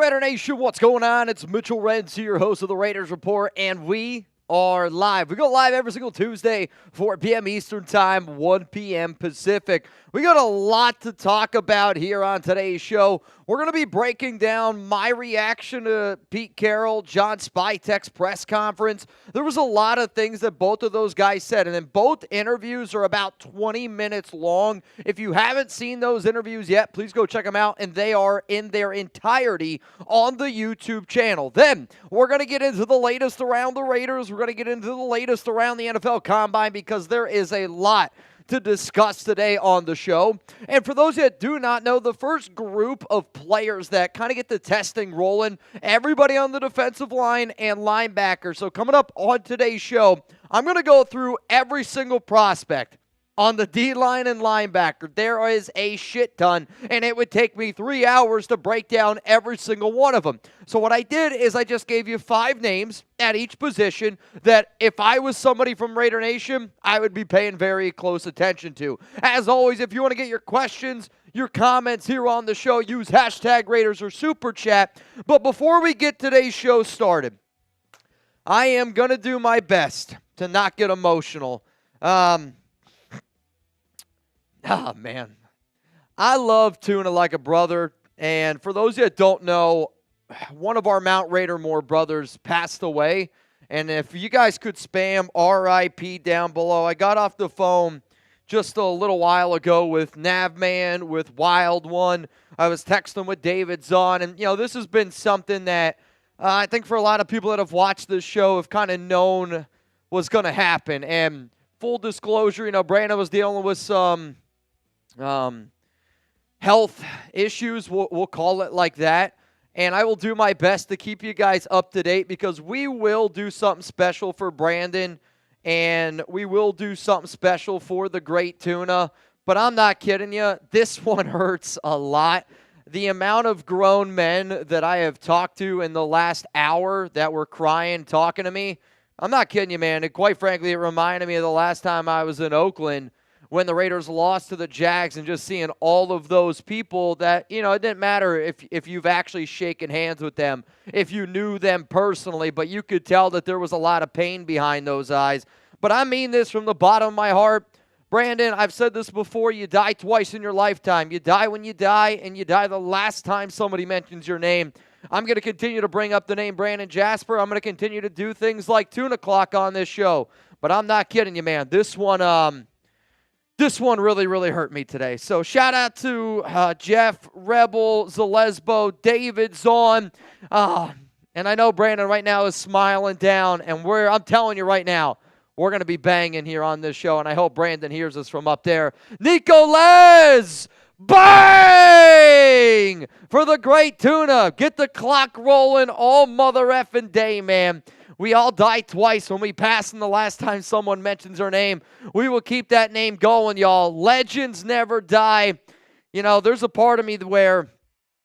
Raider Nation, what's going on? It's Mitchell Renz here, host of the Raiders Report, and we are live. We go live every single Tuesday, 4 p.m. Eastern Time, 1 p.m. Pacific. We got a lot to talk about here on today's show. We're going to be breaking down my reaction to Pete Carroll, John Spytek's press conference. There was a lot of things that both of those guys said, and then both interviews are about 20 minutes long. If you haven't seen those interviews yet, please go check them out, and they are in their entirety on the YouTube channel. Then we're going to get into the latest around the Raiders. We're going to get into the latest around the NFL Combine because there is a lot to discuss today on the show. And for those that do not know, the first group of players that kind of get the testing rolling, everybody on the defensive line and linebacker. So coming up on today's show, I'm going to go through every single prospect on the D-line and linebacker. There is a shit ton, and it would take me 3 hours to break down every single one of them. So what I did is I just gave you 5 names at each position that if I was somebody from Raider Nation, I would be paying very close attention to. As always, if you want to get your questions, your comments here on the show, use hashtag Raiders or Super Chat. But before we get today's show started, I am going to do my best to not get emotional. Oh, man. I love Tuna like a brother. And for those that don't know, one of our Mount Raidermore brothers passed away. And if you guys could spam RIP down below. I got off the phone just a little while ago with Navman, with Wild One. I was texting with David Zahn. And, you know, this has been something that I think for a lot of people that have watched this show have kind of known was going to happen. And full disclosure, you know, Brandon was dealing with some health issues, we'll call it like that, and I will do my best to keep you guys up to date because we will do something special for Brandon, and we will do something special for the great Tuna, but I'm not kidding you, this one hurts a lot. The amount of grown men that I have talked to in the last hour that were crying, talking to me, I'm not kidding you, man, and quite frankly, it reminded me of the last time I was in Oakland when the Raiders lost to the Jags and just seeing all of those people that, you know, it didn't matter if you've actually shaken hands with them, if you knew them personally, but you could tell that there was a lot of pain behind those eyes. But I mean this from the bottom of my heart. Brandon, I've said this before, you die twice in your lifetime. You die when you die, and you die the last time somebody mentions your name. I'm going to continue to bring up the name Brandon Jasper. I'm going to continue to do things like Tuna Clock on this show. But I'm not kidding you, man. This one really, really hurt me today. So shout out to Jeff, Rebel, Zalesbo, David, Zahn. And I know Brandon right now is smiling down. And I'm telling you right now, we're going to be banging here on this show. And I hope Brandon hears us from up there. Nico Les! Bang! For the great Tuna. Get the clock rolling all mother effing day, man. We all die twice when we pass, and the last time someone mentions our name, we will keep that name going, y'all. Legends never die. You know, there's a part of me where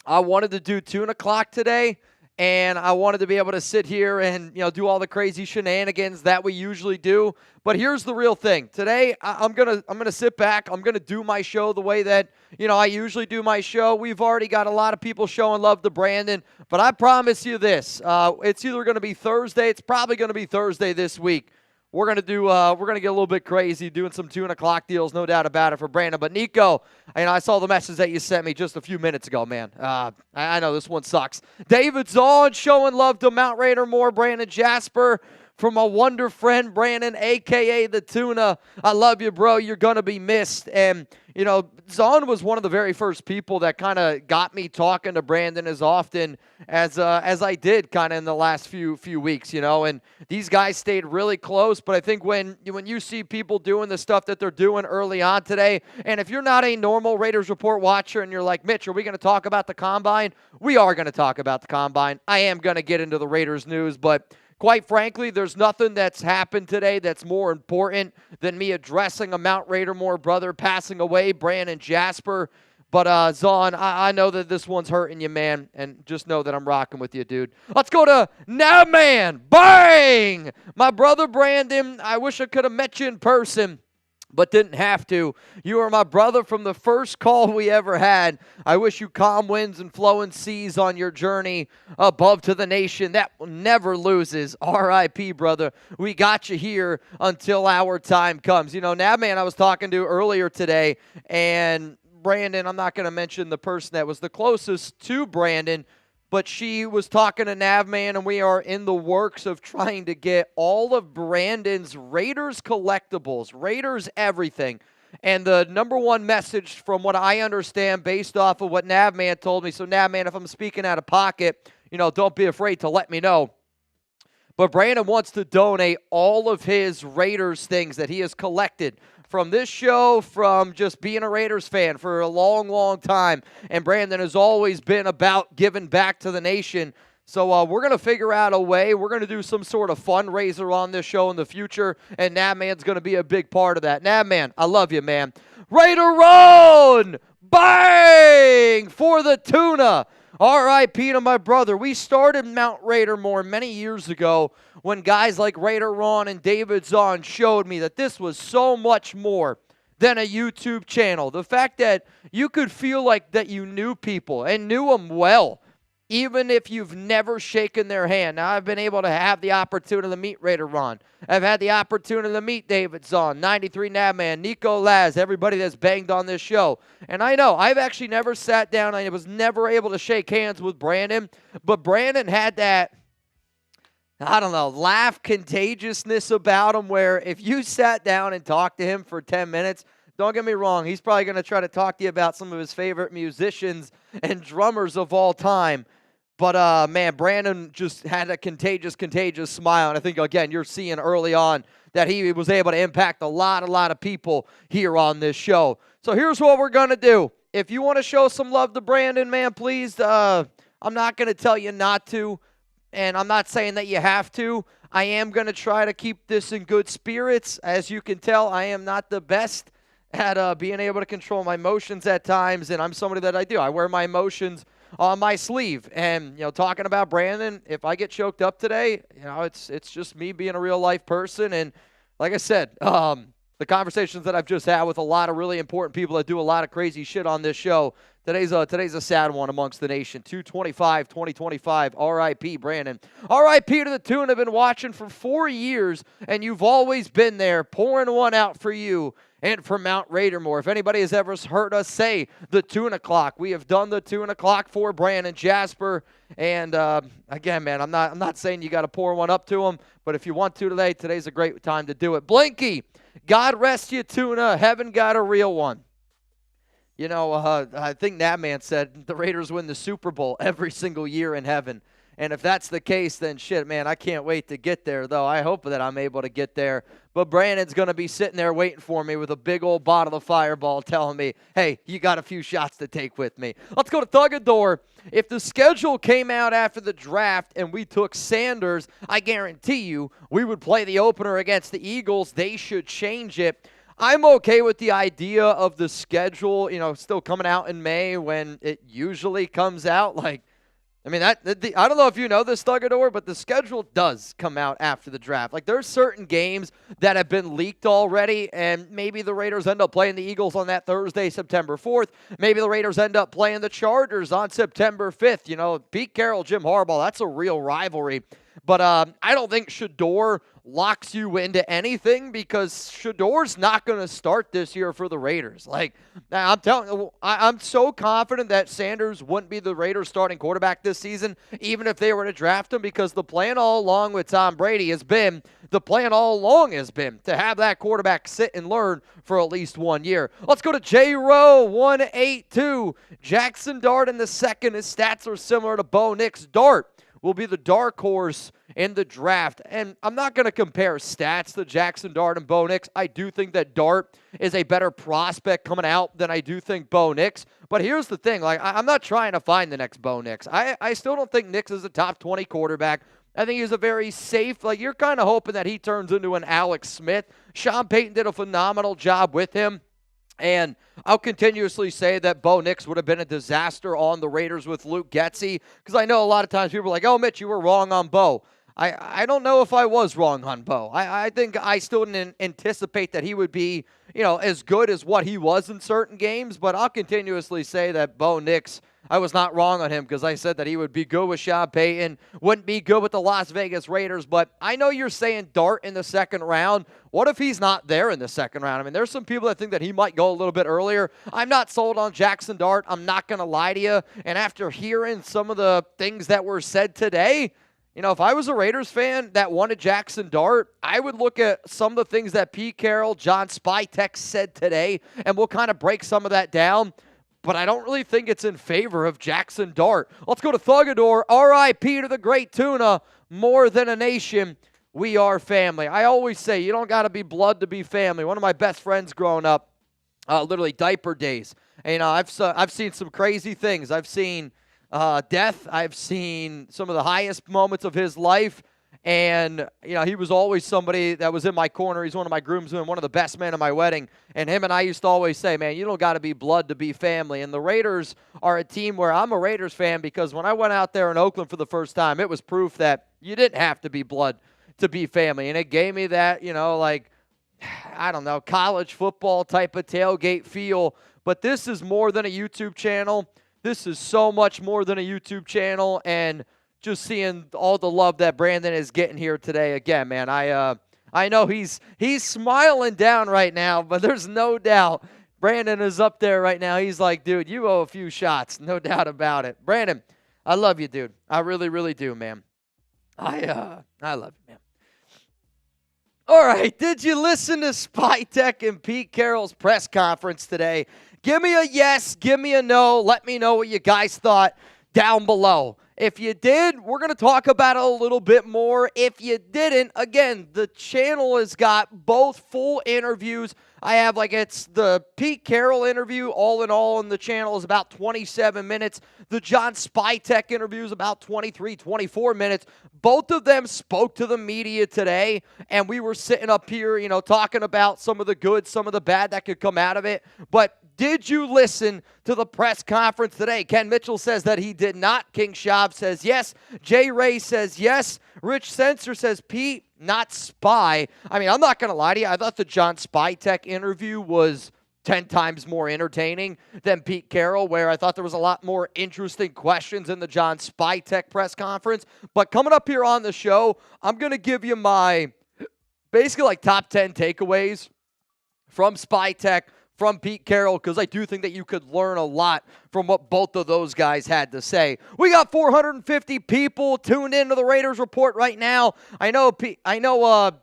I wanted to do Tuna Clock today, and I wanted to be able to sit here and, you know, do all the crazy shenanigans that we usually do. But here's the real thing. Today, I'm gonna sit back. I'm gonna do my show the way that, you know, I usually do my show. We've already got a lot of people showing love to Brandon, but I promise you this: it's either gonna be Thursday. It's probably gonna be Thursday this week. We're gonna get a little bit crazy doing some Tuna Clock deals, no doubt about it, for Brandon. But Nico, I saw the message that you sent me just a few minutes ago, man. I know this one sucks. David Zahn showing love to Mount Raidermore, Brandon Jasper. From a wonder friend, Brandon, a.k.a. the Tuna. I love you, bro. You're going to be missed. And, you know, Zahn was one of the very first people that kind of got me talking to Brandon as often as I did kind of in the last few weeks, you know. And these guys stayed really close. But I think when you see people doing the stuff that they're doing early on today, and if you're not a normal Raiders Report watcher and you're like, Mitch, are we going to talk about the Combine? We are going to talk about the Combine. I am going to get into the Raiders news, but quite frankly, there's nothing that's happened today that's more important than me addressing a Mount Raidermore brother passing away, Brandon Jasper. But, Zahn, I know that this one's hurting you, man, and just know that I'm rocking with you, dude. Let's go to Navman. Bang! My brother Brandon, I wish I could have met you in person. but didn't have to. You are my brother from the first call we ever had. I wish you calm winds and flowing seas on your journey above to the nation that never loses. R.I.P., brother. We got you here until our time comes. You know, Nabman I was talking to earlier today, and Brandon, I'm not going to mention the person that was the closest to Brandon, but she was talking to Navman, and we are in the works of trying to get all of Brandon's Raiders collectibles, Raiders everything. And the number one message from what I understand based off of what Navman told me, so Navman, if I'm speaking out of pocket, you know, don't be afraid to let me know. But Brandon wants to donate all of his Raiders things that he has collected from this show, from just being a Raiders fan for a long, long time. And Brandon has always been about giving back to the nation. So we're going to figure out a way. We're going to do some sort of fundraiser on this show in the future, and Nabman's going to be a big part of that. Nabman, I love you, man. Raider Roan! Bang! For the tuna. R.I.P. to my brother. We started Mount Raider more many years ago when guys like Raider Ron and David Zahn showed me that this was so much more than a YouTube channel. The fact that you could feel like that you knew people and knew them well, even if you've never shaken their hand. Now, I've been able to have the opportunity to meet Raider Ron. I've had the opportunity to meet David Zahn, 93 Nabman, Nico Laz, everybody that's banged on this show. And I know, I've actually never sat down. I was never able to shake hands with Brandon. But Brandon had that, I don't know, laugh contagiousness about him where if you sat down and talked to him for 10 minutes, don't get me wrong, he's probably going to try to talk to you about some of his favorite musicians and drummers of all time. But, man, Brandon just had a contagious smile. And I think, again, you're seeing early on that he was able to impact a lot of people here on this show. So here's what we're going to do. If you want to show some love to Brandon, man, please, I'm not going to tell you not to. And I'm not saying that you have to. I am going to try to keep this in good spirits. As you can tell, I am not the best at being able to control my emotions at times. And I'm somebody that I do. I wear my emotions on my sleeve. And, you know, talking about Brandon, if I get choked up today, you know, it's just me being a real life person. And like I said, the conversations that I've just had with a lot of really important people that do a lot of crazy shit on this show, today's a sad one amongst the nation. 2/25/2025, R.I.P. Brandon. R.I.P. to the tune. I've been watching for 4 years, and you've always been there, pouring one out for you and for Mount Raidermore. If anybody has ever heard us say the tuna clock, we have done the tuna clock for Brandon, Jasper, and again, man, I'm not saying you got to pour one up to him, but if you want to today, today's a great time to do it. Blinky, God rest you, tuna. Heaven got a real one. You know, I think that man said the Raiders win the Super Bowl every single year in heaven. And if that's the case, then shit, man, I can't wait to get there, though. I hope that I'm able to get there. But Brandon's going to be sitting there waiting for me with a big old bottle of Fireball telling me, hey, you got a few shots to take with me. Let's go to Thugador. If the schedule came out after the draft and we took Sanders, I guarantee you we would play the opener against the Eagles. They should change it. I'm okay with the idea of the schedule, you know, still coming out in May when it usually comes out. Like, I mean, I don't know if you know this, Thugador, but the schedule does come out after the draft. Like, there's certain games that have been leaked already, and maybe the Raiders end up playing the Eagles on that Thursday, September 4th. Maybe the Raiders end up playing the Chargers on September 5th. You know, Pete Carroll, Jim Harbaugh, that's a real rivalry. But I don't think Shador locks you into anything because Shador's not going to start this year for the Raiders. Like, I'm telling you, I'm so confident that Sanders wouldn't be the Raiders starting quarterback this season, even if they were to draft him, because the plan all along with Tom Brady has been to have that quarterback sit and learn for at least 1 year. Let's go to J-Row 182. Jackson Dart in the second. His stats are similar to Bo Nix. Dart will be the dark horse in the draft. And I'm not going to compare stats to Jackson Dart and Bo Nix. I do think that Dart is a better prospect coming out than I do think Bo Nix. But here's the thing. Like, I'm not trying to find the next Bo Nix. I still don't think Nix is a top 20 quarterback. I think he's a very safe, like, you're kind of hoping that he turns into an Alex Smith. Sean Payton did a phenomenal job with him. And I'll continuously say that Bo Nix would have been a disaster on the Raiders with Luke Getsy, because I know a lot of times people are like, oh, Mitch, you were wrong on Bo. I don't know if I was wrong on Bo. I think I still didn't anticipate that he would be, as good as what he was in certain games, but I'll continuously say that Bo Nix, I was not wrong on him because I said that he would be good with Sean Payton, wouldn't be good with the Las Vegas Raiders, but I know you're saying Dart in the second round. What if he's not there in the second round? I mean, there's some people that think that he might go a little bit earlier. I'm not sold on Jackson Dart. I'm not going to lie to you. And after hearing some of the things that were said today, if I was a Raiders fan that wanted Jackson Dart, I would look at some of the things that Pete Carroll, John Spytek said today, and we'll kind of break some of that down. But I don't really think it's in favor of Jackson Dart. Let's go to Thugador. R.I.P. to the great tuna. More than a nation, we are family. I always say you don't got to be blood to be family. One of my best friends growing up, literally diaper days. And, I've seen some crazy things. I've seen death. I've seen some of the highest moments of his life. And, he was always somebody that was in my corner. He's one of my groomsmen, one of the best men at my wedding. And him and I used to always say, man, you don't got to be blood to be family. And the Raiders are a team where I'm a Raiders fan because when I went out there in Oakland for the first time, it was proof that you didn't have to be blood to be family. And it gave me that, I don't know, college football type of tailgate feel. But this is more than a YouTube channel. This is so much more than a YouTube channel. And just seeing all the love that Brandon is getting here today. Again, man, I know he's smiling down right now, but there's no doubt Brandon is up there right now. He's like, dude, you owe a few shots. No doubt about it. Brandon, I love you, dude. I really, really do, man. I love you, man. All right, did you listen to Spytek and Pete Carroll's press conference today? Give me a yes, give me a no. Let me know what you guys thought down below. If you did, we're going to talk about it a little bit more. If you didn't, again, the channel has got both full interviews. I have it's the Pete Carroll interview all in all on the channel is about 27 minutes. The John Spytek interview is about 23, 24 minutes. Both of them spoke to the media today, and we were sitting up here, talking about some of the good, some of the bad that could come out of it. But did you listen to the press conference today? Ken Mitchell says that he did not. King Shab says yes. Jay Ray says yes. Rich Sensor says Pete, not Spy. I mean, I'm not going to lie to you. I thought the John Spytek interview was 10 times more entertaining than Pete Carroll, where I thought there was a lot more interesting questions in the John Spytek press conference. But coming up here on the show, I'm going to give you my basically top 10 takeaways from Spytek, from Pete Carroll, because I do think that you could learn a lot from what both of those guys had to say. We got 450 people tuned into the Raiders Report right now. I know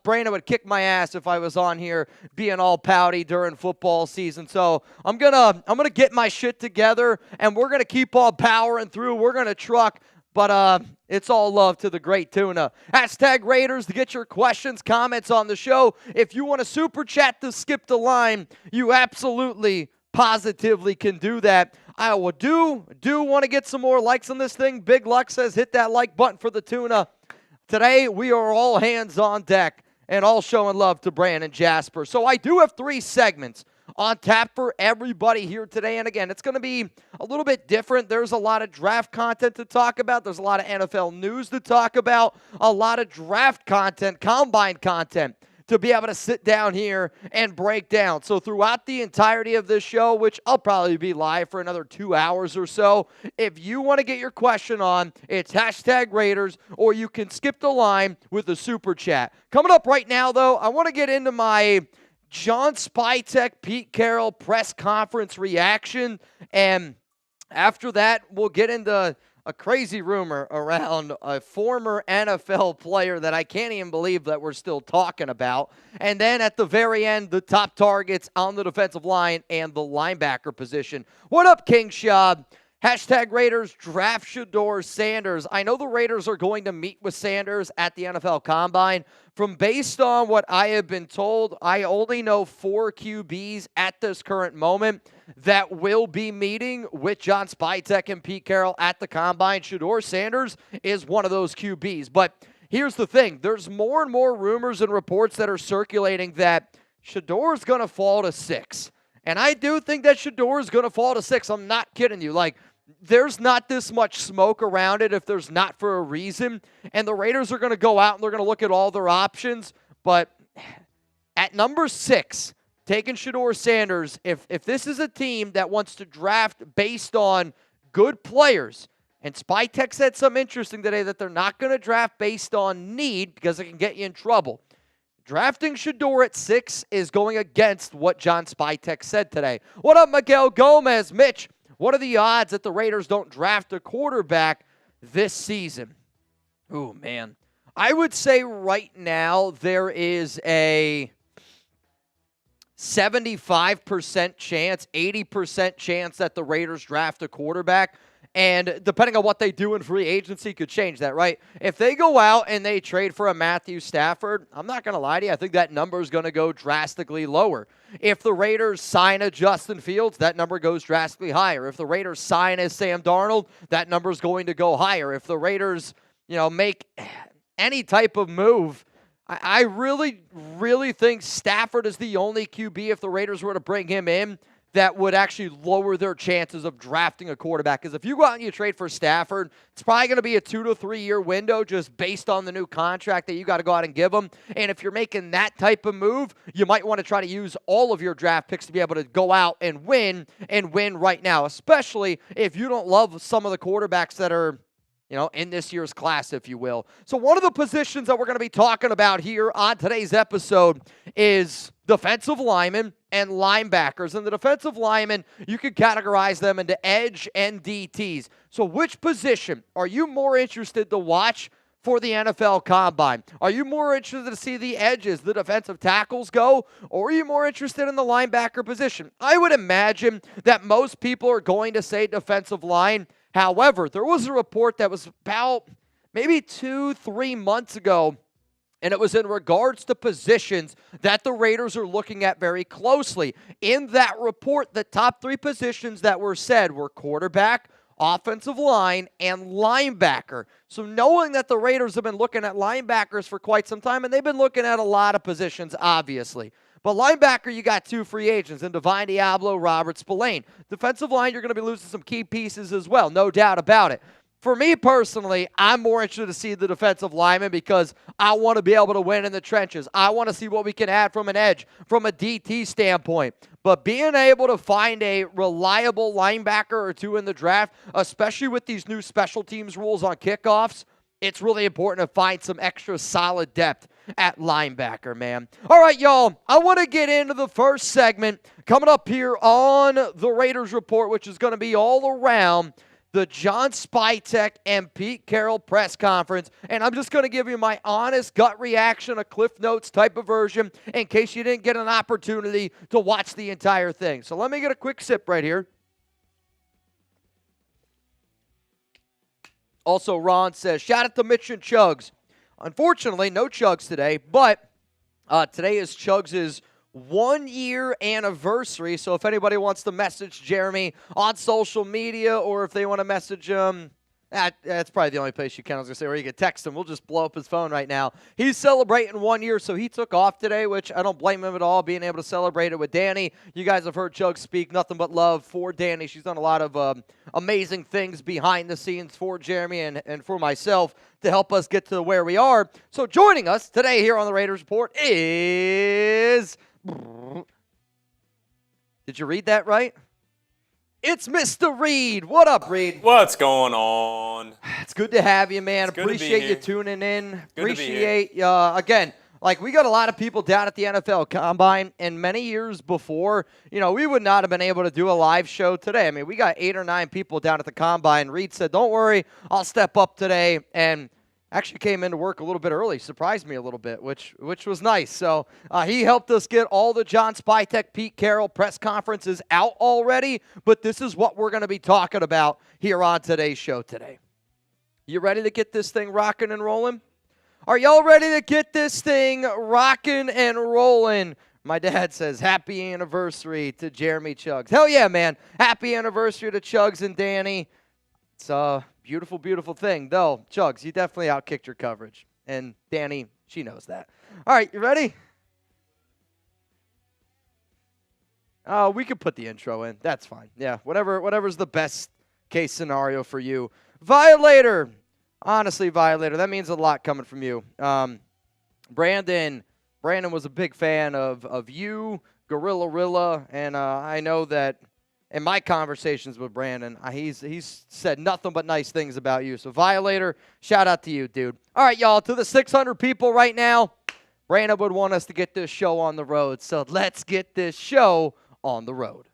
Brandon would kick my ass if I was on here being all pouty during football season. So I'm gonna get my shit together, and we're gonna keep on powering through. We're gonna truck. But it's all love to the great tuna. Hashtag Raiders to get your questions, comments on the show. If you want to super chat to skip the line, you absolutely, positively can do that. I do want to get some more likes on this thing. Big Luck says hit that like button for the tuna. Today, we are all hands on deck and all showing love to Brandon Jasper. So I do have 3 segments on tap for everybody here today. And again, it's going to be a little bit different. There's a lot of draft content to talk about. There's a lot of NFL news to talk about. A lot of draft content, combine content to be able to sit down here and break down. So throughout the entirety of this show, which I'll probably be live for another 2 hours or so, if you want to get your question on, it's hashtag Raiders, or you can skip the line with the super chat. Coming up right now, though, I want to get into my John Spytek, Pete Carroll press conference reaction, and after that, we'll get into a crazy rumor around a former NFL player that I can't even believe that we're still talking about. And then at the very end, the top targets on the defensive line and the linebacker position. What up, King Shab? Hashtag Raiders draft Shedeur Sanders. I know the Raiders are going to meet with Sanders at the NFL Combine. From based on what I have been told, I only know 4 QBs at this current moment that will be meeting with John Spytek and Pete Carroll at the Combine. Shedeur Sanders is one of those QBs. But here's the thing. There's more and more rumors and reports that are circulating that Shedeur is going to fall to 6. And I do think that Shedeur is going to fall to 6. I'm not kidding you. there's not this much smoke around it if there's not for a reason. And the Raiders are going to go out and they're going to look at all their options. But at number 6, taking Shedeur Sanders, if this is a team that wants to draft based on good players, and Spytek said something interesting today that they're not going to draft based on need because it can get you in trouble. Drafting Shedeur at 6 is going against what John Spytek said today. What up, Miguel Gomez? Mitch, what are the odds that the Raiders don't draft a quarterback this season? Oh, man. I would say right now there is a 75% chance, 80% chance that the Raiders draft a quarterback. And depending on what they do in free agency could change that, right? If they go out and they trade for a Matthew Stafford, I'm not going to lie to you, I think that number is going to go drastically lower. If the Raiders sign a Justin Fields, that number goes drastically higher. If the Raiders sign a Sam Darnold, that number is going to go higher. If the Raiders, make any type of move, I really, really think Stafford is the only QB, if the Raiders were to bring him in, that would actually lower their chances of drafting a quarterback. Because if you go out and you trade for Stafford, it's probably going to be a 2 to 3 year window just based on the new contract that you got to go out and give them. And if you're making that type of move, you might want to try to use all of your draft picks to be able to go out and win right now, especially if you don't love some of the quarterbacks that are in this year's class, if you will. So one of the positions that we're going to be talking about here on today's episode is defensive linemen and linebackers. And the defensive linemen, you can categorize them into edge and DTs. So which position are you more interested to watch for the NFL Combine? Are you more interested to see the edges, the defensive tackles go, or are you more interested in the linebacker position? I would imagine that most people are going to say defensive line. However, there was a report that was about maybe 2-3 months ago, and it was in regards to positions that the Raiders are looking at very closely. In that report, the top 3 positions that were said were quarterback, offensive line, and linebacker. So knowing that the Raiders have been looking at linebackers for quite some time, and they've been looking at a lot of positions, obviously. But linebacker, you got 2 free agents in Divine Diablo, Robert Spillane. Defensive line, you're going to be losing some key pieces as well, no doubt about it. For me personally, I'm more interested to see the defensive lineman because I want to be able to win in the trenches. I want to see what we can add from an edge, from a DT standpoint. But being able to find a reliable linebacker or 2 in the draft, especially with these new special teams rules on kickoffs, it's really important to find some extra solid depth at linebacker, man. All right, y'all, I want to get into the first segment coming up here on the Raiders Report, which is going to be all around the John Spytek and Pete Carroll press conference. And I'm just going to give you my honest gut reaction, a Cliff Notes type of version, in case you didn't get an opportunity to watch the entire thing. So let me get a quick sip right here. Also, Ron says, shout out to Mitch and Chugs. Unfortunately, no Chugs today, but today is Chugs' 1-year anniversary. So if anybody wants to message Jeremy on social media, or if they want to message him, that's probably the only place you can. I was going to say where you can text him. We'll just blow up his phone right now. He's celebrating 1 year, so he took off today, which I don't blame him at all, being able to celebrate it with Danny. You guys have heard Chug speak nothing but love for Danny. She's done a lot of amazing things behind the scenes for Jeremy and for myself to help us get to where we are. So joining us today here on the Raiders Report is... Did you read that right? It's Mr. Reed. What up, Reed? What's going on? It's good to have you, man. Appreciate you tuning in. Appreciate, again, like we got a lot of people down at the NFL Combine, and many years before, we would not have been able to do a live show today. I mean, we got 8 or 9 people down at the Combine. Reed said, don't worry, I'll step up today, and actually came into work a little bit early, surprised me a little bit, which was nice. So he helped us get all the John Spytek, Pete Carroll press conferences out already, but this is what we're going to be talking about here on today's show today. You ready to get this thing rocking and rolling? Are y'all ready to get this thing rocking and rolling? My dad says, happy anniversary to Jeremy Chugs. Hell yeah, man. Happy anniversary to Chugs and Danny. It's beautiful, beautiful thing. Though, Chugs, you definitely outkicked your coverage. And Danny, she knows that. All right, you ready? We could put the intro in. That's fine. Yeah, whatever's the best case scenario for you. Violator. Honestly, Violator, that means a lot coming from you. Brandon was a big fan of you, Gorilla Rilla, and I know that in my conversations with Brandon, he's said nothing but nice things about you. So, Violator, shout out to you, dude. All right, y'all, to the 600 people right now, Brandon would want us to get this show on the road. So, let's get this show on the road.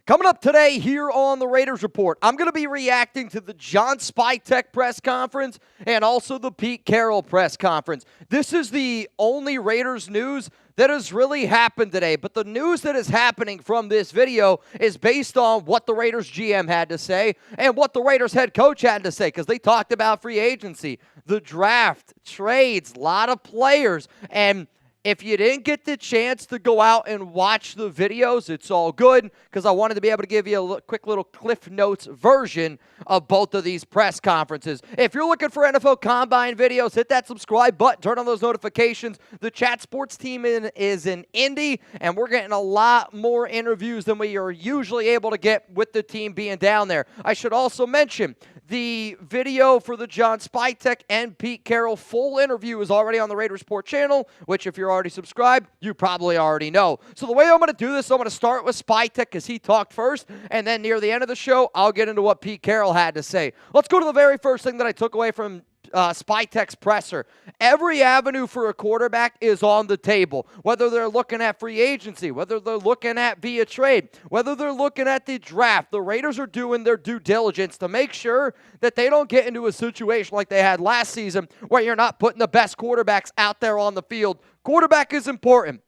Coming up today here on the Raiders Report, I'm going to be reacting to the John Spytek press conference and also the Pete Carroll press conference. This is the only Raiders news that has really happened today, but the news that is happening from this video is based on what the Raiders GM had to say and what the Raiders head coach had to say, because they talked about free agency, the draft, trades, a lot of players, and if you didn't get the chance to go out and watch the videos, it's all good, because I wanted to be able to give you a quick little Cliff Notes version of both of these press conferences. If you're looking for NFL Combine videos, hit that subscribe button, turn on those notifications. The Chat Sports team is in Indy, and we're getting a lot more interviews than we are usually able to get with the team being down there. I should also mention the video for the John Spytek and Pete Carroll full interview is already on the Raiders Report channel, which if you're already subscribed, you probably already know. So the way I'm going to do this, I'm going to start with Spytek because he talked first, and then near the end of the show, I'll get into what Pete Carroll had to say. Let's go to the very first thing that I took away from Spytek's presser. Every avenue for a quarterback is on the table, whether they're looking at free agency, whether they're looking at via trade, whether they're looking at the draft. The Raiders are doing their due diligence to make sure that they don't get into a situation like they had last season where you're not putting the best quarterbacks out there on the field. Quarterback is important,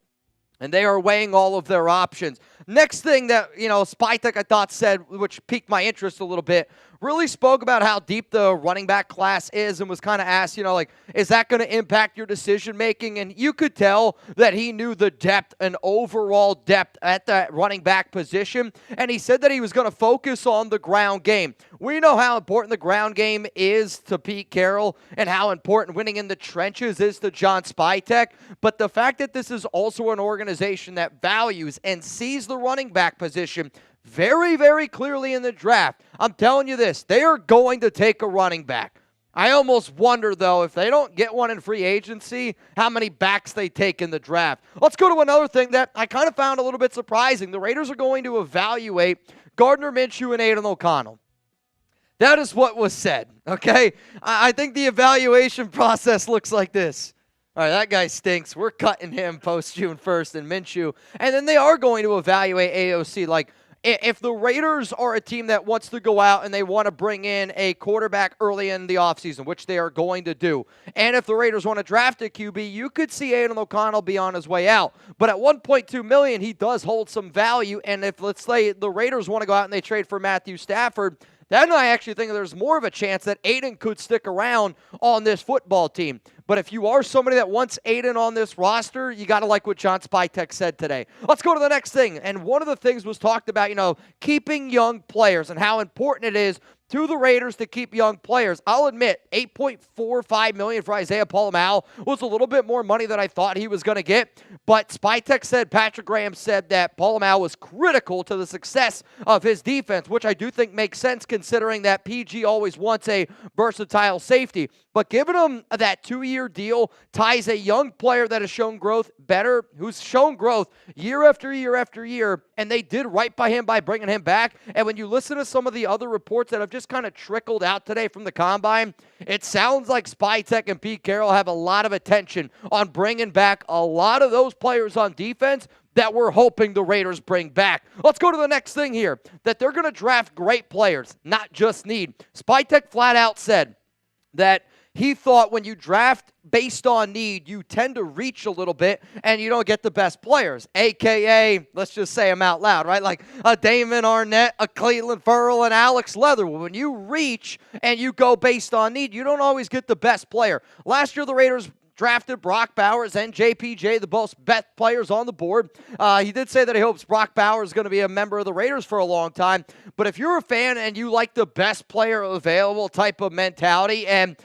and they are weighing all of their options. Next thing that, Spytek, I thought, said, which piqued my interest a little bit, really spoke about how deep the running back class is and was kind of asked, is that going to impact your decision-making? And you could tell that he knew the depth and overall depth at that running back position, and he said that he was going to focus on the ground game. We know how important the ground game is to Pete Carroll and how important winning in the trenches is to John Spytek, but the fact that this is also an organization that values and sees the running back position very, very clearly in the draft. I'm telling you this, they are going to take a running back. I almost wonder, though, if they don't get one in free agency, how many backs they take in the draft. Let's go to another thing that I kind of found a little bit surprising. The Raiders are going to evaluate Gardner Minshew and Aiden O'Connell. That is what was said, okay? I think the evaluation process looks like this. All right, that guy stinks. We're cutting him post-June 1st and Minshew. And then they are going to evaluate AOC. Like, if the Raiders are a team that wants to go out and they want to bring in a quarterback early in the offseason, which they are going to do, and if the Raiders want to draft a QB, you could see Aiden O'Connell be on his way out. But at $1.2 million, he does hold some value. And if, let's say, the Raiders want to go out and they trade for Matthew Stafford, then I actually think there's more of a chance that Aiden could stick around on this football team. But if you are somebody that wants Aiden on this roster, you got to like what John Spytek said today. Let's go to the next thing. And one of the things was talked about, keeping young players and how important it is to the Raiders to keep young players. I'll admit, $8.45 million for Isaiah Pola-Mao was a little bit more money than I thought he was going to get. But Spytek said, Patrick Graham said that Pola-Mao was critical to the success of his defense, which I do think makes sense considering that PG always wants a versatile safety. But giving him that 2-year deal ties a young player that has shown growth better, who's shown growth year after year after year, and they did right by him by bringing him back. And when you listen to some of the other reports that have just kind of trickled out today from the Combine, it sounds like Spytek and Pete Carroll have a lot of attention on bringing back a lot of those players on defense that we're hoping the Raiders bring back. Let's go to the next thing here, that they're going to draft great players, not just need. Spytek flat out said that he thought when you draft based on need, you tend to reach a little bit and you don't get the best players, a.k.a., let's just say them out loud, right? Like a Damon Arnett, a Cleveland Ferrell, and Alex Leatherwood. When you reach and you go based on need, you don't always get the best player. Last year, the Raiders drafted Brock Bowers and JPJ, the both best players on the board. He did say that he hopes Brock Bowers is going to be a member of the Raiders for a long time. But if you're a fan and you like the best player available type of mentality, and,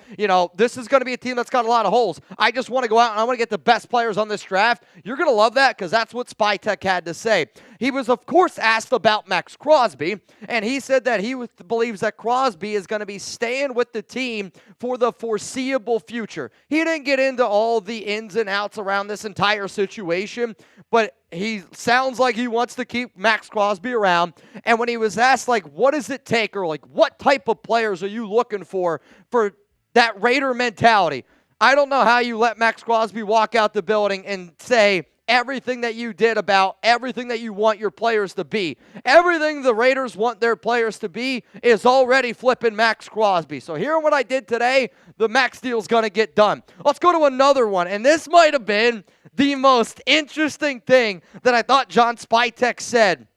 this is going to be a team that's got a lot of holes. I just want to go out and I want to get the best players on this draft. You're going to love that because that's what Spytek had to say. He was, of course, asked about Max Crosby, and he said that he believes that Crosby is going to be staying with the team for the foreseeable future. He didn't get into all the ins and outs around this entire situation, but he sounds like he wants to keep Max Crosby around. And when he was asked, what does it take, or what type of players are you looking for that Raider mentality? I don't know how you let Max Crosby walk out the building and say everything that you did about everything that you want your players to be. Everything the Raiders want their players to be is already flipping Max Crosby. So hearing what I did today, the Max deal's going to get done. Let's go to another one. And this might have been the most interesting thing that I thought John Spytek said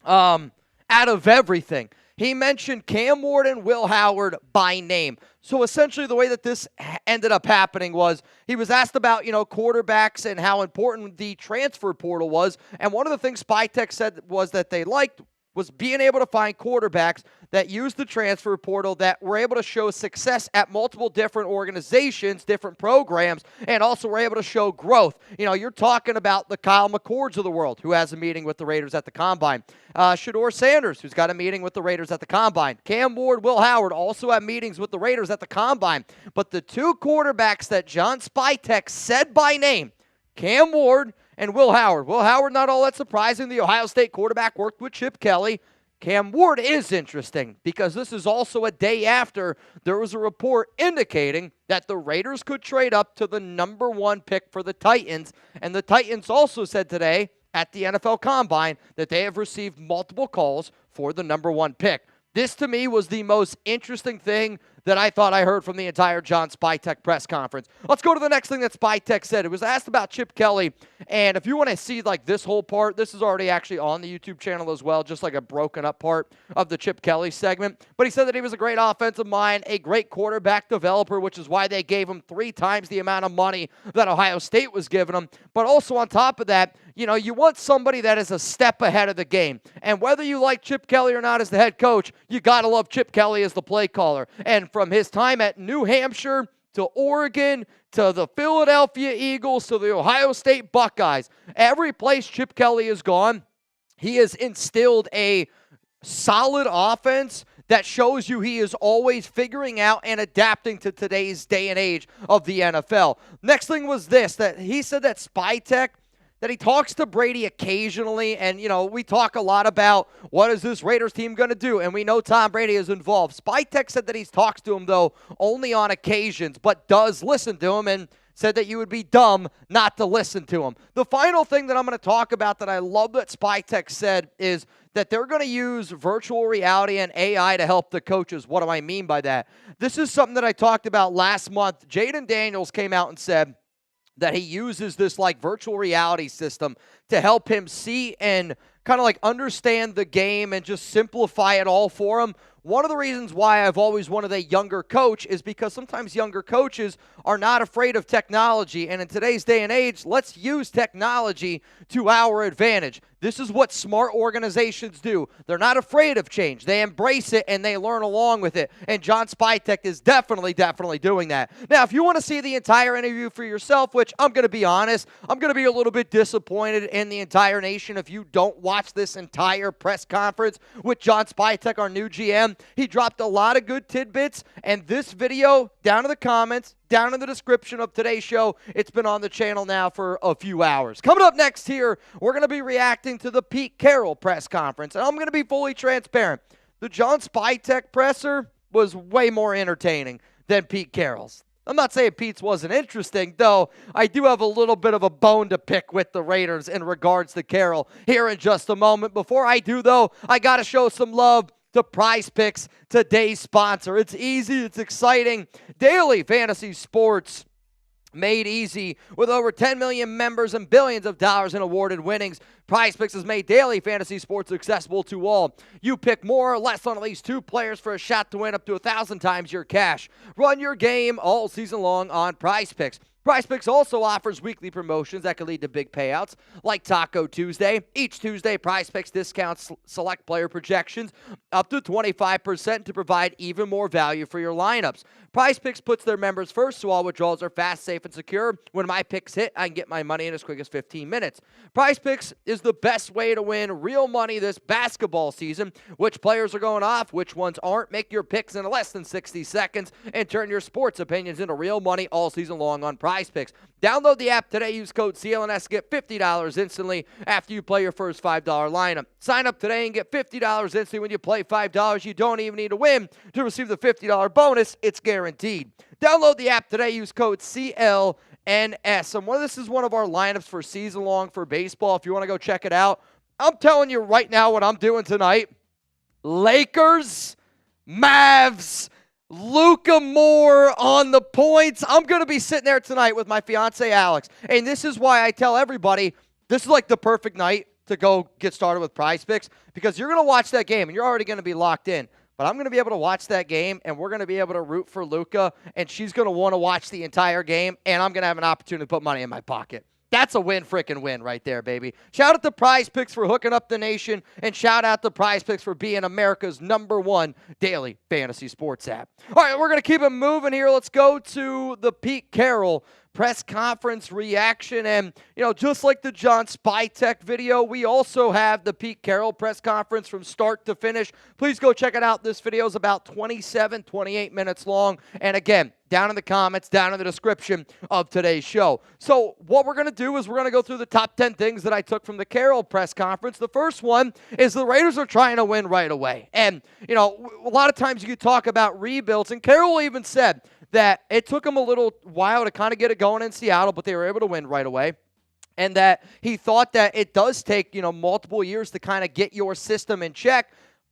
out of everything. He mentioned Cam Ward and Will Howard by name. So essentially the way that this ended up happening was he was asked about, quarterbacks and how important the transfer portal was. And one of the things Spytek said was that they liked was being able to find quarterbacks that used the transfer portal that were able to show success at multiple different organizations, different programs, and also were able to show growth. You're talking about the Kyle McCords of the world, who has a meeting with the Raiders at the Combine. Shedeur Sanders, who's got a meeting with the Raiders at the Combine. Cam Ward, Will Howard also have meetings with the Raiders at the Combine. But the two quarterbacks that John Spytek said by name, Cam Ward and Will Howard. Will Howard, not all that surprising. The Ohio State quarterback worked with Chip Kelly. Cam Ward is interesting because this is also a day after there was a report indicating that the Raiders could trade up to the number 1 pick for the Titans. And the Titans also said today at the NFL Combine that they have received multiple calls for the number 1 pick. This, to me, was the most interesting thing that I thought I heard from the entire John Spytek press conference. Let's go to the next thing that Spytek said. It was asked about Chip Kelly, and if you want to see this whole part, this is already actually on the YouTube channel as well, just like a broken up part of the Chip Kelly segment. But he said that he was a great offensive mind, a great quarterback developer, which is why they gave him 3 times the amount of money that Ohio State was giving him. But also on top of that, you want somebody that is a step ahead of the game. And whether you like Chip Kelly or not as the head coach, you got to love Chip Kelly as the play caller. And from his time at New Hampshire to Oregon to the Philadelphia Eagles to the Ohio State Buckeyes, every place Chip Kelly has gone, he has instilled a solid offense that shows you he is always figuring out and adapting to today's day and age of the NFL. Next thing was this, that he said that Spytek, that he talks to Brady occasionally, and, we talk a lot about what is this Raiders team going to do, and we know Tom Brady is involved. Spytek said that he talks to him, though, only on occasions, but does listen to him, and said that you would be dumb not to listen to him. The final thing that I'm going to talk about that I love that Spytek said is that they're going to use virtual reality and AI to help the coaches. What do I mean by that? This is something that I talked about last month. Jaden Daniels came out and said that he uses this virtual reality system to help him see and kind of understand the game and just simplify it all for him. One of the reasons why I've always wanted a younger coach is because sometimes younger coaches are not afraid of technology. And in today's day and age, let's use technology to our advantage. This is what smart organizations do. They're not afraid of change. They embrace it and they learn along with it. And John Spytek is definitely doing that. Now, if you want to see the entire interview for yourself, which I'm going to be honest, I'm going to be a little bit disappointed in the entire nation if you don't watch this entire press conference with John Spytek, our new GM. He dropped a lot of good tidbits, and this video, down in the comments, down in the description of today's show, it's been on the channel now for a few hours. Coming up next here, we're going to be reacting to the Pete Carroll press conference, and I'm going to be fully transparent. The John Spytek presser was way more entertaining than Pete Carroll's. I'm not saying Pete's wasn't interesting, though I do have a little bit of a bone to pick with the Raiders in regards to Carroll here in just a moment. Before I do, though, I got to show some love to PrizePicks, today's sponsor. It's easy, it's exciting. Daily fantasy sports made easy. With over 10 million members and billions of dollars in awarded winnings, PrizePicks has made daily fantasy sports accessible to all. You pick more or less on at least 2 players for a shot to win up to 1,000 times your cash. Run your game all season long on PrizePicks. PrizePicks also offers weekly promotions that can lead to big payouts, like Taco Tuesday. Each Tuesday, PrizePicks discounts select player projections up to 25% to provide even more value for your lineups. PrizePicks puts their members first, so all withdrawals are fast, safe, and secure. When my picks hit, I can get my money in as quick as 15 minutes. PrizePicks is the best way to win real money this basketball season. Which players are going off, which ones aren't. Make your picks in less than 60 seconds and turn your sports opinions into real money all season long on PrizePicks. Download the app today. Use code CLNS to get $50 instantly after you play your first $5 lineup. Sign up today and get $50 instantly when you play $5. You don't even need to win to receive the $50 bonus. It's guaranteed. Download the app today. Use code CLNS. And this is one of our lineups for season long for baseball. If you want to go check it out, I'm telling you right now what I'm doing tonight. Lakers, Mavs, Luka Moore on the points. I'm going to be sitting there tonight with my fiance, Alex. And this is why I tell everybody this is like the perfect night to go get started with PrizePicks, because you're going to watch that game and you're already going to be locked in. But I'm going to be able to watch that game, and we're going to be able to root for Luka, and she's going to want to watch the entire game, and I'm going to have an opportunity to put money in my pocket. That's a freaking win right there, baby. Shout out to PrizePicks for hooking up the nation, and shout out to PrizePicks for being America's #1 daily fantasy sports app. All right, we're going to keep it moving here. Let's go to the Pete Carroll press conference reaction. And, just like the John Spytek video, we also have the Pete Carroll press conference from start to finish. Please go check it out. This video is about 28 minutes long. And again, down in the comments, down in the description of today's show. So what we're going to do is we're going to go through the top 10 things that I took from the Carroll press conference. The first one is the Raiders are trying to win right away. And, a lot of times you could talk about rebuilds, and Carroll even said that it took him a little while to kind of get it going in Seattle, but they were able to win right away. And that he thought that it does take, multiple years to kind of get your system in check.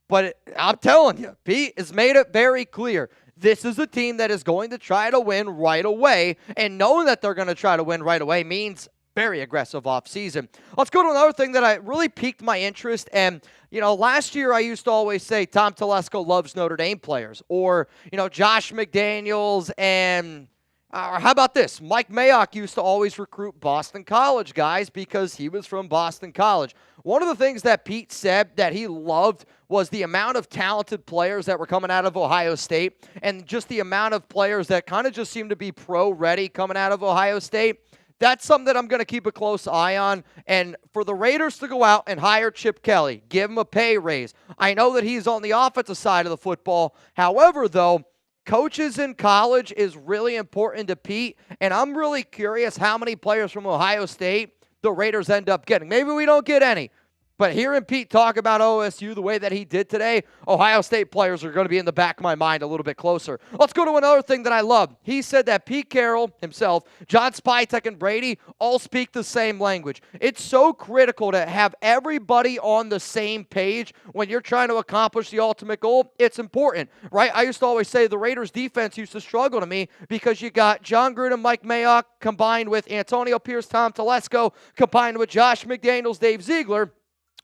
But I'm telling you, Pete has made it very clear. This is a team that is going to try to win right away. And knowing that they're going to try to win right away means very aggressive offseason. Let's go to another thing that really piqued my interest. And, last year I used to always say Tom Telesco loves Notre Dame players. Or, Josh McDaniels and, or how about this? Mike Mayock used to always recruit Boston College guys because he was from Boston College. One of the things that Pete said that he loved was the amount of talented players that were coming out of Ohio State and just the amount of players that kind of just seemed to be pro-ready coming out of Ohio State. That's something that I'm going to keep a close eye on. And for the Raiders to go out and hire Chip Kelly, give him a pay raise. I know that he's on the offensive side of the football. However, though, coaches in college is really important to Pete. And I'm really curious how many players from Ohio State the Raiders end up getting. Maybe we don't get any. But hearing Pete talk about OSU the way that he did today, Ohio State players are going to be in the back of my mind a little bit closer. Let's go to another thing that I love. He said that Pete Carroll himself, John Spytek, and Brady all speak the same language. It's so critical to have everybody on the same page when you're trying to accomplish the ultimate goal. It's important, right? I used to always say the Raiders defense used to struggle to me because you got John Gruden, Mike Mayock combined with Antonio Pierce, Tom Telesco, combined with Josh McDaniels, Dave Ziegler,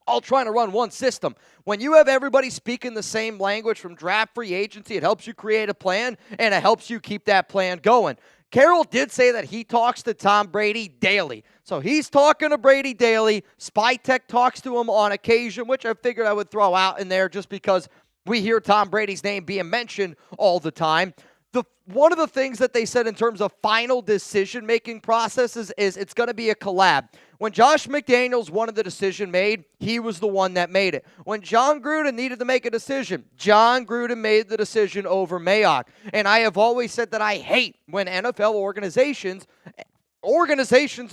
all trying to run one system. When you have everybody speaking the same language from draft free agency, it helps you create a plan, and it helps you keep that plan going. Carroll did say that he talks to Tom Brady daily. So he's talking to Brady daily. Spytek talks to him on occasion, which I figured I would throw out in there just because we hear Tom Brady's name being mentioned all the time. One of the things that they said in terms of final decision-making processes is it's going to be a collab. When Josh McDaniels wanted the decision made, he was the one that made it. When John Gruden needed to make a decision, John Gruden made the decision over Mayock. And I have always said that I hate when NFL organizations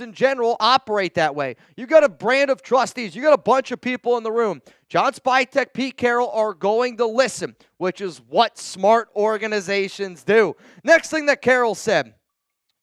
in general operate that way. You got a brand of trustees. You got a bunch of people in the room. John Spytek, Pete Carroll are going to listen, which is what smart organizations do. Next thing that Carroll said,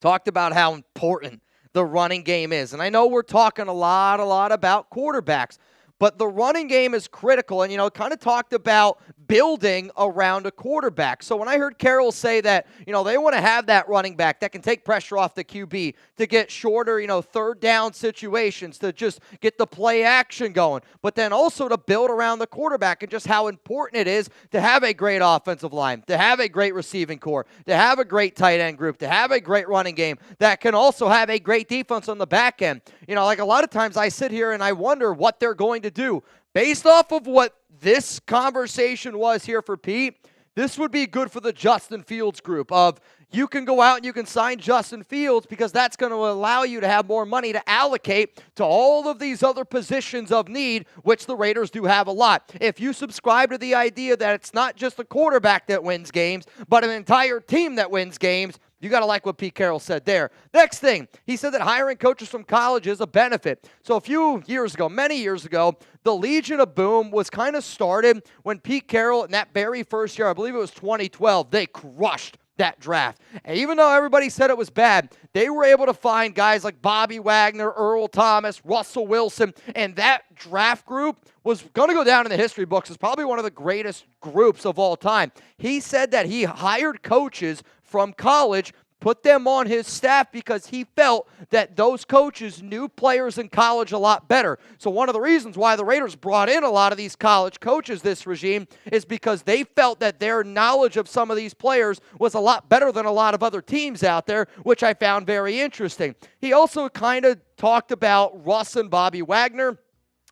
talked about how important the running game is. And I know we're talking a lot about quarterbacks, but the running game is critical. And, kind of talked about building around a quarterback. So when I heard Carroll say that, they want to have that running back that can take pressure off the QB to get shorter, third down situations, to just get the play action going, but then also to build around the quarterback and just how important it is to have a great offensive line, to have a great receiving core, to have a great tight end group, to have a great running game that can also have a great defense on the back end. Like a lot of times I sit here and I wonder what they're going to do. Based off of what this conversation was here for Pete, this would be good for the Justin Fields group of you can go out and you can sign Justin Fields because that's going to allow you to have more money to allocate to all of these other positions of need, which the Raiders do have a lot. If you subscribe to the idea that it's not just a quarterback that wins games, but an entire team that wins games, you got to like what Pete Carroll said there. Next thing, he said that hiring coaches from college is a benefit. So a few years ago, many years ago, the Legion of Boom was kind of started when Pete Carroll in that very first year, I believe it was 2012, they crushed that draft. And even though everybody said it was bad, they were able to find guys like Bobby Wagner, Earl Thomas, Russell Wilson, and that draft group was going to go down in the history books as probably one of the greatest groups of all time. He said that he hired coaches from college, put them on his staff because he felt that those coaches knew players in college a lot better. So one of the reasons why the Raiders brought in a lot of these college coaches this regime is because they felt that their knowledge of some of these players was a lot better than a lot of other teams out there, which I found very interesting. He also kind of talked about Russ and Bobby Wagner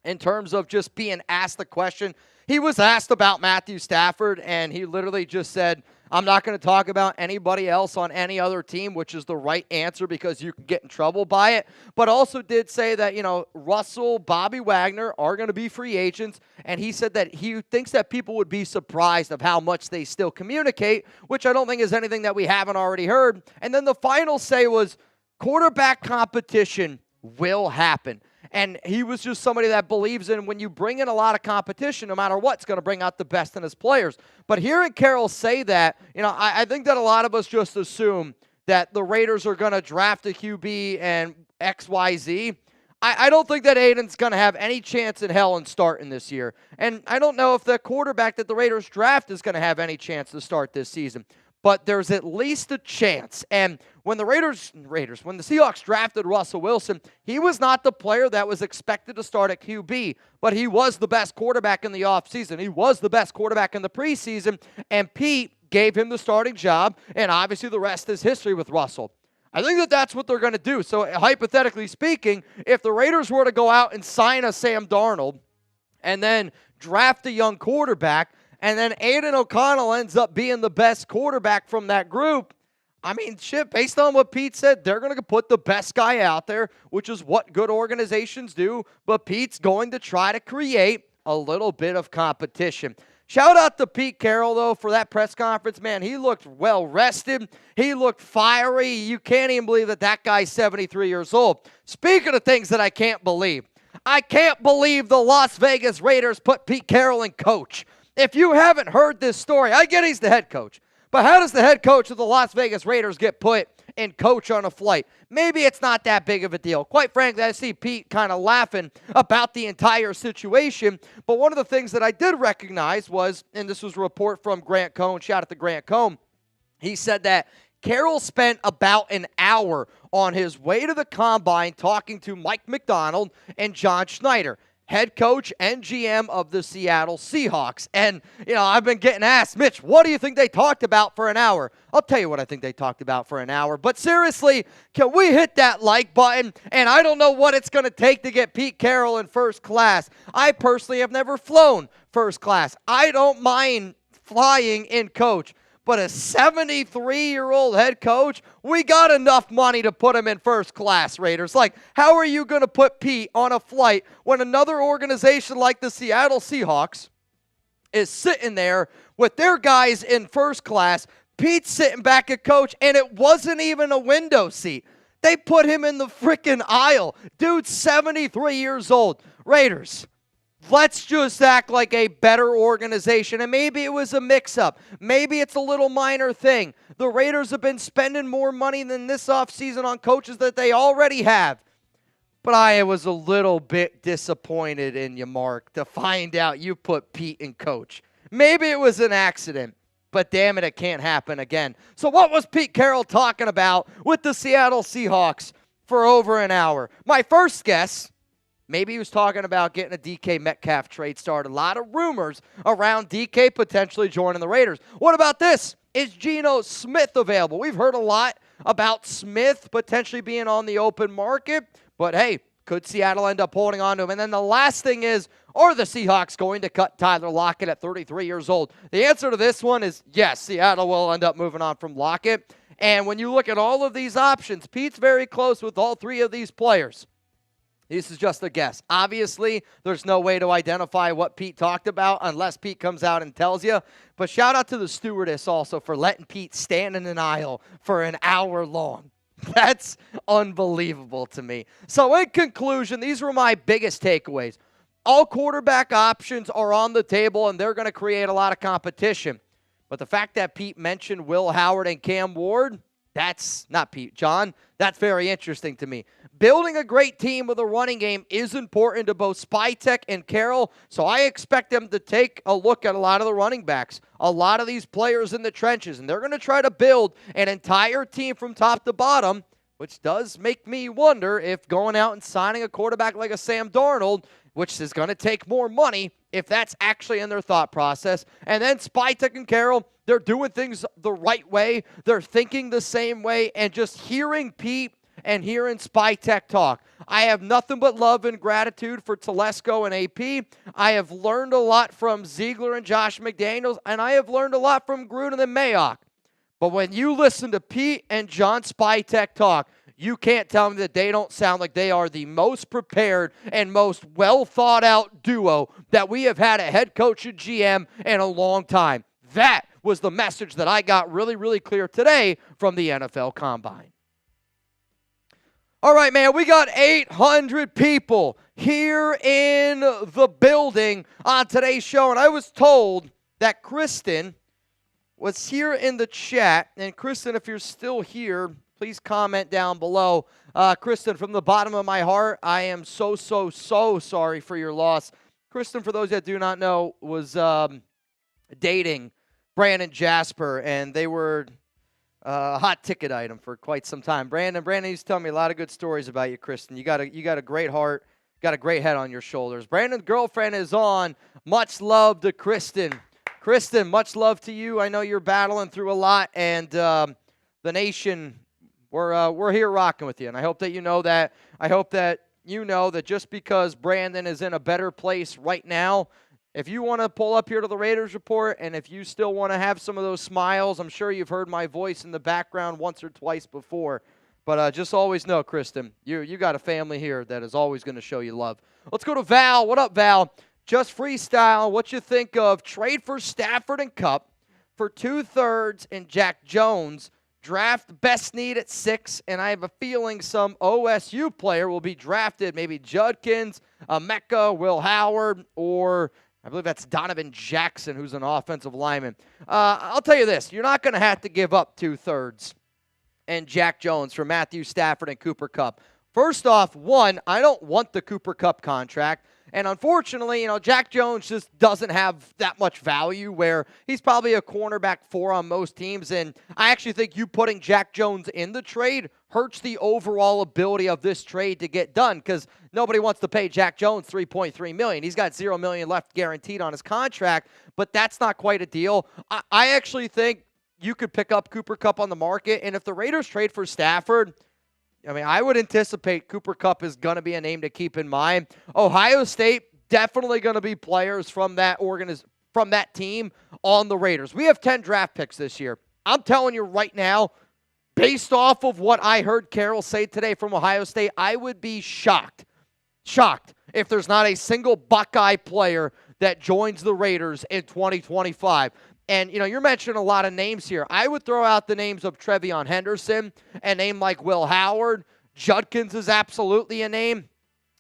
in terms of just being asked the question. He was asked about Matthew Stafford, and he literally just said, I'm not going to talk about anybody else on any other team, which is the right answer because you can get in trouble by it. But also did say that, Russell, Bobby Wagner are going to be free agents. And he said that he thinks that people would be surprised of how much they still communicate, which I don't think is anything that we haven't already heard. And then the final say was quarterback competition will happen. And he was just somebody that believes in when you bring in a lot of competition, no matter what, it's going to bring out the best in his players. But hearing Carroll say that, I think that a lot of us just assume that the Raiders are going to draft a QB and XYZ. I don't think that Aiden's going to have any chance in hell in starting this year. And I don't know if the quarterback that the Raiders draft is going to have any chance to start this season. But there's at least a chance. And when the when the Seahawks drafted Russell Wilson, he was not the player that was expected to start at QB, but he was the best quarterback in the offseason. He was the best quarterback in the preseason, and Pete gave him the starting job, and obviously the rest is history with Russell. I think that that's what they're going to do. So hypothetically speaking, if the Raiders were to go out and sign a Sam Darnold and then draft a young quarterback, and then Aiden O'Connell ends up being the best quarterback from that group, I mean, shit, based on what Pete said, they're going to put the best guy out there, which is what good organizations do. But Pete's going to try to create a little bit of competition. Shout out to Pete Carroll, though, for that press conference. Man, he looked well-rested. He looked fiery. You can't even believe that that guy's 73 years old. Speaking of things that I can't believe the Las Vegas Raiders put Pete Carroll in coach. If you haven't heard this story, I get he's the head coach. But how does the head coach of the Las Vegas Raiders get put in coach on a flight? Maybe it's not that big of a deal. Quite frankly, I see Pete kind of laughing about the entire situation. But one of the things that I did recognize was, and this was a report from Grant Cohn, shout out to Grant Cohn, he said that Carroll spent about an hour on his way to the combine talking to Mike McDonald and John Schneider, head coach and GM of the Seattle Seahawks. And, I've been getting asked, Mitch, what do you think they talked about for an hour? I'll tell you what I think they talked about for an hour. But seriously, can we hit that like button? And I don't know what it's going to take to get Pete Carroll in first class. I personally have never flown first class. I don't mind flying in coach. But a 73-year-old head coach, we got enough money to put him in first class, Raiders. Like, how are you going to put Pete on a flight when another organization like the Seattle Seahawks is sitting there with their guys in first class? Pete's sitting back at coach, and it wasn't even a window seat. They put him in the freaking aisle. Dude's 73 years old. Raiders, let's just act like a better organization. And maybe it was a mix-up. Maybe it's a little minor thing. The Raiders have been spending more money than this offseason on coaches that they already have. But I was a little bit disappointed in you, Mark, to find out you put Pete in coach. Maybe it was an accident, but damn it can't happen again. So what was Pete Carroll talking about with the Seattle Seahawks for over an hour? My first guess, maybe he was talking about getting a DK Metcalf trade started. A lot of rumors around DK potentially joining the Raiders. What about this? Is Geno Smith available? We've heard a lot about Smith potentially being on the open market, but hey, could Seattle end up holding on to him? And then the last thing is, are the Seahawks going to cut Tyler Lockett at 33 years old? The answer to this one is yes, Seattle will end up moving on from Lockett. And when you look at all of these options, Pete's very close with all three of these players. This is just a guess. Obviously, there's no way to identify what Pete talked about unless Pete comes out and tells you. But shout out to the stewardess also for letting Pete stand in an aisle for an hour long. That's unbelievable to me. So in conclusion, these were my biggest takeaways. All quarterback options are on the table, and they're going to create a lot of competition. But the fact that Pete mentioned Will Howard and Cam Ward, that's not Pete, John. That's very interesting to me. Building a great team with a running game is important to both Spytek and Carroll, so I expect them to take a look at a lot of the running backs, a lot of these players in the trenches, and they're going to try to build an entire team from top to bottom, which does make me wonder if going out and signing a quarterback like a Sam Darnold, which is going to take more money, if that's actually in their thought process. And then Spytek and Carroll, they're doing things the right way. They're thinking the same way. And just hearing Pete and hearing Spytek talk, I have nothing but love and gratitude for Telesco and AP. I have learned a lot from Ziegler and Josh McDaniels, and I have learned a lot from Gruden and Mayock. But when you listen to Pete and John Spytek talk, you can't tell me that they don't sound like they are the most prepared and most well-thought-out duo that we have had a head coach and GM in a long time. That was the message that I got really, really clear today from the NFL Combine. All right, man, we got 800 people here in the building on today's show, and I was told that Kristen was here in the chat. And Kristen, if you're still here, please comment down below. Kristen, from the bottom of my heart, I am so sorry for your loss. Kristen, for those that do not know, was dating Brandon Jasper, and they were a hot ticket item for quite some time. Brandon used to tell me a lot of good stories about you, Kristen. You got a great heart, got a great head on your shoulders. Brandon's girlfriend is on. Much love to Kristen. Kristen, much love to you. I know you're battling through a lot, and the nation, we're here rocking with you, and I hope that you know that. I hope that you know that just because Brandon is in a better place right now, if you want to pull up here to the Raiders Report, and if you still want to have some of those smiles, I'm sure you've heard my voice in the background once or twice before, but just always know, Kristen, you got a family here that is always going to show you love. Let's go to Val. What up, Val? Just freestyle. What you think of trade for Stafford and Kupp for 2/3 and Jack Jones? Draft best need at 6, and I have a feeling some OSU player will be drafted, maybe Judkins, Mecca, Will Howard, or I believe that's Donovan Jackson, who's an offensive lineman. I'll tell you this. You're not going to have to give up 2/3 and Jack Jones for Matthew Stafford and Cooper Kupp. First off, one, I don't want the Cooper Kupp contract. And unfortunately, Jack Jones just doesn't have that much value where he's probably a cornerback 4 on most teams. And I actually think you putting Jack Jones in the trade hurts the overall ability of this trade to get done because nobody wants to pay Jack Jones $3.3 million. He's got $0 million left guaranteed on his contract, but that's not quite a deal. I actually think you could pick up Cooper Kupp on the market. And if the Raiders trade for Stafford, I would anticipate Cooper Kupp is going to be a name to keep in mind. Ohio State, definitely going to be players from that team on the Raiders. We have 10 draft picks this year. I'm telling you right now, based off of what I heard Carroll say today from Ohio State, I would be shocked if there's not a single Buckeye player that joins the Raiders in 2025. And, you're mentioning a lot of names here. I would throw out the names of Trevion Henderson, a name like Will Howard. Judkins is absolutely a name.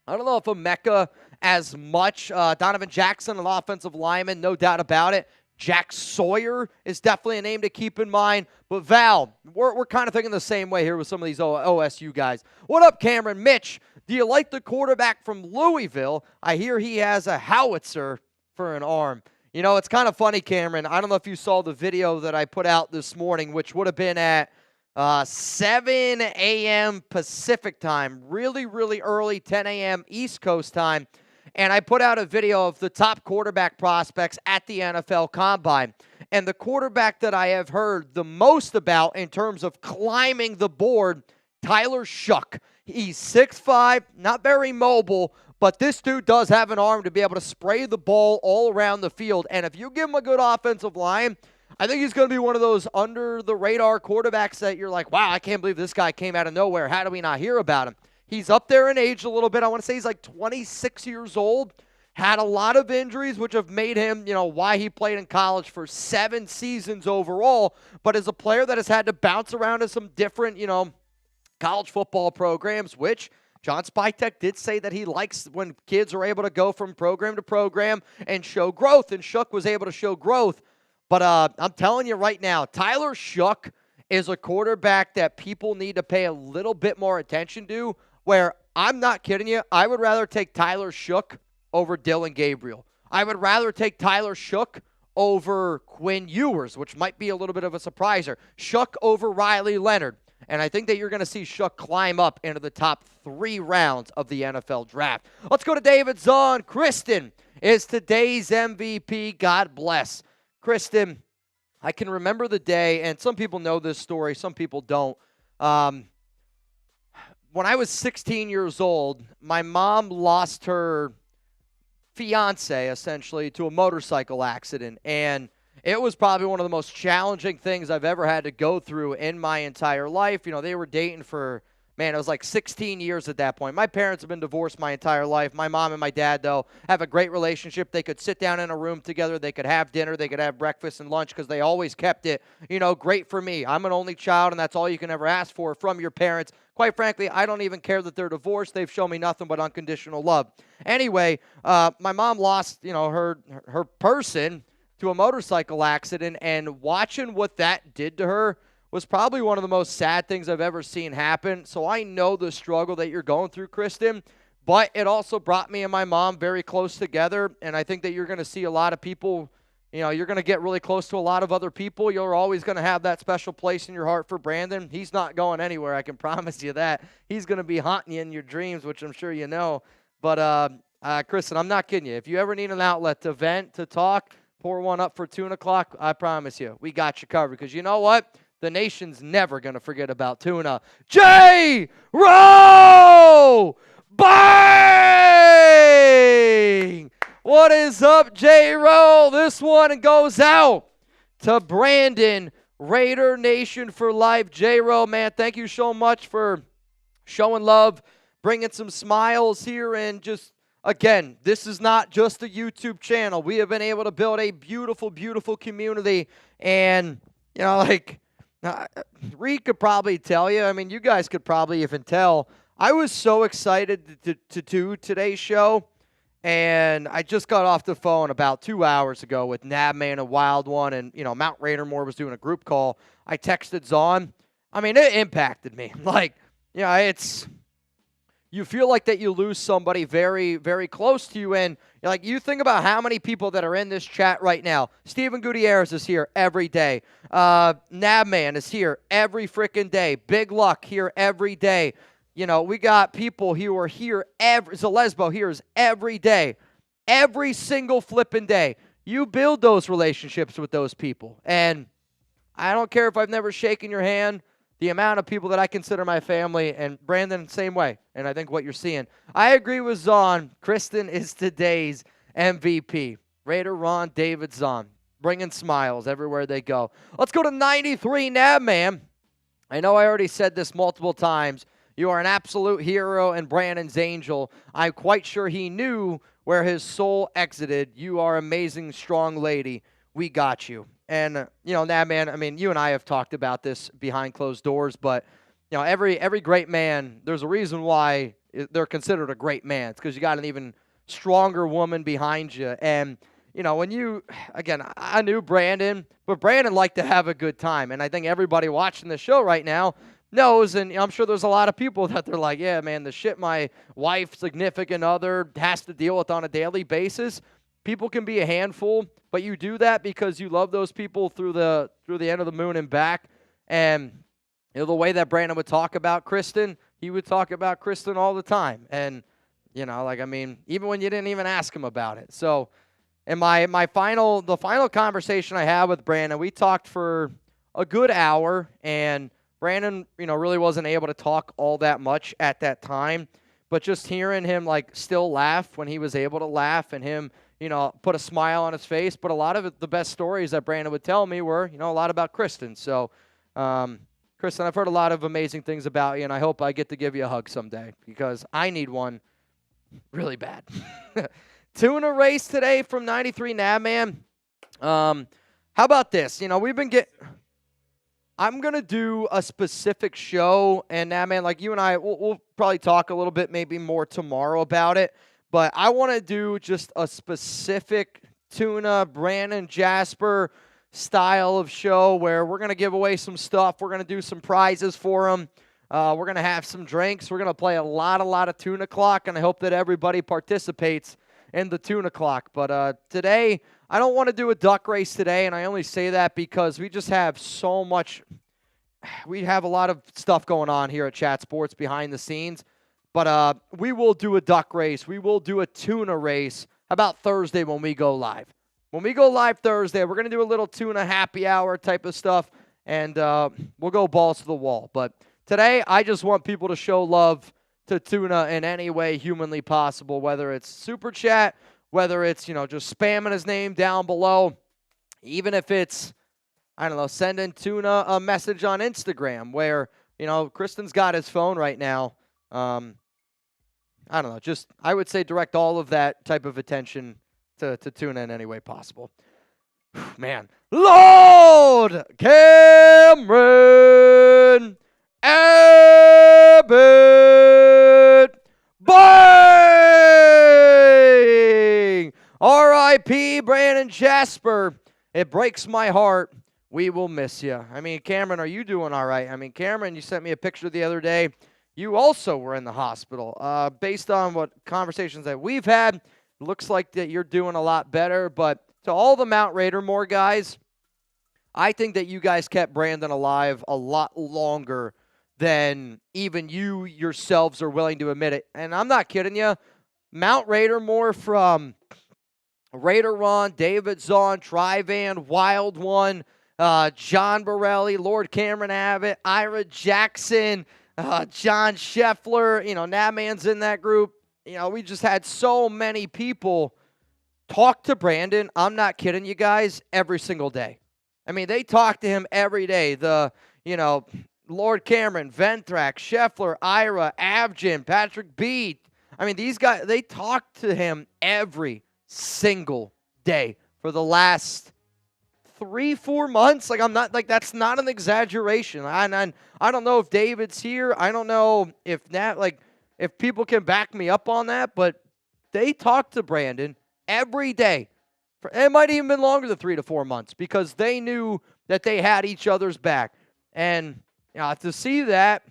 I don't know if Emeka as much. Donovan Jackson, an offensive lineman, no doubt about it. Jack Sawyer is definitely a name to keep in mind. But Val, we're kind of thinking the same way here with some of these OSU guys. What up, Cameron? Mitch, do you like the quarterback from Louisville? I hear he has a howitzer for an arm. You know, it's kind of funny, Cameron. I don't know if you saw the video that I put out this morning, which would have been at 7 a.m. Pacific time, really, really early, 10 a.m. East Coast time. And I put out a video of the top quarterback prospects at the NFL Combine. And the quarterback that I have heard the most about in terms of climbing the board, Tyler Shough. He's 6'5", not very mobile, but this dude does have an arm to be able to spray the ball all around the field. And if you give him a good offensive line, I think he's going to be one of those under-the-radar quarterbacks that you're like, wow, I can't believe this guy came out of nowhere. How do we not hear about him? He's up there in age a little bit. I want to say he's like 26 years old. Had a lot of injuries, which have made him, why he played in college for 7 seasons overall. But as a player that has had to bounce around in some different, college football programs, which John Spytek did say that he likes when kids are able to go from program to program and show growth. And Shough was able to show growth. But I'm telling you right now, Tyler Shough is a quarterback that people need to pay a little bit more attention to, where I'm not kidding you, I would rather take Tyler Shough over Dylan Gabriel. I would rather take Tyler Shough over Quinn Ewers, which might be a little bit of a surpriser. Shough over Riley Leonard. And I think that you're going to see Shough climb up into the top 3 rounds of the NFL draft. Let's go to David Zahn. Kristen is today's MVP. God bless. Kristen, I can remember the day, and some people know this story, some people don't. When I was 16 years old, my mom lost her fiance, essentially, to a motorcycle accident. And it was probably one of the most challenging things I've ever had to go through in my entire life. They were dating for, it was like 16 years at that point. My parents have been divorced my entire life. My mom and my dad, though, have a great relationship. They could sit down in a room together. They could have dinner. They could have breakfast and lunch because they always kept it, great for me. I'm an only child, and that's all you can ever ask for from your parents. Quite frankly, I don't even care that they're divorced. They've shown me nothing but unconditional love. Anyway, my mom lost, her person to a motorcycle accident, and watching what that did to her was probably one of the most sad things I've ever seen happen. So I know the struggle that you're going through, Kristen, but it also brought me and my mom very close together, and I think that you're going to see a lot of people, you're going to get really close to a lot of other people. You're always going to have that special place in your heart for Brandon. He's not going anywhere, I can promise you that. He's going to be haunting you in your dreams, which I'm sure you know. But, Kristen, I'm not kidding you. If you ever need an outlet to vent, to talk, pour one up for Tuna O'Clock, I promise you, we got you covered. Because you know what? The nation's never going to forget about Tuna. J-Row! Bang! What is up, J-Row? This one goes out to Brandon, Raider Nation for life. J-Row, man, thank you so much for showing love, bringing some smiles here, and just, again, this is not just a YouTube channel. We have been able to build a beautiful, beautiful community, and, Reed could probably tell you. You guys could probably even tell. I was so excited to do today's show, and I just got off the phone about 2 hours ago with Nabman and Wild One, and, Mount Raidermore was doing a group call. I texted Zahn. It impacted me. It's... You feel like that you lose somebody very, very close to you. And you think about how many people that are in this chat right now. Steven Gutierrez is here every day. Nabman is here every freaking day. Big Luck here every day. We got people who are here Zalesbo here is every day. Every single flipping day. You build those relationships with those people. And I don't care if I've never shaken your hand. The amount of people that I consider my family, and Brandon, same way. And I think what you're seeing. I agree with Zahn. Kristen is today's MVP. Raider Ron David Zahn, bringing smiles everywhere they go. Let's go to 93 Nabman. I know I already said this multiple times. You are an absolute hero and Brandon's angel. I'm quite sure he knew where his soul exited. You are amazing, strong lady. We got you. And, Nabman, you and I have talked about this behind closed doors, but, every great man, there's a reason why they're considered a great man. It's because you got an even stronger woman behind you. And, when you, again, I knew Brandon, but Brandon liked to have a good time. And I think everybody watching the show right now knows, and I'm sure there's a lot of people that they're like, yeah, man, the shit my wife, significant other has to deal with on a daily basis. People can be a handful, but you do that because you love those people through the end of the moon and back. And the way that Brandon would talk about Kristen, he would talk about Kristen all the time. And, even when you didn't even ask him about it. So, and the final conversation I had with Brandon, we talked for a good hour, and Brandon, really wasn't able to talk all that much at that time. But just hearing him, still laugh when he was able to laugh, and him, put a smile on his face. But a lot of the best stories that Brandon would tell me were, a lot about Kristen. So, Kristen, I've heard a lot of amazing things about you, and I hope I get to give you a hug someday because I need one really bad. Tuna race today from 93 Nabman. How about this? We've been I'm going to do a specific show, and Nabman, like you and I, we'll probably talk a little bit maybe more tomorrow about it, but I want to do just a specific Tuna, Brandon, Jasper style of show where we're going to give away some stuff. We're going to do some prizes for them. We're going to have some drinks. We're going to play a lot of Tuna Clock, and I hope that everybody participates in the Tuna Clock. But today, I don't want to do a duck race today, and I only say that because we just have so much. We have a lot of stuff going on here at Chat Sports behind the scenes. But we will do a duck race. We will do a tuna race. How about Thursday when we go live? When we go live Thursday, we're going to do a little tuna happy hour type of stuff, and we'll go balls to the wall. But today, I just want people to show love to Tuna in any way humanly possible, whether it's super chat, whether it's, just spamming his name down below, even if it's, sending Tuna a message on Instagram where, Kristen's got his phone right now. I would say direct all of that type of attention to Tuna in any way possible. Man. Lord Cameron Abbott Bang! R.I.P. Brandon Jasper. It breaks my heart. We will miss you. Cameron, are you doing all right? Cameron, you sent me a picture the other day. You also were in the hospital. Based on what conversations that we've had, it looks like that you're doing a lot better. But to all the Mount Raidermore guys, I think that you guys kept Brandon alive a lot longer than even you yourselves are willing to admit it. And I'm not kidding you. Mount Raidermore from Raider Ron, David Zahn, Trivan, Wild One, John Borelli, Lord Cameron Abbott, Ira Jackson, John Scheffler, Nabman's in that group. We just had so many people talk to Brandon. I'm not kidding you guys, every single day. They talk to him every day. Lord Cameron, Ventrac, Scheffler, Ira, Avjin, Patrick Beat. These guys, they talk to him every single day for the last 3-4 months. That's not an exaggeration. I don't know if David's here. I don't know if if people can back me up on that, but they talk to Brandon every day. It might even been longer than 3 to 4 months because they knew that they had each other's back. And to see that,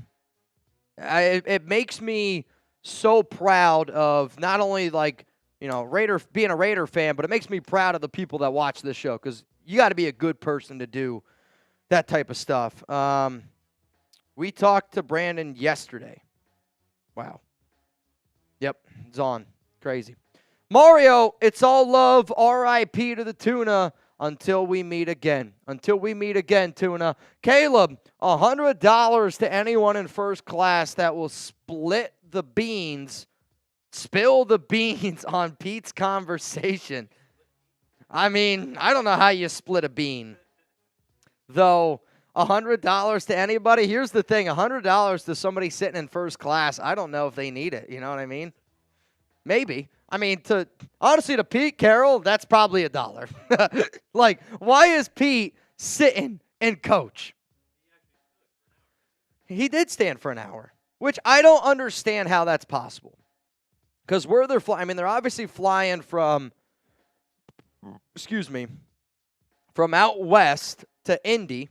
it makes me so proud of not only being a Raider fan, but it makes me proud of the people that watch this show because you got to be a good person to do that type of stuff. We talked to Brandon yesterday. Wow. Yep, it's on. Crazy. Mario, it's all love. R.I.P. to the Tuna. Until we meet again. Until we meet again, Tuna. Caleb, $100 to anyone in first class that will split the beans, spill the beans on Pete's conversation. I don't know how you split a bean. Though, $100 to anybody. Here's the thing, $100 to somebody sitting in first class, I don't know if they need it. You know what I mean? Maybe. Honestly, to Pete Carroll, that's probably $1. Why is Pete sitting and coach? He did stand for an hour, which I don't understand how that's possible. Because where they're flying, they're obviously flying from from out west to Indy,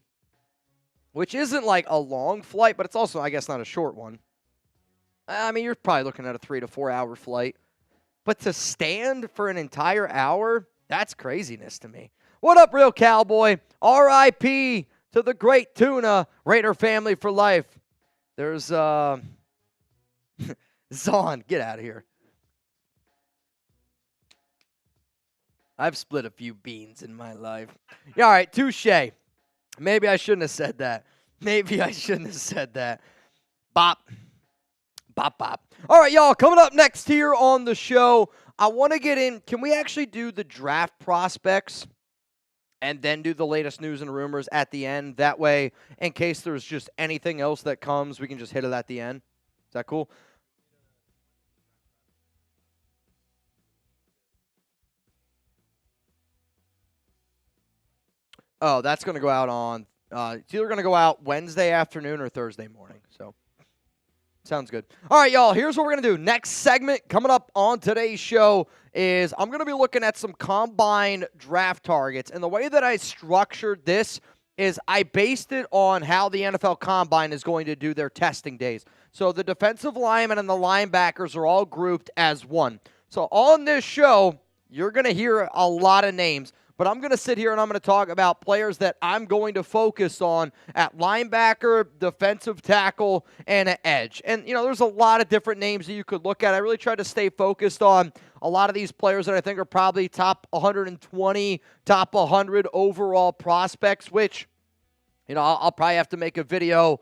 which isn't like a long flight, but it's also, I guess, not a short one. I mean, you're probably looking at a 3 to 4 hour flight. But to stand for an entire hour, that's craziness to me. What up, Real Cowboy? R.I.P. to the great Tuna, Raider family for life. There's, Zon, get out of here. I've split a few beans in my life. Yeah, all right, touche. Maybe I shouldn't have said that. Bop. Bop, bop. All right, y'all, coming up next here on the show, I want to get in. Can we actually do the draft prospects and then do the latest news and rumors at the end? That way, in case there's just anything else that comes, we can just hit it at the end. Is that cool? Oh, that's going to go out on, it's either going to go out Wednesday afternoon or Thursday morning. So, sounds good. All right, y'all, here's what we're going to do. Next segment coming up on today's show is I'm going to be looking at some combine draft targets. And the way that I structured this is I based it on how the NFL Combine is going to do their testing days. So the defensive linemen and the linebackers are all grouped as one. So on this show, you're going to hear a lot of names. But I'm going to sit here and I'm going to talk about players that I'm going to focus on at linebacker, defensive tackle, and at edge. And, you know, there's a lot of different names that you could look at. I really try to stay focused on a lot of these players that I think are probably top 120, top 100 overall prospects, which, you know, I'll probably have to make a video,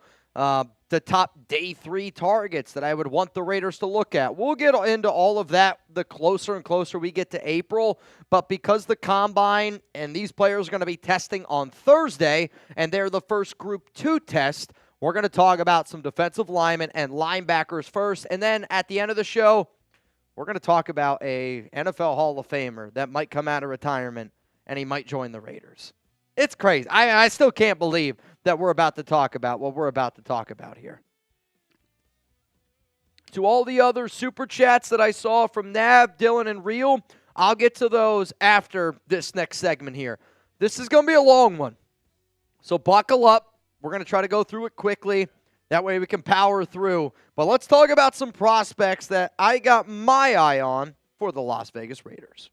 the top day 3 targets that I would want the Raiders to look at. We'll get into all of that the closer and closer we get to April, but because the Combine and these players are going to be testing on Thursday, and they're the first Group 2 test, we're going to talk about some defensive linemen and linebackers first, and then at the end of the show, we're going to talk about a NFL Hall of Famer that might come out of retirement, and he might join the Raiders. It's crazy. I still can't believe that we're about to talk about what we're about to talk about here. To all the other super chats that I saw from Nav, Dylan, and Real, I'll get to those after this next segment here. This is going to be a long one, so buckle up. We're going to try to go through it quickly. That way we can power through. But let's talk about some prospects that I got my eye on for the Las Vegas Raiders.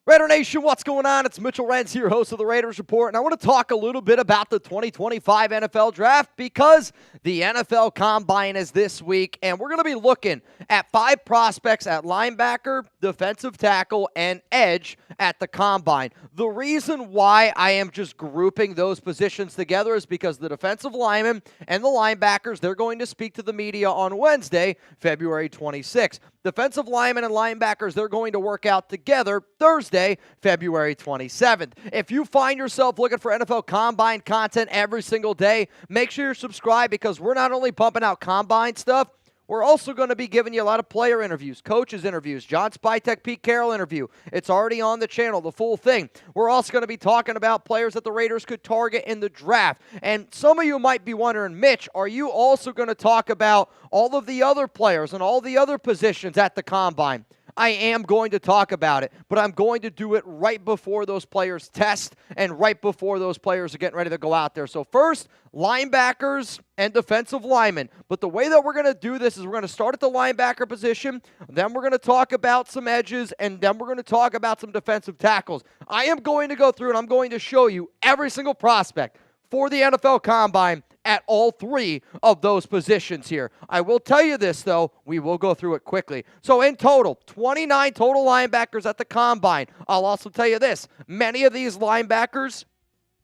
Raider Nation, what's going on? It's Mitchell Renz here, host of the Raiders Report, and I want to talk a little bit about the 2025 NFL Draft because the NFL Combine is this week, and we're going to be looking at 5 prospects at linebacker, defensive tackle, and edge at the Combine. The reason why I am just grouping those positions together is because the defensive linemen and the linebackers, they're going to speak to the media on Wednesday, February 26th. Defensive linemen and linebackers, they're going to work out together Thursday, February 27th. If you find yourself looking for NFL Combine content every single day, make sure you're subscribed because we're not only pumping out Combine stuff, we're also going to be giving you a lot of player interviews, coaches interviews, John Spytek, Pete Carroll interview. It's already on the channel, the full thing. We're also going to be talking about players that the Raiders could target in the draft. And some of you might be wondering, Mitch, are you also going to talk about all of the other players and all the other positions at the Combine? I am going to talk about it, but I'm going to do it right before those players test and right before those players are getting ready to go out there. So first, linebackers and defensive linemen. But the way that we're going to do this is we're going to start at the linebacker position, then we're going to talk about some edges, and then we're going to talk about some defensive tackles. I am going to go through and I'm going to show you every single prospect for the NFL Combine at all 3 of those positions here. I will tell you this, though. We will go through it quickly. So in total, 29 total linebackers at the Combine. I'll also tell you this. Many of these linebackers,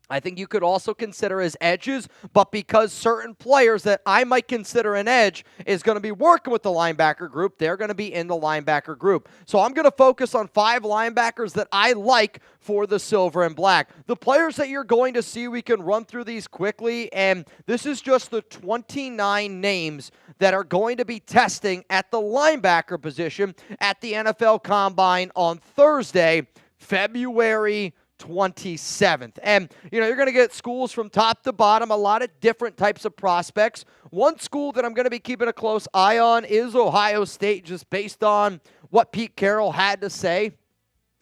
I think you could also consider as edges, but because certain players that I might consider an edge is going to be working with the linebacker group, they're going to be in the linebacker group. So I'm going to focus on 5 linebackers that I like for the silver and black. The players that you're going to see, we can run through these quickly, and this is just the 29 names that are going to be testing at the linebacker position at the NFL Combine on Thursday, February 27th. And, you're going to get schools from top to bottom, a lot of different types of prospects. One school that I'm going to be keeping a close eye on is Ohio State, just based on what Pete Carroll had to say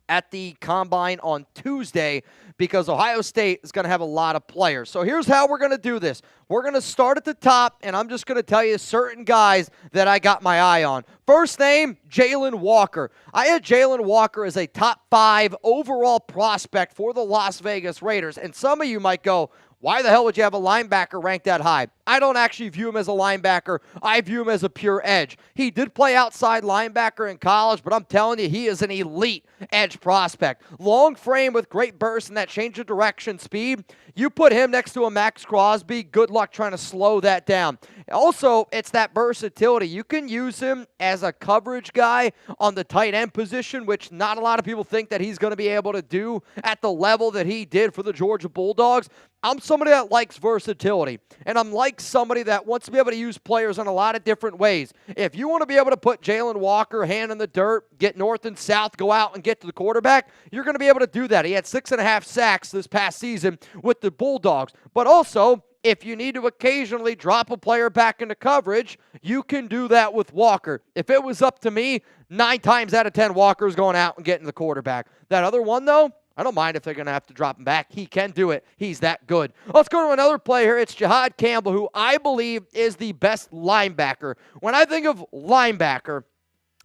at the Combine on Tuesday, because Ohio State is going to have a lot of players. So here's how we're going to do this. We're going to start at the top, and I'm just going to tell you certain guys that I got my eye on. First name, Jalen Walker. I had Jalen Walker as a top 5 overall prospect for the Las Vegas Raiders, and some of you might go, why the hell would you have a linebacker ranked that high? I don't actually view him as a linebacker. I view him as a pure edge. He did play outside linebacker in college, but I'm telling you, he is an elite edge prospect. Long frame with great burst and that change of direction speed. You put him next to a Max Crosby, good luck trying to slow that down. Also, it's that versatility. You can use him as a coverage guy on the tight end position, which not a lot of people think that he's going to be able to do at the level that he did for the Georgia Bulldogs. I'm somebody that likes versatility, and I'm like somebody that wants to be able to use players in a lot of different ways. If you want to be able to put Jalen Walker hand in the dirt, get north and south, go out and get to the quarterback, you're going to be able to do that. He had 6.5 sacks this past season with the Bulldogs. But also, if you need to occasionally drop a player back into coverage, you can do that with Walker. If it was up to me, 9 times out of 10, Walker's going out and getting the quarterback. That other one, though, I don't mind if they're going to have to drop him back. He can do it. He's that good. Let's go to another player here. It's Jahad Campbell, who I believe is the best linebacker. When I think of linebacker,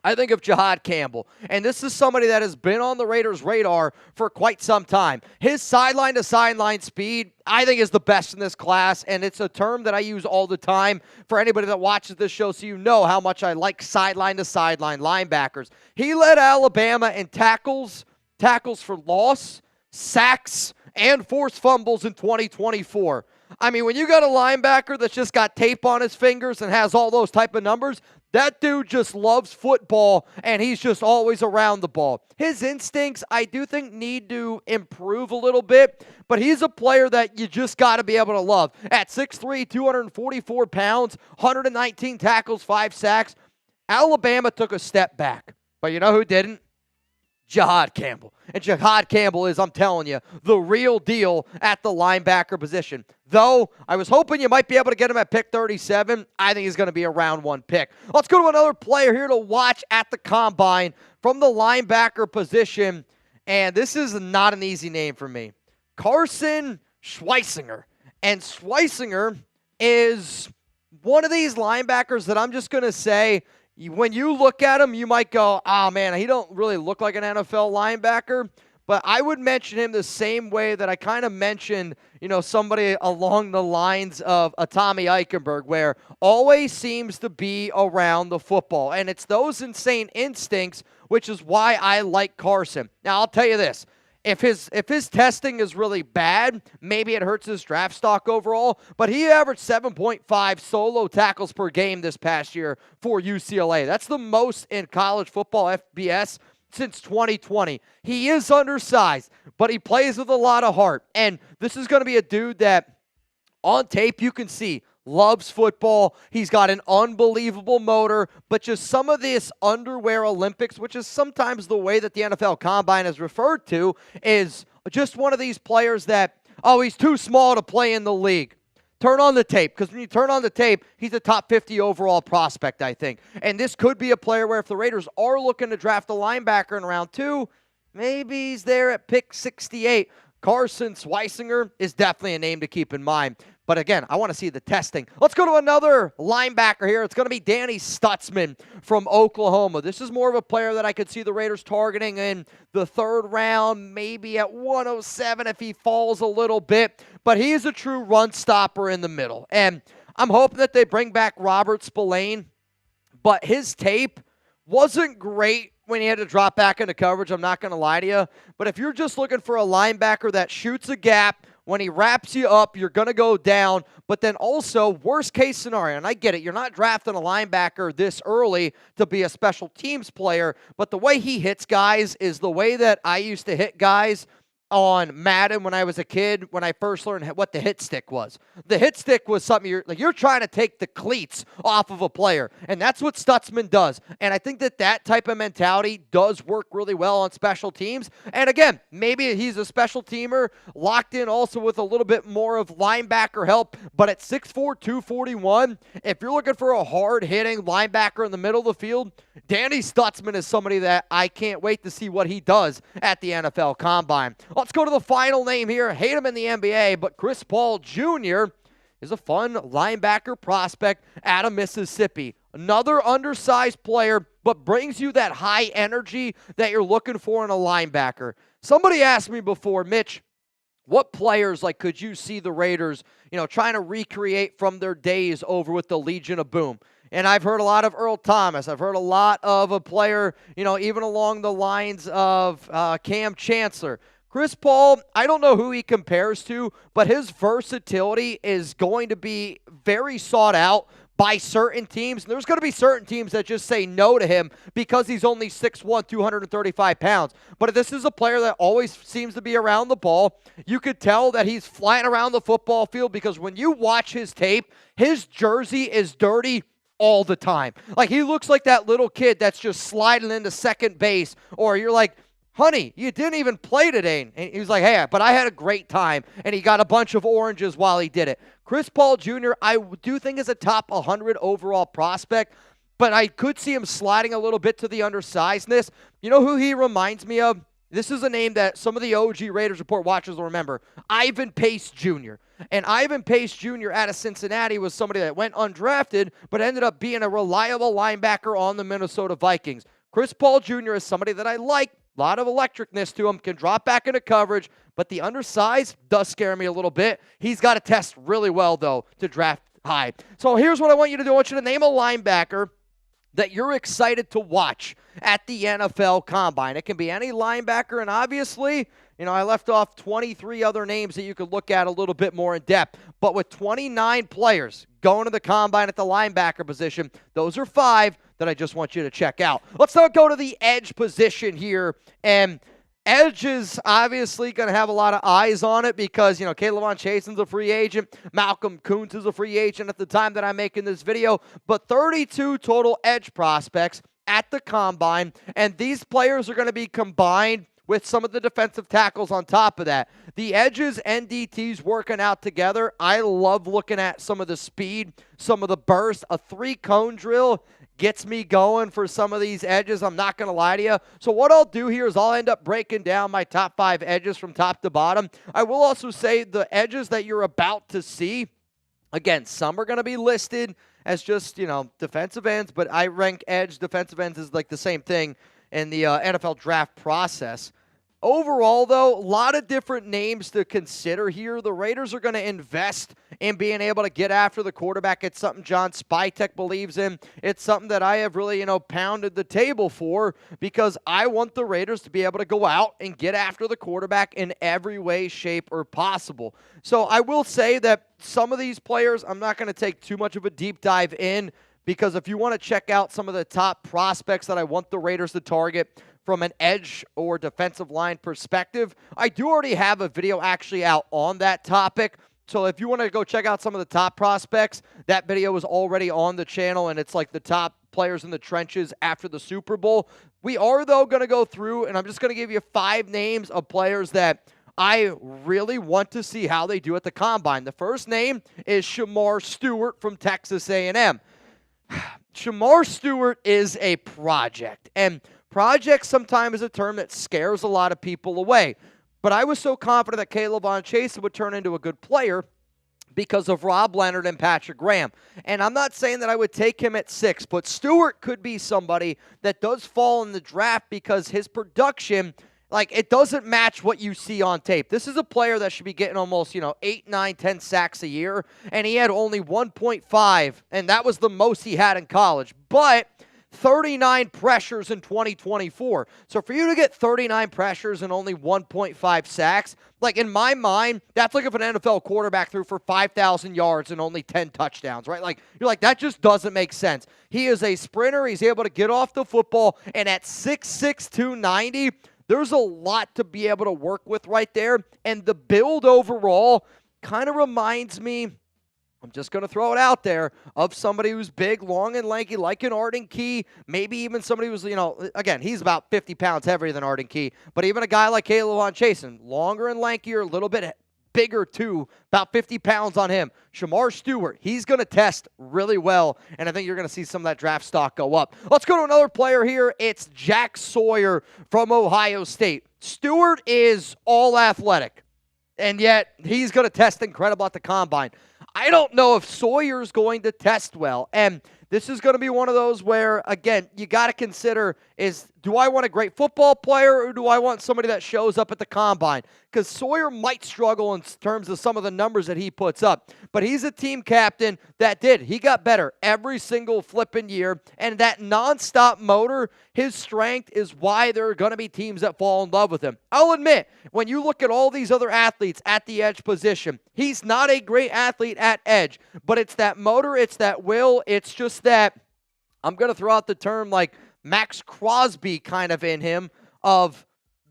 I think of Jahad Campbell, and this is somebody that has been on the Raiders' radar for quite some time. His sideline-to-sideline speed, I think, is the best in this class, and it's a term that I use all the time for anybody that watches this show, so you know how much I like sideline-to-sideline linebackers. He led Alabama in tackles for loss, sacks, and forced fumbles in 2024. I mean, when you got a linebacker that's just got tape on his fingers and has all those type of numbers, that dude just loves football, and he's just always around the ball. His instincts, I do think, need to improve a little bit, but he's a player that you just got to be able to love. At 6'3", 244 pounds, 119 tackles, 5 sacks, Alabama took a step back. But you know who didn't? Jahad Campbell. And Jahad Campbell is, I'm telling you, the real deal at the linebacker position. Though, I was hoping you might be able to get him at pick 37. I think he's going to be a round 1 pick. Let's go to another player here to watch at the Combine from the linebacker position. And this is not an easy name for me. Carson Schweisinger. And Schweisinger is one of these linebackers that I'm just going to say, when you look at him, you might go, oh, man, he don't really look like an NFL linebacker. But I would mention him the same way that I kind of mentioned, somebody along the lines of a Tommy Eichenberg, where always seems to be around the football. And it's those insane instincts, which is why I like Carson. Now, I'll tell you this. If his testing is really bad, maybe it hurts his draft stock overall, but he averaged 7.5 solo tackles per game this past year for UCLA. That's the most in college football FBS since 2020. He is undersized, but he plays with a lot of heart. And this is going to be a dude that on tape you can see loves football. He's got an unbelievable motor, but just some of this underwear Olympics, which is sometimes the way that the NFL Combine is referred to, is just one of these players that, he's too small to play in the league. Turn on the tape, because when you turn on the tape, he's a top 50 overall prospect, I think. And this could be a player where if the Raiders are looking to draft a linebacker in round 2, maybe he's there at pick 68. Carson Schweisinger is definitely a name to keep in mind. But again, I want to see the testing. Let's go to another linebacker here. It's going to be Danny Stutzman from Oklahoma. This is more of a player that I could see the Raiders targeting in the 3rd round, maybe at 107 if he falls a little bit. But he is a true run stopper in the middle. And I'm hoping that they bring back Robert Spillane. But his tape wasn't great when he had to drop back into coverage. I'm not going to lie to you. But if you're just looking for a linebacker that shoots a gap, when he wraps you up, you're going to go down. But then also, worst case scenario, and I get it, you're not drafting a linebacker this early to be a special teams player, but the way he hits guys is the way that I used to hit guys on Madden when I was a kid, when I first learned what the hit stick was. The hit stick was something you're trying to take the cleats off of a player, and that's what Stutzman does. And I think that type of mentality does work really well on special teams. And again, maybe he's a special teamer locked in also with a little bit more of linebacker help, but at 6'4", 241, if you're looking for a hard-hitting linebacker in the middle of the field, Danny Stutzman is somebody that I can't wait to see what he does at the NFL Combine. Let's go to the final name here. Hate him in the NBA, but Chris Paul Jr. is a fun linebacker prospect out of Mississippi. Another undersized player, but brings you that high energy that you're looking for in a linebacker. Somebody asked me before, Mitch, what players could you see the Raiders, trying to recreate from their days over with the Legion of Boom? And I've heard a lot of Earl Thomas. I've heard a lot of a player, even along the lines of Cam Chancellor. Chris Paul, I don't know who he compares to, but his versatility is going to be very sought out by certain teams. And there's going to be certain teams that just say no to him because he's only 6'1", 235 pounds. But this is a player that always seems to be around the ball. You could tell that he's flying around the football field because when you watch his tape, his jersey is dirty all the time. He looks like that little kid that's just sliding into second base, or you're like, honey, you didn't even play today. And he was like, hey, but I had a great time. And he got a bunch of oranges while he did it. Chris Paul Jr., I do think is a top 100 overall prospect, but I could see him sliding a little bit to the undersizedness. You know who he reminds me of? This is a name that some of the OG Raiders Report watchers will remember. Ivan Pace Jr. And Ivan Pace Jr. out of Cincinnati was somebody that went undrafted, but ended up being a reliable linebacker on the Minnesota Vikings. Chris Paul Jr. is somebody that I like. A lot of electricness to him, can drop back into coverage, but the undersize does scare me a little bit. He's got to test really well, though, to draft high. So here's what I want you to do. I want you to name a linebacker that you're excited to watch at the NFL Combine. It can be any linebacker, and obviously, I left off 23 other names that you could look at a little bit more in depth. But with 29 players going to the Combine at the linebacker position, those are 5 that I just want you to check out. Let's now go to the edge position here. And edge is obviously going to have a lot of eyes on it because, Kayvon Chasen's a free agent. Malcolm Koonce is a free agent at the time that I'm making this video. But 32 total edge prospects at the Combine. And these players are going to be combined with some of the defensive tackles on top of that. The edges and DTs working out together. I love looking at some of the speed, some of the burst. A 3-cone drill gets me going for some of these edges. I'm not going to lie to you. So what I'll do here is I'll end up breaking down my top 5 edges from top to bottom. I will also say the edges that you're about to see, again, some are going to be listed as just, defensive ends, but I rank edge defensive ends as the same thing in the NFL draft process. Overall, though, a lot of different names to consider here. The Raiders are going to invest in being able to get after the quarterback. It's something John Spytek believes in. It's something that I have really, pounded the table for because I want the Raiders to be able to go out and get after the quarterback in every way, shape, or possible. So I will say that some of these players, I'm not going to take too much of a deep dive in because if you want to check out some of the top prospects that I want the Raiders to target from an edge or defensive line perspective, I do already have a video actually out on that topic. So if you want to go check out some of the top prospects, that video is already on the channel, and it's the top players in the trenches after the Super Bowl. We are, though, going to go through, and I'm just going to give you 5 names of players that I really want to see how they do at the Combine. The first name is Shamar Stewart from Texas A&M. Shamar Stewart is a project, and project sometimes is a term that scares a lot of people away. But I was so confident that Kayvon Chasen would turn into a good player because of Rob Leonard and Patrick Graham. And I'm not saying that I would take him at 6, but Stewart could be somebody that does fall in the draft because his production, it doesn't match what you see on tape. This is a player that should be getting almost, 8, 9, 10 sacks a year, and he had only 1.5, and that was the most he had in college. But 39 pressures in 2024. So for you to get 39 pressures and only 1.5 sacks, in my mind, that's if an NFL quarterback threw for 5,000 yards and only 10 touchdowns, right? You're that just doesn't make sense. He is a sprinter. He's able to get off the football, and at 6'6", 290, There's a lot to be able to work with right there. And the build overall kind of reminds me, I'm just going to throw it out there, of somebody who's big, long, and lanky, like an Arden Key. Maybe even somebody who's, again, he's about 50 pounds heavier than Arden Key. But even a guy like Caleb Chasen, longer and lankier, a little bit bigger too, about 50 pounds on him. Shamar Stewart, he's going to test really well, and I think you're going to see some of that draft stock go up. Let's go to another player here. It's Jack Sawyer from Ohio State. Stewart is all athletic, and yet he's going to test incredible at the combine. I don't know if Sawyer's going to test well, and this is going to be one of those where, again, you got to consider do I want a great football player or do I want somebody that shows up at the combine? Because Sawyer might struggle in terms of some of the numbers that he puts up. But he's a team captain that did. He got better every single flipping year. And that nonstop motor, his strength is why there are going to be teams that fall in love with him. I'll admit, when you look at all these other athletes at the edge position, he's not a great athlete at edge. But it's that motor, it's that will, it's just that, I'm going to throw out the term like Max Crosby kind of in him of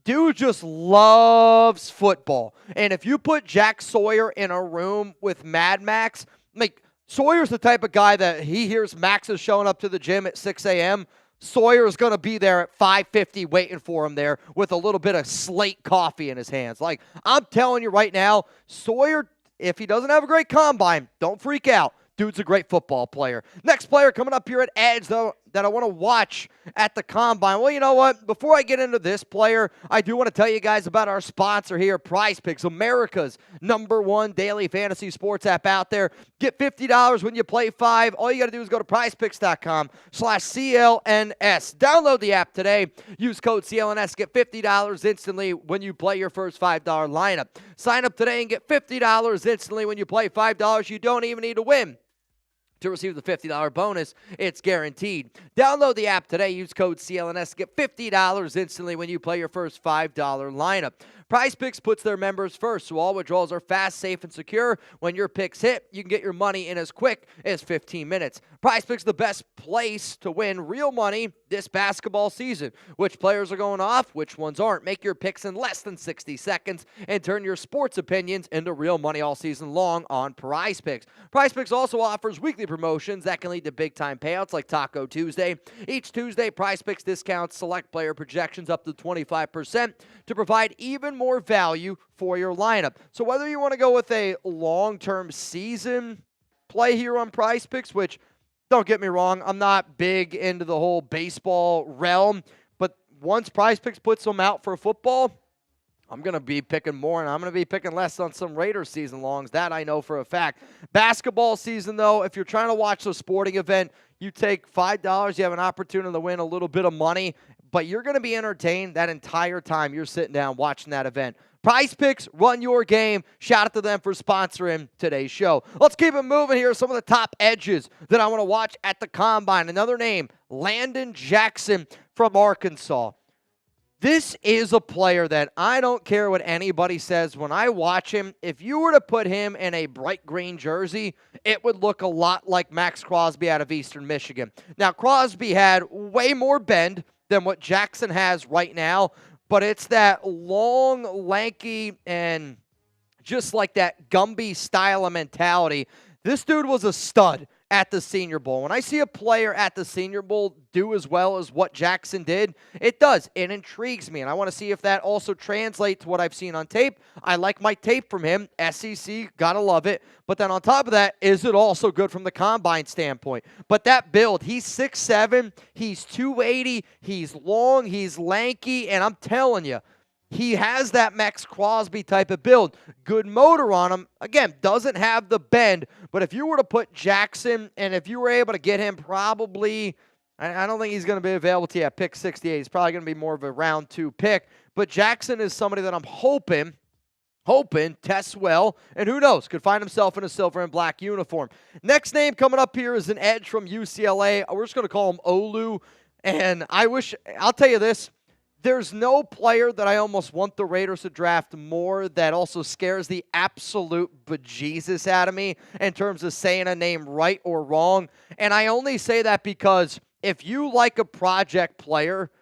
dude just loves football. And if you put Jack Sawyer in a room with Mad Max, like Sawyer's the type of guy that he hears Max is showing up to the gym at 6 a.m., Sawyer's going to be there at 5:50 waiting for him there with a little bit of slate coffee in his hands. Like, I'm telling you right now, Sawyer, if he doesn't have a great combine, don't freak out. Dude's a great football player. Next player coming up here at edge, though, that I want to watch at the combine. Well, you know what? Before I get into this player, I do want to tell you guys about our sponsor here, PrizePicks, America's #1 daily fantasy sports app out there. Get $50 when you play 5. All you got to do is go to PrizePicks.com/CLNS. Download the app today. Use code CLNS. Get $50 instantly when you play your first $5 lineup. Sign up today and get $50 instantly when you play $5. You don't even need to win to receive the $50 bonus. It's guaranteed. Download the app today. Use code CLNS. Get $50 instantly when you play your first $5 lineup. PrizePicks puts their members first, so all withdrawals are fast, safe, and secure. When your picks hit, you can get your money in as quick as 15 minutes. PrizePicks is the best place to win real money this basketball season. Which players are going off, which ones aren't. Make your picks in less than 60 seconds and turn your sports opinions into real money all season long on PrizePicks. PrizePicks also offers weekly promotions that can lead to big-time payouts like Taco Tuesday. Each Tuesday, PrizePicks discounts select player projections up to 25% to provide even more value for your lineup. So whether you want to go with a long-term season play here on PrizePicks, which, don't get me wrong, I'm not big into the whole baseball realm, but once PrizePicks puts them out for football, I'm going to be picking more, and I'm going to be picking less on some Raiders season longs. That I know for a fact. Basketball season, though, if you're trying to watch a sporting event, you take $5, you have an opportunity to win a little bit of money, but you're going to be entertained that entire time you're sitting down watching that event. PrizePicks, run your game. Shout out to them for sponsoring today's show. Let's keep it moving here. Some of the top edges that I want to watch at the combine. Another name, Landon Jackson from Arkansas. This is a player that I don't care what anybody says. When I watch him, if you were to put him in a bright green jersey, it would look a lot like Max Crosby out of Eastern Michigan. Now, Crosby had way more bend than what Jackson has right now, but it's that long, lanky, and just like that Gumby style of mentality. This dude was a stud at the Senior Bowl. When I see a player at the Senior Bowl do as well as what Jackson did, it does. It intrigues me, and I want to see if that also translates to what I've seen on tape. I like my tape from him. SEC, gotta love it. But then on top of that, is it also good from the combine standpoint? But that build, he's 6'7", he's 280, he's long, he's lanky, and I'm telling you, he has that Max Crosby type of build. Good motor on him. Again, doesn't have the bend. But if you were to put Jackson, and if you were able to get him probably, I don't think he's going to be available to you at pick 68. He's probably going to be more of a round 2 pick. But Jackson is somebody that I'm hoping tests well, and who knows, could find himself in a silver and black uniform. Next name coming up here is an edge from UCLA. We're just going to call him Olu. And I'll tell you this, there's no player that I almost want the Raiders to draft more that also scares the absolute bejesus out of me in terms of saying a name right or wrong. And I only say that because if you like a project player,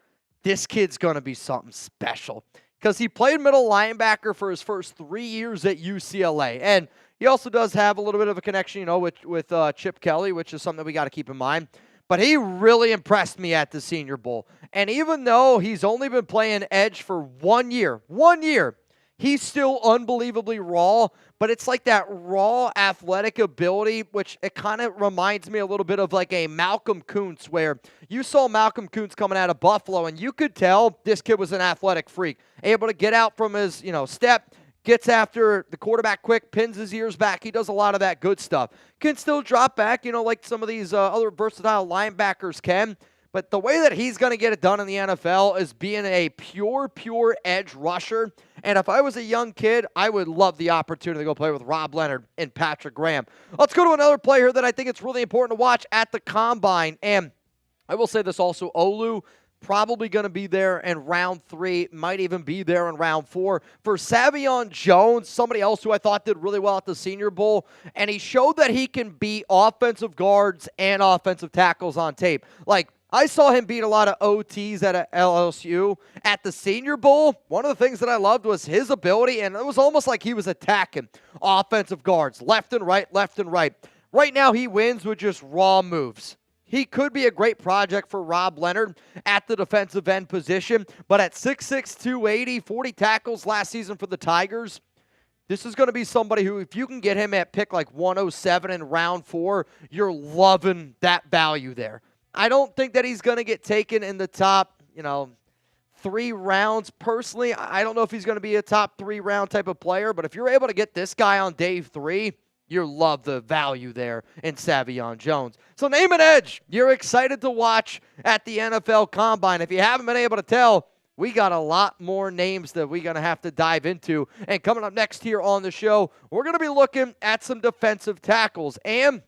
this kid's going to be something special because he played middle linebacker for his first 3 years at UCLA. And he also does have a little bit of a connection, with Chip Kelly, which is something that we got to keep in mind. But he really impressed me at the Senior Bowl. And even though he's only been playing edge for 1 year, he's still unbelievably raw, but it's like that raw athletic ability, which it kind of reminds me a little bit of like a Malcolm Kuntz, where you saw Malcolm Kuntz coming out of Buffalo, and you could tell this kid was an athletic freak, able to get out from his, step, gets after the quarterback quick, pins his ears back. He does a lot of that good stuff. Can still drop back, like some of these other versatile linebackers can. But the way that he's going to get it done in the NFL is being a pure edge rusher. And if I was a young kid, I would love the opportunity to go play with Rob Leonard and Patrick Graham. Let's go to another player that I think it's really important to watch at the Combine. And I will say this also, Olu, probably going to be there in round 3, might even be there in round 4. For Savion Jones, somebody else who I thought did really well at the Senior Bowl, and he showed that he can beat offensive guards and offensive tackles on tape. Like, I saw him beat a lot of OTs at LSU. At the Senior Bowl, one of the things that I loved was his ability, and it was almost like he was attacking offensive guards left and right. Right now, he wins with just raw moves. He could be a great project for Rob Leonard at the defensive end position, but at 6'6", 280, 40 tackles last season for the Tigers, this is going to be somebody who, if you can get him at pick like 107 in round 4, you're loving that value there. I don't think that he's going to get taken in the top, 3 rounds. Personally, I don't know if he's going to be a top 3 round type of player, but if you're able to get this guy on day 3, you'll love the value there in Savion Jones. So name an edge you're excited to watch at the NFL Combine. If you haven't been able to tell, we got a lot more names that we're going to have to dive into. And coming up next here on the show, we're going to be looking at some defensive tackles. And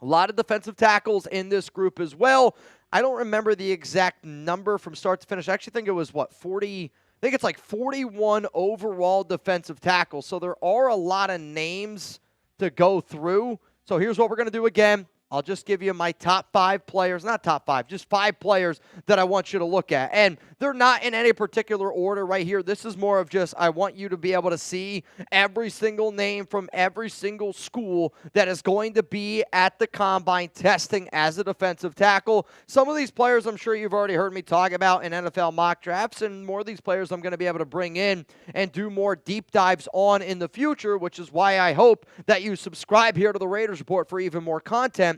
a lot of defensive tackles in this group as well. I don't remember the exact number from start to finish. I actually think it was, 40? I think it's like 41 overall defensive tackles. So there are a lot of names to go through. So here's what we're going to do again. I'll just give you my top 5 players, not top 5, just 5 players that I want you to look at. And they're not in any particular order right here. This is more of just I want you to be able to see every single name from every single school that is going to be at the Combine testing as a defensive tackle. Some of these players I'm sure you've already heard me talk about in NFL mock drafts, and more of these players I'm going to be able to bring in and do more deep dives on in the future, which is why I hope that you subscribe here to the Raiders Report for even more content.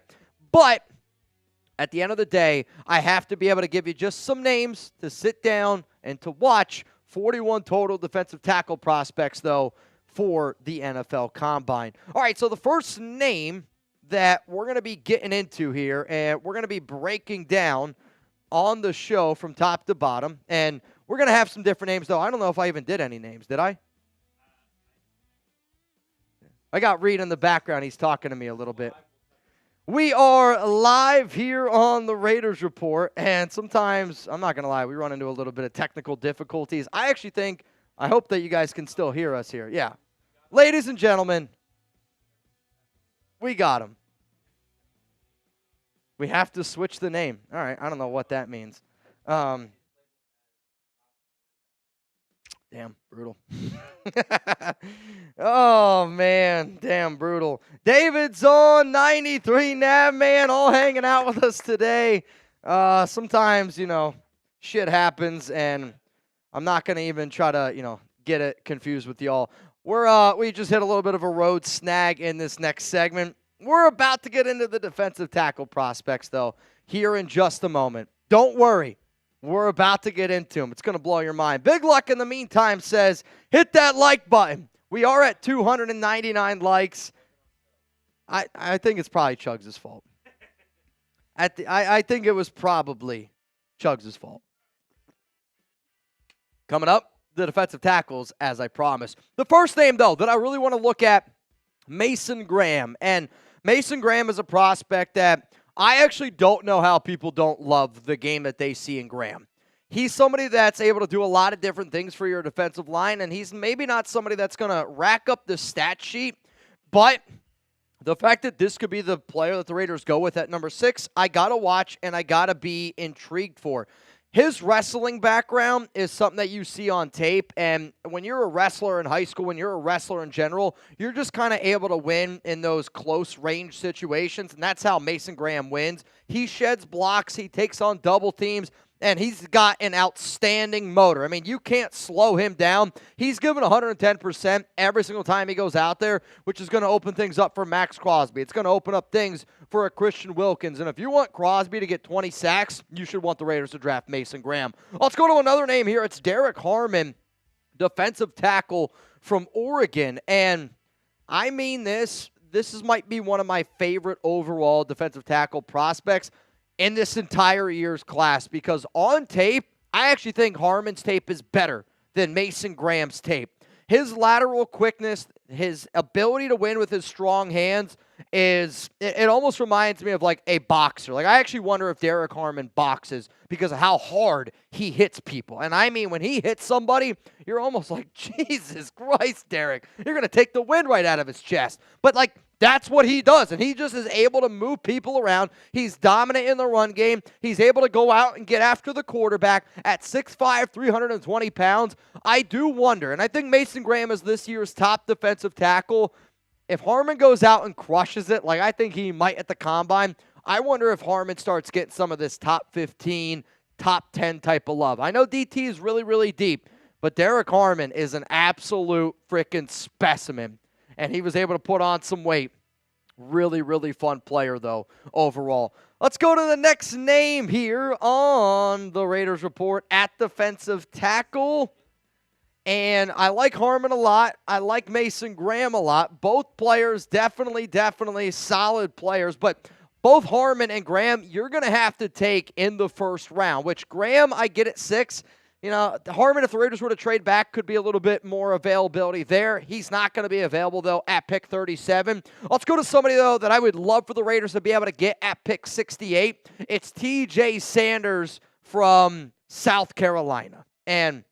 But at the end of the day, I have to be able to give you just some names to sit down and to watch. 41 total defensive tackle prospects, though, for the NFL Combine. All right, so the first name that we're going to be getting into here, and we're going to be breaking down on the show from top to bottom, and we're going to have some different names, though. I don't know if I even did any names. Did I? I got Reed in the background. He's talking to me a little bit. We are live here on the Raiders Report, and sometimes, I'm not going to lie, we run into a little bit of technical difficulties. I hope that you guys can still hear us here. Yeah. Ladies and gentlemen, we got him. We have to switch the name. All right, I don't know what that means. Damn, brutal. Oh, man, damn brutal. David's on 93, Nav, man, all hanging out with us today. Sometimes, shit happens, and I'm not going to even try to, get it confused with y'all. We just hit a little bit of a road snag in this next segment. We're about to get into the defensive tackle prospects, though, here in just a moment. Don't worry. We're about to get into them. It's going to blow your mind. Big Luck, in the meantime, says, hit that like button. We are at 299 likes. I think it's probably Chugs' fault. I think it was probably Chugs' fault. Coming up, the defensive tackles, as I promised. The first name, though, that I really want to look at, Mason Graham. And Mason Graham is a prospect that I actually don't know how people don't love the game that they see in Graham. He's somebody that's able to do a lot of different things for your defensive line, and he's maybe not somebody that's going to rack up the stat sheet, but the fact that this could be the player that the Raiders go with at number 6, I got to watch and I got to be intrigued for. His wrestling background is something that you see on tape, and when you're a wrestler in high school, when you're a wrestler in general, you're just kind of able to win in those close-range situations, and that's how Mason Graham wins. He sheds blocks, he takes on double teams, and he's got an outstanding motor. I mean, you can't slow him down. He's given 110% every single time he goes out there, which is going to open things up for Max Crosby. It's going to open up things for a Christian Wilkins. And if you want Crosby to get 20 sacks, you should want the Raiders to draft Mason Graham. Let's go to another name here. It's Derek Harmon, defensive tackle from Oregon. And I mean this might be one of my favorite overall defensive tackle prospects in this entire year's class, because on tape, I actually think Harmon's tape is better than Mason Graham's tape. His lateral quickness, his ability to win with his strong hands it almost reminds me of like a boxer. Like, I actually wonder if Derek Harmon boxes because of how hard he hits people. And I mean, when he hits somebody, you're almost like, Jesus Christ, Derek, you're going to take the wind right out of his chest. But like, that's what he does, and he just is able to move people around. He's dominant in the run game. He's able to go out and get after the quarterback at 6'5", 320 pounds. I do wonder, and I think Mason Graham is this year's top defensive tackle. If Harmon goes out and crushes it, like I think he might at the Combine, I wonder if Harmon starts getting some of this top 15, top 10 type of love. I know DT is really, really deep, but Derek Harmon is an absolute freaking specimen. And he was able to put on some weight. Really, really fun player, though, overall. Let's go to the next name here on the Raiders Report at defensive tackle. And I like Harmon a lot. I like Mason Graham a lot. Both players definitely solid players. But both Harmon and Graham, you're going to have to take in the first round, which Graham, I get at 6. You know, Harmon, if the Raiders were to trade back, could be a little bit more availability there. He's not going to be available, though, at pick 37. Let's go to somebody, though, that I would love for the Raiders to be able to get at pick 68. It's TJ Sanders from South Carolina. And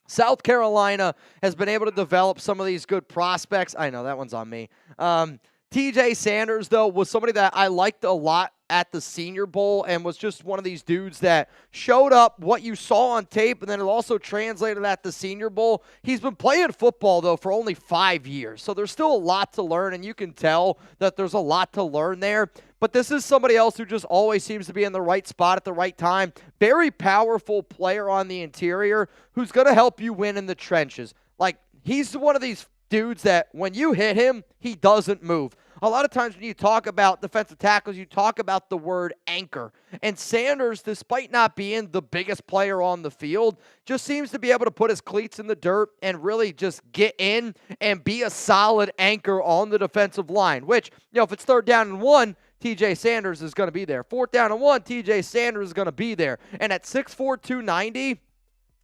South Carolina has been able to develop some of these good prospects. I know, that one's on me. TJ Sanders, though, was somebody that I liked a lot at the Senior Bowl and was just one of these dudes that showed up what you saw on tape, and then it also translated at the Senior Bowl. He's been playing football, though, for only 5 years, so there's still a lot to learn, and you can tell that there's a lot to learn there. But this is somebody else who just always seems to be in the right spot at the right time. Very powerful player on the interior who's going to help you win in the trenches. Like, he's one of these dudes that when you hit him, he doesn't move. A lot of times when you talk about defensive tackles, you talk about the word anchor. And Sanders, despite not being the biggest player on the field, just seems to be able to put his cleats in the dirt and really just get in and be a solid anchor on the defensive line, which, you know, if it's 3rd down and 1, TJ Sanders is going to be there. 4th down and 1, TJ Sanders is going to be there. And at 6'4", 290,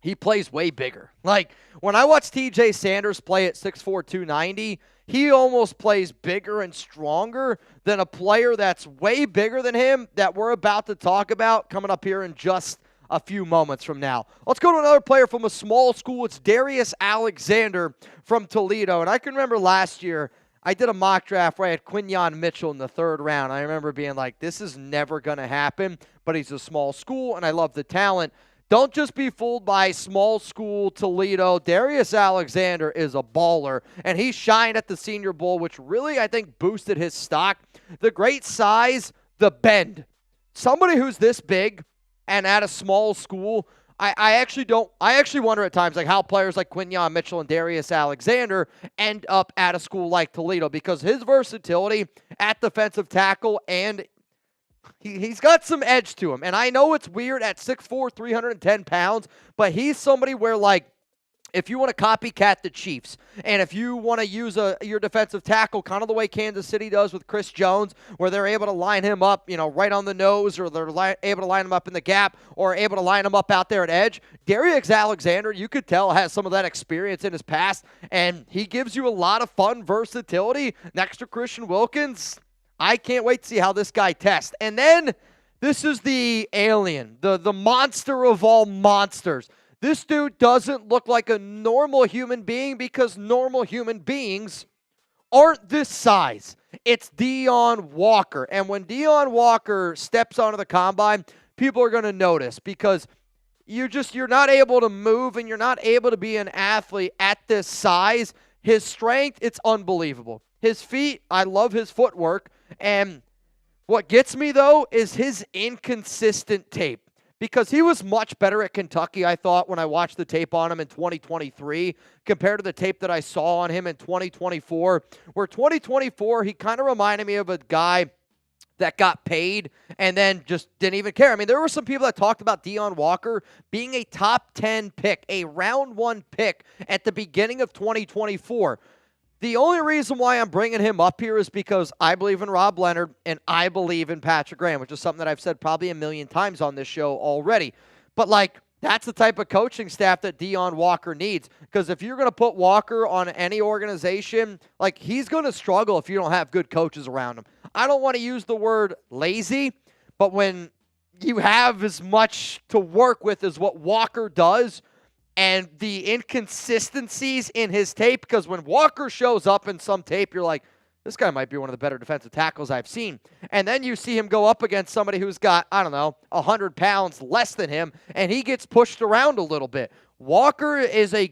he plays way bigger. Like, when I watch TJ Sanders play at 6'4", 290, he almost plays bigger and stronger than a player that's way bigger than him that we're about to talk about coming up here in just a few moments from now. Let's go to another player from a small school. It's Darius Alexander from Toledo. And I can remember last year, I did a mock draft where I had Quinyon Mitchell in the 3rd round. I remember being like, this is never going to happen, but he's a small school, and I love the talent. Don't just be fooled by small school Toledo. Darius Alexander is a baller, and he shined at the Senior Bowl, which really, I think, boosted his stock. The great size, the bend. Somebody who's this big and at a small school, I actually wonder at times like how players like Quinyon Mitchell and Darius Alexander end up at a school like Toledo, because his versatility at defensive tackle, and he's got some edge to him. And I know it's weird at 6'4", 310 pounds, but he's somebody where, like, if you want to copycat the Chiefs, and if you want to use your defensive tackle kind of the way Kansas City does with Chris Jones, where they're able to line him up, you know, right on the nose, or they're able to line him up in the gap, or able to line him up out there at edge, Darius Alexander, you could tell, has some of that experience in his past, and he gives you a lot of fun versatility next to Christian Wilkins. I can't wait to see how this guy tests. And then this is the alien, the monster of all monsters. This dude doesn't look like a normal human being, because normal human beings aren't this size. It's Deion Walker. And when Deion Walker steps onto the Combine, people are going to notice, because you're not able to move and you're not able to be an athlete at this size. His strength, it's unbelievable. His feet, I love his footwork. And what gets me, though, is his inconsistent tape. Because he was much better at Kentucky, I thought, when I watched the tape on him in 2023 compared to the tape that I saw on him in 2024. Where 2024, he kind of reminded me of a guy that got paid and then just didn't even care. I mean, there were some people that talked about Deion Walker being a top 10 pick, a round 1 pick at the beginning of 2024. The only reason why I'm bringing him up here is because I believe in Rob Leonard and I believe in Patrick Graham, which is something that I've said probably a million times on this show already. But, like, that's the type of coaching staff that Deion Walker needs. Because if you're going to put Walker on any organization, like, he's going to struggle if you don't have good coaches around him. I don't want to use the word lazy, but when you have as much to work with as what Walker does, and the inconsistencies in his tape, because when Walker shows up in some tape, you're like, this guy might be one of the better defensive tackles I've seen. And then you see him go up against somebody who's got, 100 pounds less than him, and he gets pushed around a little bit. Walker is a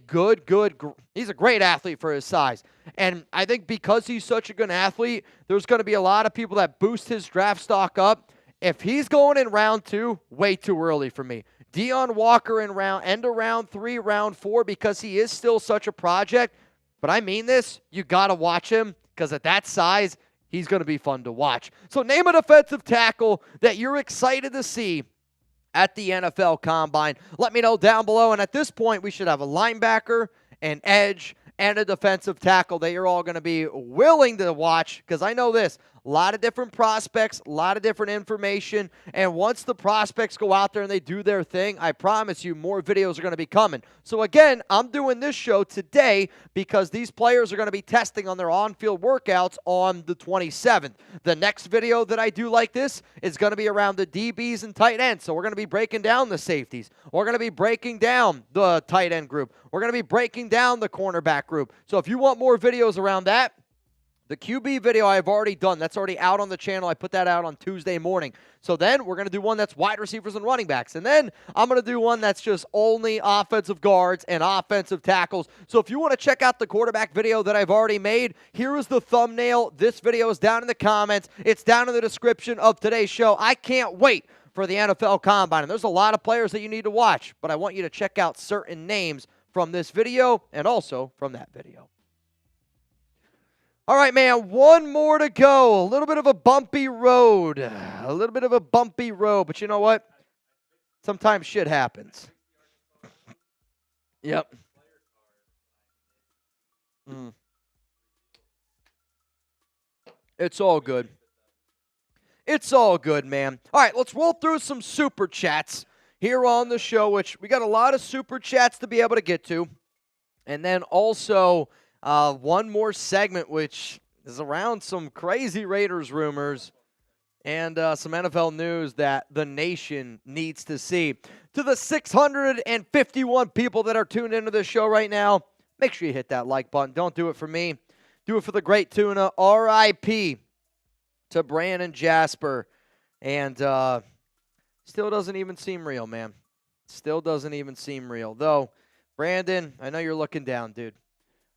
he's a great athlete for his size. And I think because he's such a good athlete, there's going to be a lot of people that boost his draft stock up. If he's going in round 2, way too early for me. Deion Walker in end of round 3, round 4, because he is still such a project. But I mean this, you got to watch him because at that size, he's going to be fun to watch. So name a defensive tackle that you're excited to see at the NFL Combine. Let me know down below. And at this point, we should have a linebacker, an edge, and a defensive tackle that you're all going to be willing to watch, because I know this, a lot of different prospects, a lot of different information, and once the prospects go out there and they do their thing, I promise you more videos are going to be coming. So again, I'm doing this show today because these players are going to be testing on their on-field workouts on the 27th. The next video that I do like this is going to be around the DBs and tight ends, so we're going to be breaking down the safeties. We're going to be breaking down the tight end group. We're going to be breaking down the cornerback group. So if you want more videos around that, the QB video I've already done. That's already out on the channel. I put that out on Tuesday morning. So then we're going to do one that's wide receivers and running backs. And then I'm going to do one that's just only offensive guards and offensive tackles. So if you want to check out the quarterback video that I've already made, here is the thumbnail. This video is down in the comments. It's down in the description of today's show. I can't wait for the NFL Combine. And there's a lot of players that you need to watch. But I want you to check out certain names from this video and also from that video. All right, man, one more to go. A little bit of a bumpy road. But you know what? Sometimes shit happens. Yep. It's all good. It's all good, man. All right, let's roll through some super chats here on the show, which we got a lot of super chats to be able to get to. And then also one more segment, which is around some crazy Raiders rumors and some NFL news that the nation needs to see. To the 651 people that are tuned into this show right now, make sure you hit that like button. Don't do it for me. Do it for the great tuna. R.I.P. to Brandon Jasper. And still doesn't even seem real, man. Still doesn't even seem real. Though, Brandon, I know you're looking down, dude.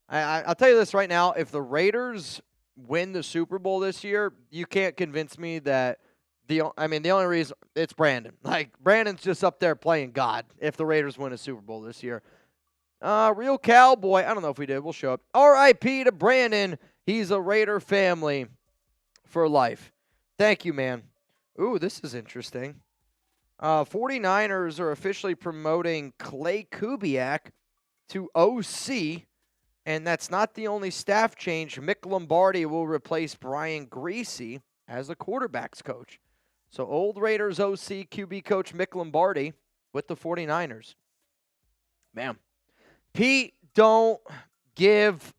I'll tell you this right now. If the Raiders win the Super Bowl this year, you can't convince me that the only reason it's Brandon. Like, Brandon's just up there playing God if the Raiders win a Super Bowl this year. Real Cowboy. I don't know if we did. We'll show up. R.I.P. to Brandon. He's a Raider family for life. Thank you, man. Ooh, this is interesting. 49ers are officially promoting Clay Kubiak to OC. And that's not the only staff change. Mick Lombardi will replace Brian Griese as the quarterback's coach. So old Raiders OC QB coach Mick Lombardi with the 49ers. Man. Pete, don't give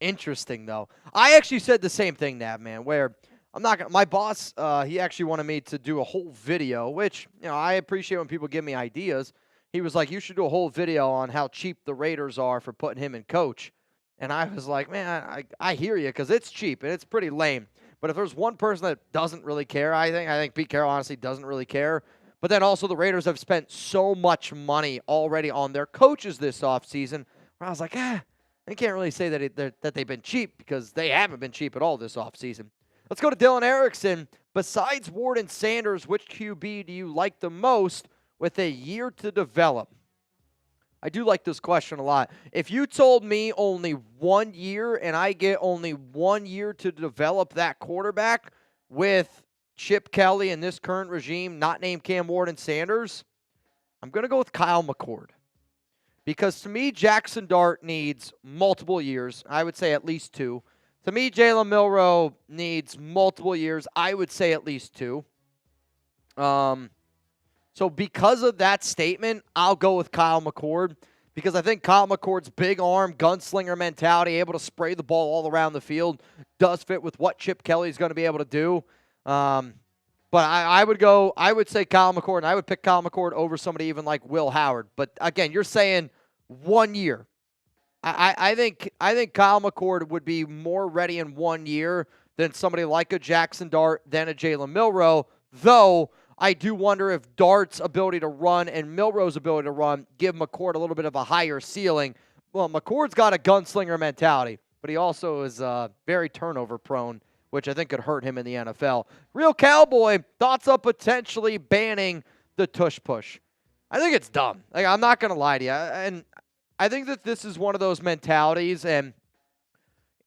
interesting, though. I actually said the same thing, Nav, man, where I'm not going to, my boss, he actually wanted me to do a whole video, which, I appreciate when people give me ideas. He was like, you should do a whole video on how cheap the Raiders are for putting him in coach. And I was like, man, I hear you, because it's cheap and it's pretty lame. But if there's one person that doesn't really care, I think Pete Carroll honestly doesn't really care. But then also the Raiders have spent so much money already on their coaches this offseason, where I was like, they can't really say that they've been cheap because they haven't been cheap at all this offseason. Let's go to Dylan Erickson. Besides Ward and Sanders, which QB do you like the most with a year to develop? I do like this question a lot. If you told me only 1 year and I get only 1 year to develop that quarterback with Chip Kelly and this current regime, not named Cam Ward and Sanders, I'm going to go with Kyle McCord. Because to me, Jackson Dart needs multiple years. I would say at least 2. To me, Jalen Milroe needs multiple years. I would say at least 2. So because of that statement, I'll go with Kyle McCord because I think Kyle McCord's big arm, gunslinger mentality, able to spray the ball all around the field, does fit with what Chip Kelly's going to be able to do. But I would say Kyle McCord, and I would pick Kyle McCord over somebody even like Will Howard. But again, you're saying 1 year. I think Kyle McCord would be more ready in 1 year than somebody like a Jackson Dart, than a Jalen Milroe, though I do wonder if Dart's ability to run and Milroe's ability to run give McCord a little bit of a higher ceiling. Well, McCord's got a gunslinger mentality, but he also is very turnover prone, which I think could hurt him in the NFL. Real Cowboy, thoughts on potentially banning the tush push. I think it's dumb. Like, I'm not going to lie to you. And I think that this is one of those mentalities, and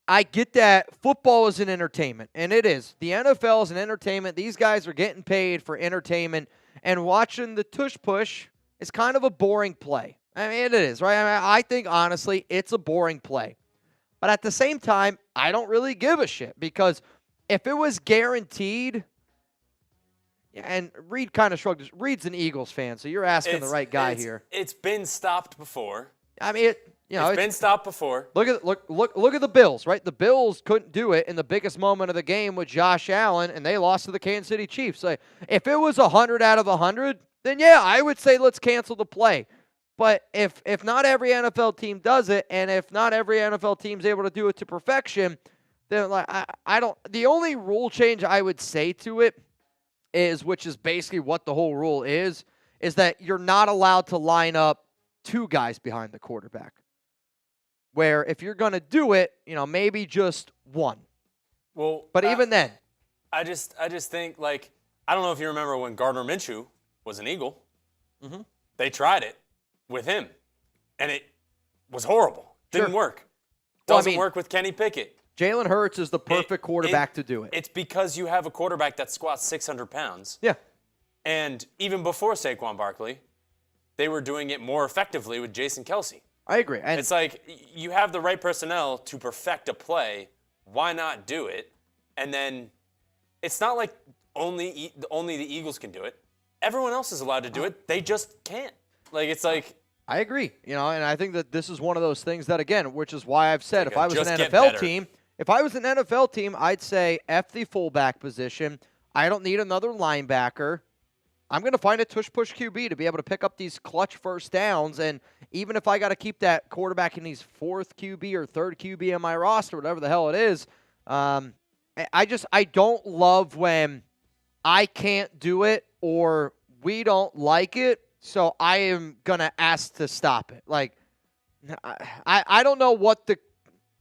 I get that football is an entertainment, and it is. The NFL is an entertainment. These guys are getting paid for entertainment, and watching the tush push is kind of a boring play. I mean, it is, right? I think, honestly, it's a boring play. But at the same time, I don't really give a shit because if it was guaranteed, and Reed kind of shrugged. Reed's an Eagles fan, so you're asking the right guy here. It's been stopped before. I mean, it's been stopped before. Look at the Bills, right? The Bills couldn't do it in the biggest moment of the game with Josh Allen, and they lost to the Kansas City Chiefs. So if it was 100 out of 100, then yeah, I would say let's cancel the play. But if not every NFL team does it, and if not every NFL team's able to do it to perfection, then like I don't. The only rule change I would say to it is, which is basically what the whole rule is that you're not allowed to line up 2 guys behind the quarterback. Where if you're going to do it, maybe just 1. Well, but even then, I just think, like, I don't know if you remember when Gardner Minshew was an Eagle. Mm-hmm. They tried it with him, and it was horrible. Didn't work. Doesn't work with Kenny Pickett. Jalen Hurts is the perfect quarterback to do it. It's because you have a quarterback that squats 600 pounds. Yeah. And even before Saquon Barkley, they were doing it more effectively with Jason Kelce. I agree. And it's like you have the right personnel to perfect a play. Why not do it? And then it's not like only the Eagles can do it. Everyone else is allowed to do it. They just can't. Like, it's like. I agree. And I think that this is one of those things that, again, which is why I've said if I was an NFL team, I'd say F the fullback position. I don't need another linebacker. I'm going to find a tush-push QB to be able to pick up these clutch first downs, and even if I got to keep that quarterback in his 4th QB or 3rd QB on my roster, whatever the hell it is, I don't love when I can't do it or we don't like it, so I am going to ask to stop it. Like, I don't know what the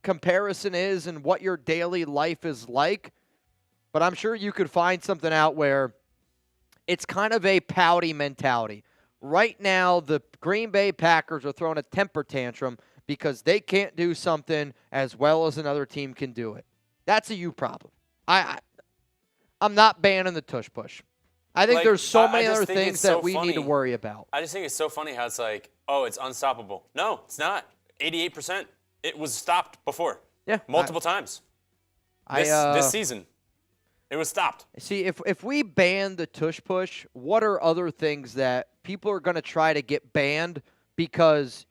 comparison is and what your daily life is like, but I'm sure you could find something out where it's kind of a pouty mentality. Right now, the Green Bay Packers are throwing a temper tantrum because they can't do something as well as another team can do it. That's a you problem. I'm not banning the tush push. I think there's so many other things that we need to worry about. I just think it's so funny how it's like, oh, it's unstoppable. No, it's not. 88%. It was stopped before. Yeah. Multiple times. This season. It was stopped. See, if we ban the tush push, what are other things that people are going to try to get banned because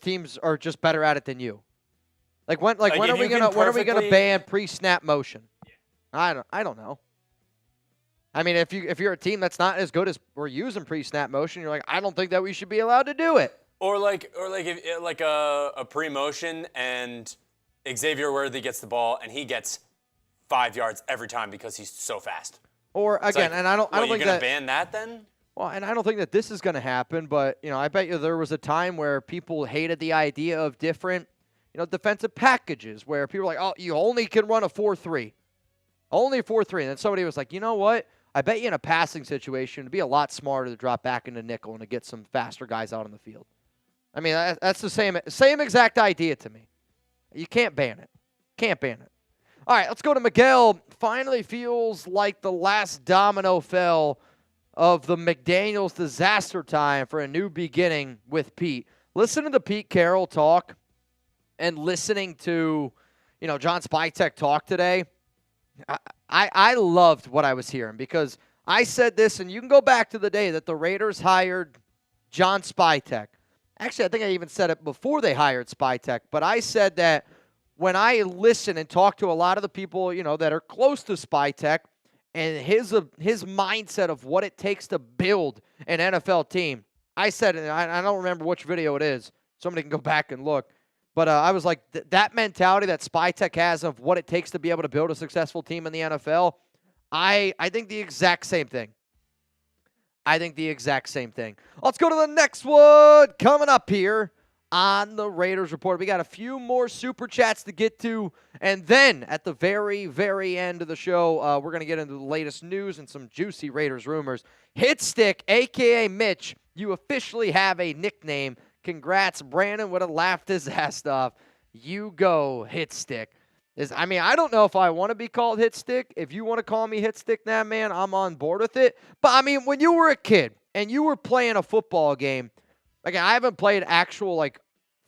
teams are just better at it than you? When are we gonna ban pre-snap motion? Yeah. I don't know. I mean, if you're a team that's not as good as we're using pre-snap motion, you're like, I don't think that we should be allowed to do it. Or if a pre-motion and Xavier Worthy gets the ball and he gets 5 yards every time because he's so fast. Or again, and I don't think you're gonna that ban that then. Well, and I don't think that this is going to happen, but, I bet you there was a time where people hated the idea of different, defensive packages where people were like, oh, you only can run a 4-3. Only a 4-3. And then somebody was like, you know what? I bet you in a passing situation, it'd be a lot smarter to drop back into nickel and to get some faster guys out on the field. I mean, that's the same exact idea to me. You can't ban it. Can't ban it. All right, let's go to Miguel. Finally feels like the last domino fell of the McDaniels disaster time for a new beginning with Pete. Listening to Pete Carroll talk and listening to, John Spytek talk today, I loved what I was hearing because I said this, and you can go back to the day that the Raiders hired John Spytek. Actually, I think I even said it before they hired Spytek, but I said that when I listen and talk to a lot of the people, that are close to Spytek, and his mindset of what it takes to build an NFL team. I said, and I don't remember which video it is. Somebody can go back and look. But I was like, that mentality that Spytek has of what it takes to be able to build a successful team in the NFL, I think the exact same thing. Let's go to the next one coming up here on the Raiders Report. We got a few more super chats to get to, and then at the very, very end of the show, we're going to get into the latest news and some juicy Raiders rumors. Hitstick, a.k.a. Mitch, you officially have a nickname. Congrats, Brandon would have laughed his ass off. You go, Hitstick. I don't know if I want to be called Hitstick. If you want to call me Hitstick now, man, I'm on board with it. But, when you were a kid and you were playing a football game, again, I haven't played actual,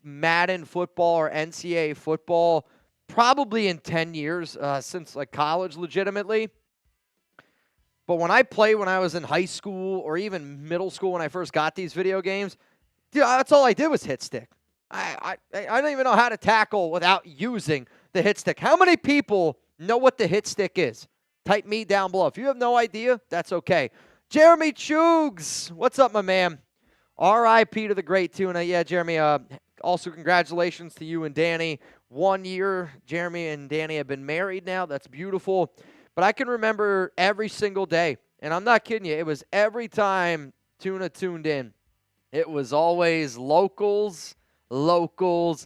Madden football or NCAA football probably in 10 years since, college legitimately. But when I played when I was in high school or even middle school when I first got these video games, dude, that's all I did was hit stick. I don't even know how to tackle without using the hit stick. How many people know what the hit stick is? Type me down below. If you have no idea, that's okay. Jeremy Chugs, what's up, my man? R.I.P. to the great tuna. Yeah, Jeremy, also congratulations to you and Danny. 1 year, Jeremy and Danny have been married now. That's beautiful. But I can remember every single day, and I'm not kidding you, it was every time Tuna tuned in. It was always locals for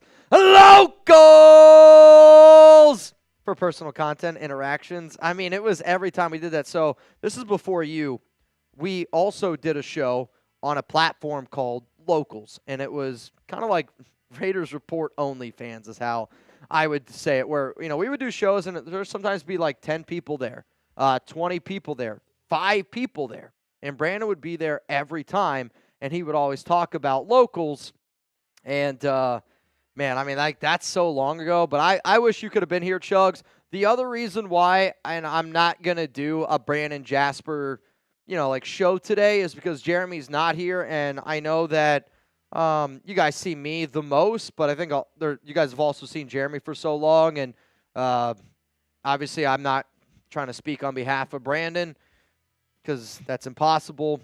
personal content interactions. It was every time we did that. So this is before you. We also did a show on a platform called Locals, and it was kind of like Raiders Report only fans is how I would say it, where, we would do shows, and there'd sometimes be 10 people there, 20 people there, 5 people there, and Brandon would be there every time, and he would always talk about Locals, and, that's so long ago, but I wish you could have been here, Chugs. The other reason why, and I'm not going to do a Brandon Jasper, show today is because Jeremy's not here, and I know that you guys see me the most, but I think you guys have also seen Jeremy for so long, and obviously I'm not trying to speak on behalf of Brandon because that's impossible,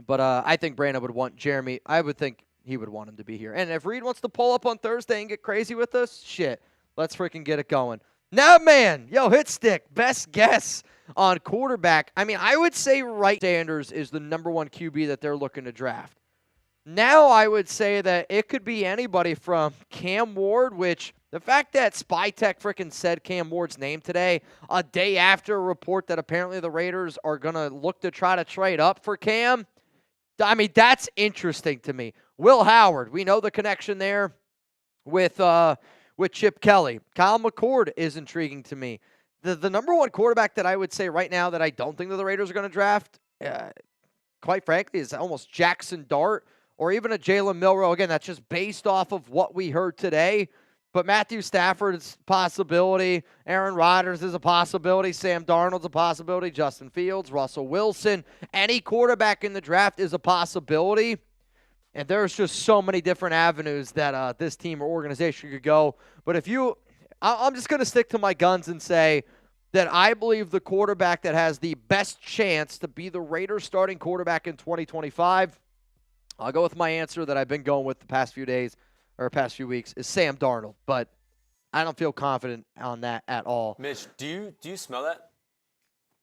but I think Brandon would want Jeremy. I would think he would want him to be here. And if Reed wants to pull up on Thursday and get crazy with us, shit, let's freaking get it going. Now, man, hit stick, best guess on quarterback. I would say Sanders is the #1 QB that they're looking to draft. Now I would say that it could be anybody from Cam Ward, which the fact that Spytek freaking said Cam Ward's name today, a day after a report that apparently the Raiders are going to look to try to trade up for Cam, that's interesting to me. Will Howard, we know the connection there with Chip Kelly. Kyle McCord is intriguing to me. The #1 quarterback that I would say right now that I don't think that the Raiders are going to draft, quite frankly, is almost Jackson Dart or even a Jalen Milroe. Again, that's just based off of what we heard today. But Matthew Stafford is a possibility. Aaron Rodgers is a possibility. Sam Darnold's a possibility. Justin Fields, Russell Wilson. Any quarterback in the draft is a possibility. And there's just so many different avenues that this team or organization could go. But I'm just going to stick to my guns and say that I believe the quarterback that has the best chance to be the Raiders starting quarterback in 2025, I'll go with my answer that I've been going with the past few days or past few weeks, is Sam Darnold. But I don't feel confident on that at all. Mitch, do you smell that?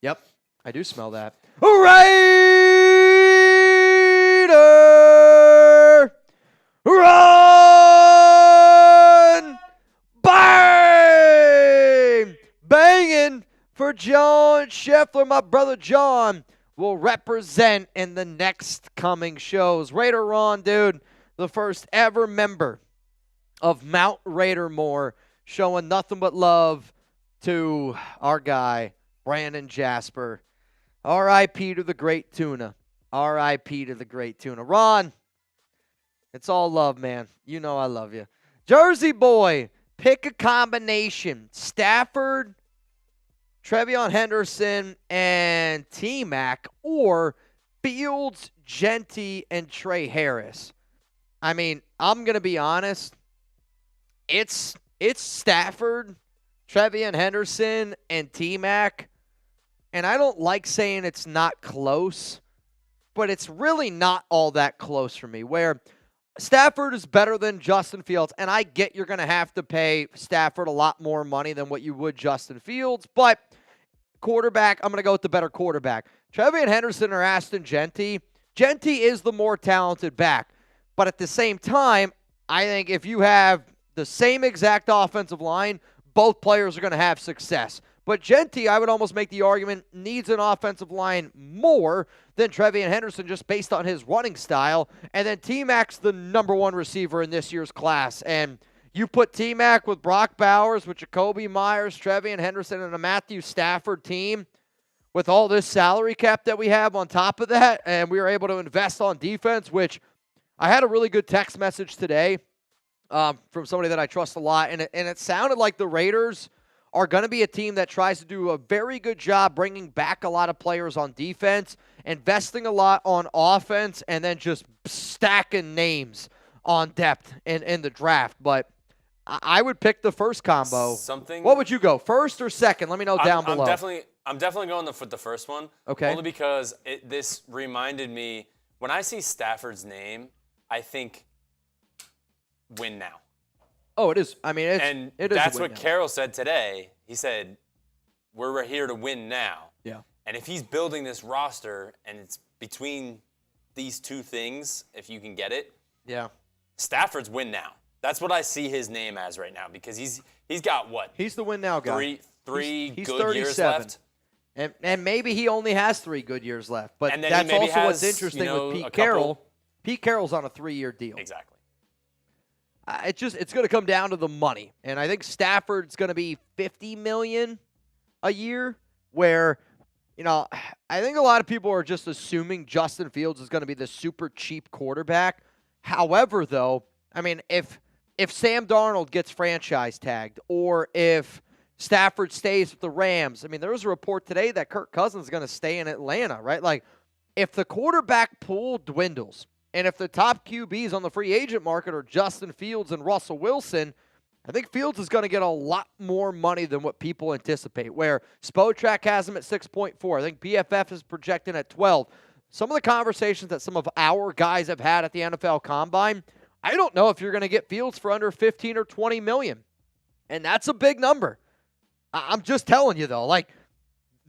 Yep, I do smell that. Raider! Run! Bang! Banging for John Scheffler. My brother John will represent in the next coming shows. Raider Ron, dude, the first ever member of Mount Raidermore, showing nothing but love to our guy, Brandon Jasper. R.I.P. to the great tuna. R.I.P. to the great tuna. Ron, it's all love, man. You know I love you. Jersey boy, pick a combination. Stafford, Trevion Henderson, and T-Mac, or Fields, Jeanty, and Trey Harris. I mean, I'm going to be honest. It's Stafford, Trevion Henderson, and T-Mac. And I don't like saying it's not close, but it's really not all that close for me, where Stafford is better than Justin Fields, and I get you're going to have to pay Stafford a lot more money than what you would Justin Fields, but quarterback, I'm going to go with the better quarterback. Trevion Henderson or Ashton Jeanty. Jeanty is the more talented back, but at the same time, I think if you have the same exact offensive line, both players are going to have success. But Jeanty, I would almost make the argument, needs an offensive line more than Trevion Henderson just based on his running style. And then T-Mac's the number one receiver in this year's class. And you put T-Mac with Brock Bowers, with Jacoby Myers, Trevion Henderson, and a Matthew Stafford team with all this salary cap that we have on top of that, and we were able to invest on defense, which I had a really good text message today from somebody that I trust a lot, and it sounded like the Raiders are going to be a team that tries to do a very good job bringing back a lot of players on defense, investing a lot on offense, and then just stacking names on depth in the draft. But I would pick the first combo. What would you go, first or second? Let me know down below. I'm definitely going with the first one. Okay. Only because this reminded me, when I see Stafford's name, I think win now. Oh, it is. I mean, it is. That's what Carroll said today. He said, we're here to win now. Yeah. And if he's building this roster and it's between these two things, if you can get it, yeah, Stafford's win now. That's what I see his name as right now, because he's got what? He's the win now guy. Three he's good 37. years left. And maybe he only has 3 good years left. But that's also what's interesting with Pete Carroll. Pete Carroll's on a 3-year deal. Exactly. It's going to come down to the money. And I think Stafford's going to be $50 million a year, where, I think a lot of people are just assuming Justin Fields is going to be the super cheap quarterback. However, though, I mean, if Sam Darnold gets franchise tagged, or if Stafford stays with the Rams, I mean, there was a report today that Kirk Cousins is going to stay in Atlanta, right? Like, if the quarterback pool dwindles, and if the top QBs on the free agent market are Justin Fields and Russell Wilson, I think Fields is going to get a lot more money than what people anticipate, where Spytek has him at 6.4. I think PFF is projecting at 12. Some of the conversations that some of our guys have had at the NFL Combine, I don't know if you're going to get Fields for under 15 or 20 million. And that's a big number. I'm just telling you, though, like,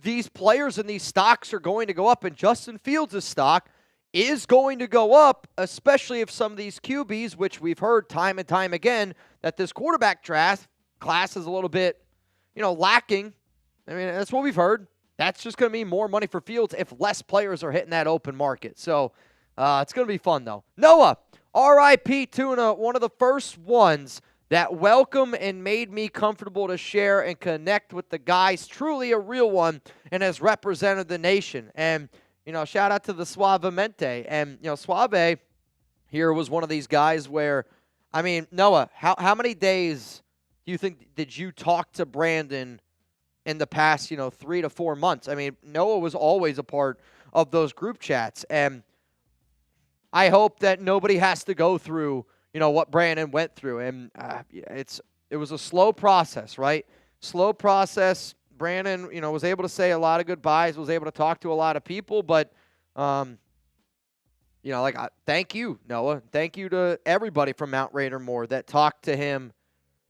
these players and these stocks are going to go up, and Justin Fields' stock is going to go up, especially if some of these QBs, which we've heard time and time again, that this quarterback draft class is a little bit, lacking. I mean, that's what we've heard. That's just going to mean more money for Fields if less players are hitting that open market. So it's going to be fun, though. Noah, R.I.P. Tuna, one of the first ones that welcomed and made me comfortable to share and connect with the guys. Truly a real one, and has represented the nation. And, shout out to the Suavemente. And, Suave here was one of these guys where, I mean, Noah, how many days do you think did you talk to Brandon in the past, 3 to 4 months? I mean, Noah was always a part of those group chats. And I hope that nobody has to go through, what Brandon went through. And it was a slow process, right? Slow process. Brandon, was able to say a lot of goodbyes, was able to talk to a lot of people, but, thank you, Noah. Thank you to everybody from Mount Raidermore that talked to him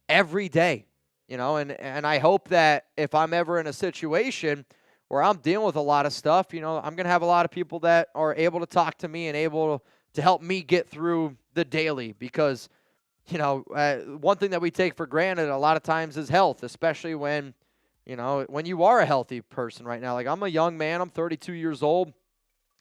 every day, and I hope that if I'm ever in a situation where I'm dealing with a lot of stuff, I'm going to have a lot of people that are able to talk to me and able to help me get through the daily because, one thing that we take for granted a lot of times is health, especially when you are a healthy person right now. Like, I'm a young man. I'm 32 years old.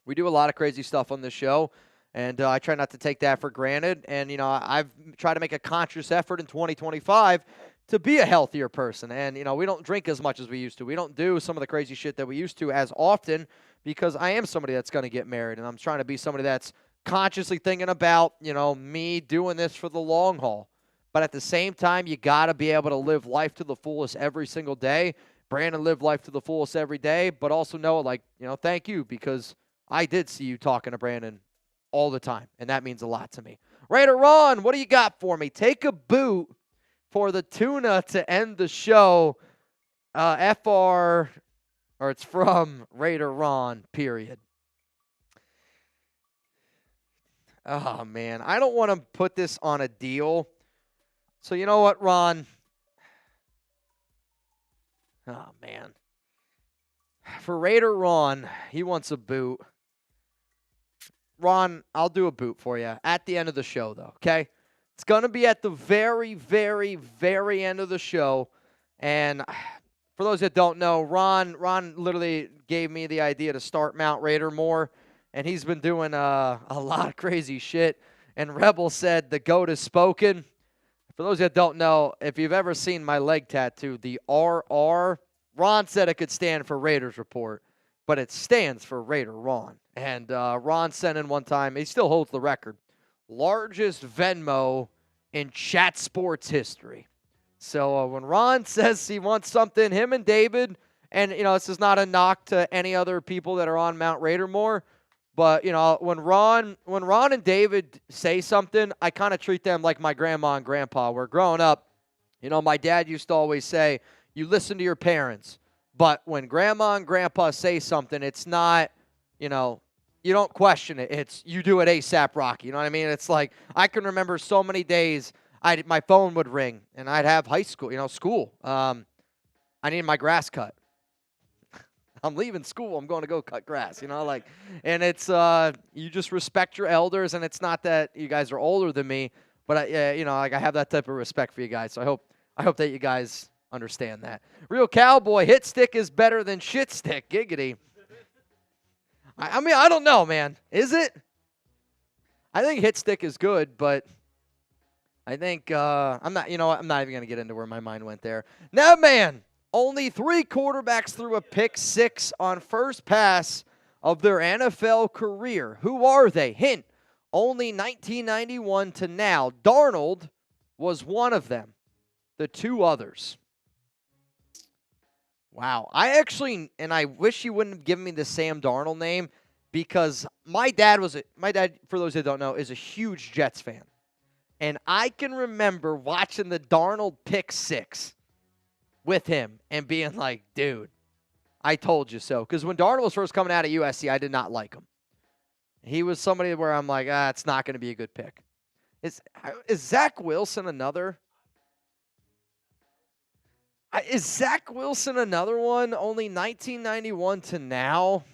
We do a lot of crazy stuff on this show, and I try not to take that for granted. And, I've tried to make a conscious effort in 2025 to be a healthier person. And, we don't drink as much as we used to. We don't do some of the crazy shit that we used to as often because I am somebody that's going to get married, and I'm trying to be somebody that's consciously thinking about, me doing this for the long haul. But at the same time, you got to be able to live life to the fullest every single day. Brandon lived life to the fullest every day, but also know, thank you because I did see you talking to Brandon all the time, and that means a lot to me. Raider Ron, what do you got for me? Take a boot for the tuna to end the show. It's from Raider Ron, period. Oh, man. I don't want to put this on a deal. So you know what, Ron? Oh, man. For Raider Ron, he wants a boot. Ron, I'll do a boot for you at the end of the show, though, okay? It's going to be at the very, very, very end of the show. And for those that don't know, Ron literally gave me the idea to start Mount Raider more, and he's been doing a lot of crazy shit. And Rebel said, the GOAT has spoken. For those that don't know, if you've ever seen my leg tattoo, the RR, Ron said it could stand for Raiders Report, but it stands for Raider Ron. And Ron sent in one time, he still holds the record, largest Venmo in chat sports history. So when Ron says he wants something, him and David, and, this is not a knock to any other people that are on Mount Raider more, but, when Ron and David say something, I kind of treat them like my grandma and grandpa. Where growing up, my dad used to always say, you listen to your parents. But when grandma and grandpa say something, it's not, you don't question it. It's you do it ASAP Rocky. You know what I mean? It's like I can remember so many days my phone would ring and I'd have high school, school. I need my grass cut. I'm leaving school. I'm going to go cut grass, and it's, you just respect your elders, and it's not that you guys are older than me, but I have that type of respect for you guys. So I hope that you guys understand that. Real Cowboy, hit stick is better than shit stick. Giggity. I mean, I don't know, man. Is it? I think hit stick is good, but I think, I'm not even going to get into where my mind went there. Now, man. Only 3 quarterbacks threw a pick 6 on first pass of their NFL career. Who are they? Hint, only 1991 to now. Darnold was one of them. The 2 others. Wow. I wish you wouldn't have given me the Sam Darnold name because my dad, for those that don't know, is a huge Jets fan. And I can remember watching the Darnold pick 6. With him and being like, dude, I told you so. Because when Darnold was first coming out of USC, I did not like him. He was somebody where I'm like, it's not going to be a good pick. Is Zach Wilson another? Is Zach Wilson another one? Only 1991 to now.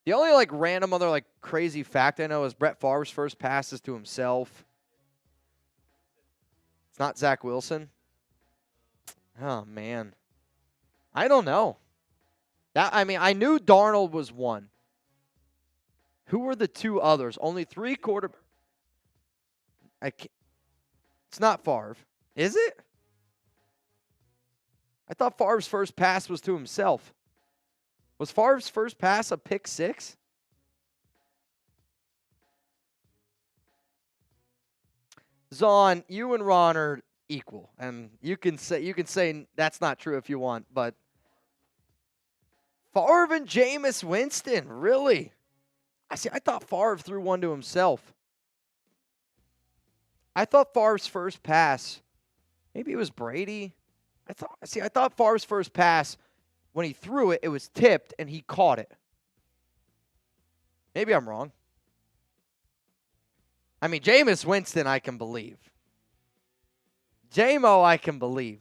The only random other crazy fact I know is Brett Favre's first passes to himself. It's not Zach Wilson. Oh, man. I don't know. I knew Darnold was one. Who were the 2 others? Only 3 quarterbacks. It's not Favre. Is it? I thought Favre's first pass was to himself. Was Favre's first pass a pick 6? Zon, you and Ron are equal, and you can say that's not true if you want, but Favre and Jameis Winston, really? I thought Favre threw one to himself. I thought Favre's first pass, maybe it was Brady. I thought Favre's first pass, when he threw it, it was tipped and he caught it. Maybe I'm wrong. Jameis Winston, I can believe. J-Mo, I can believe.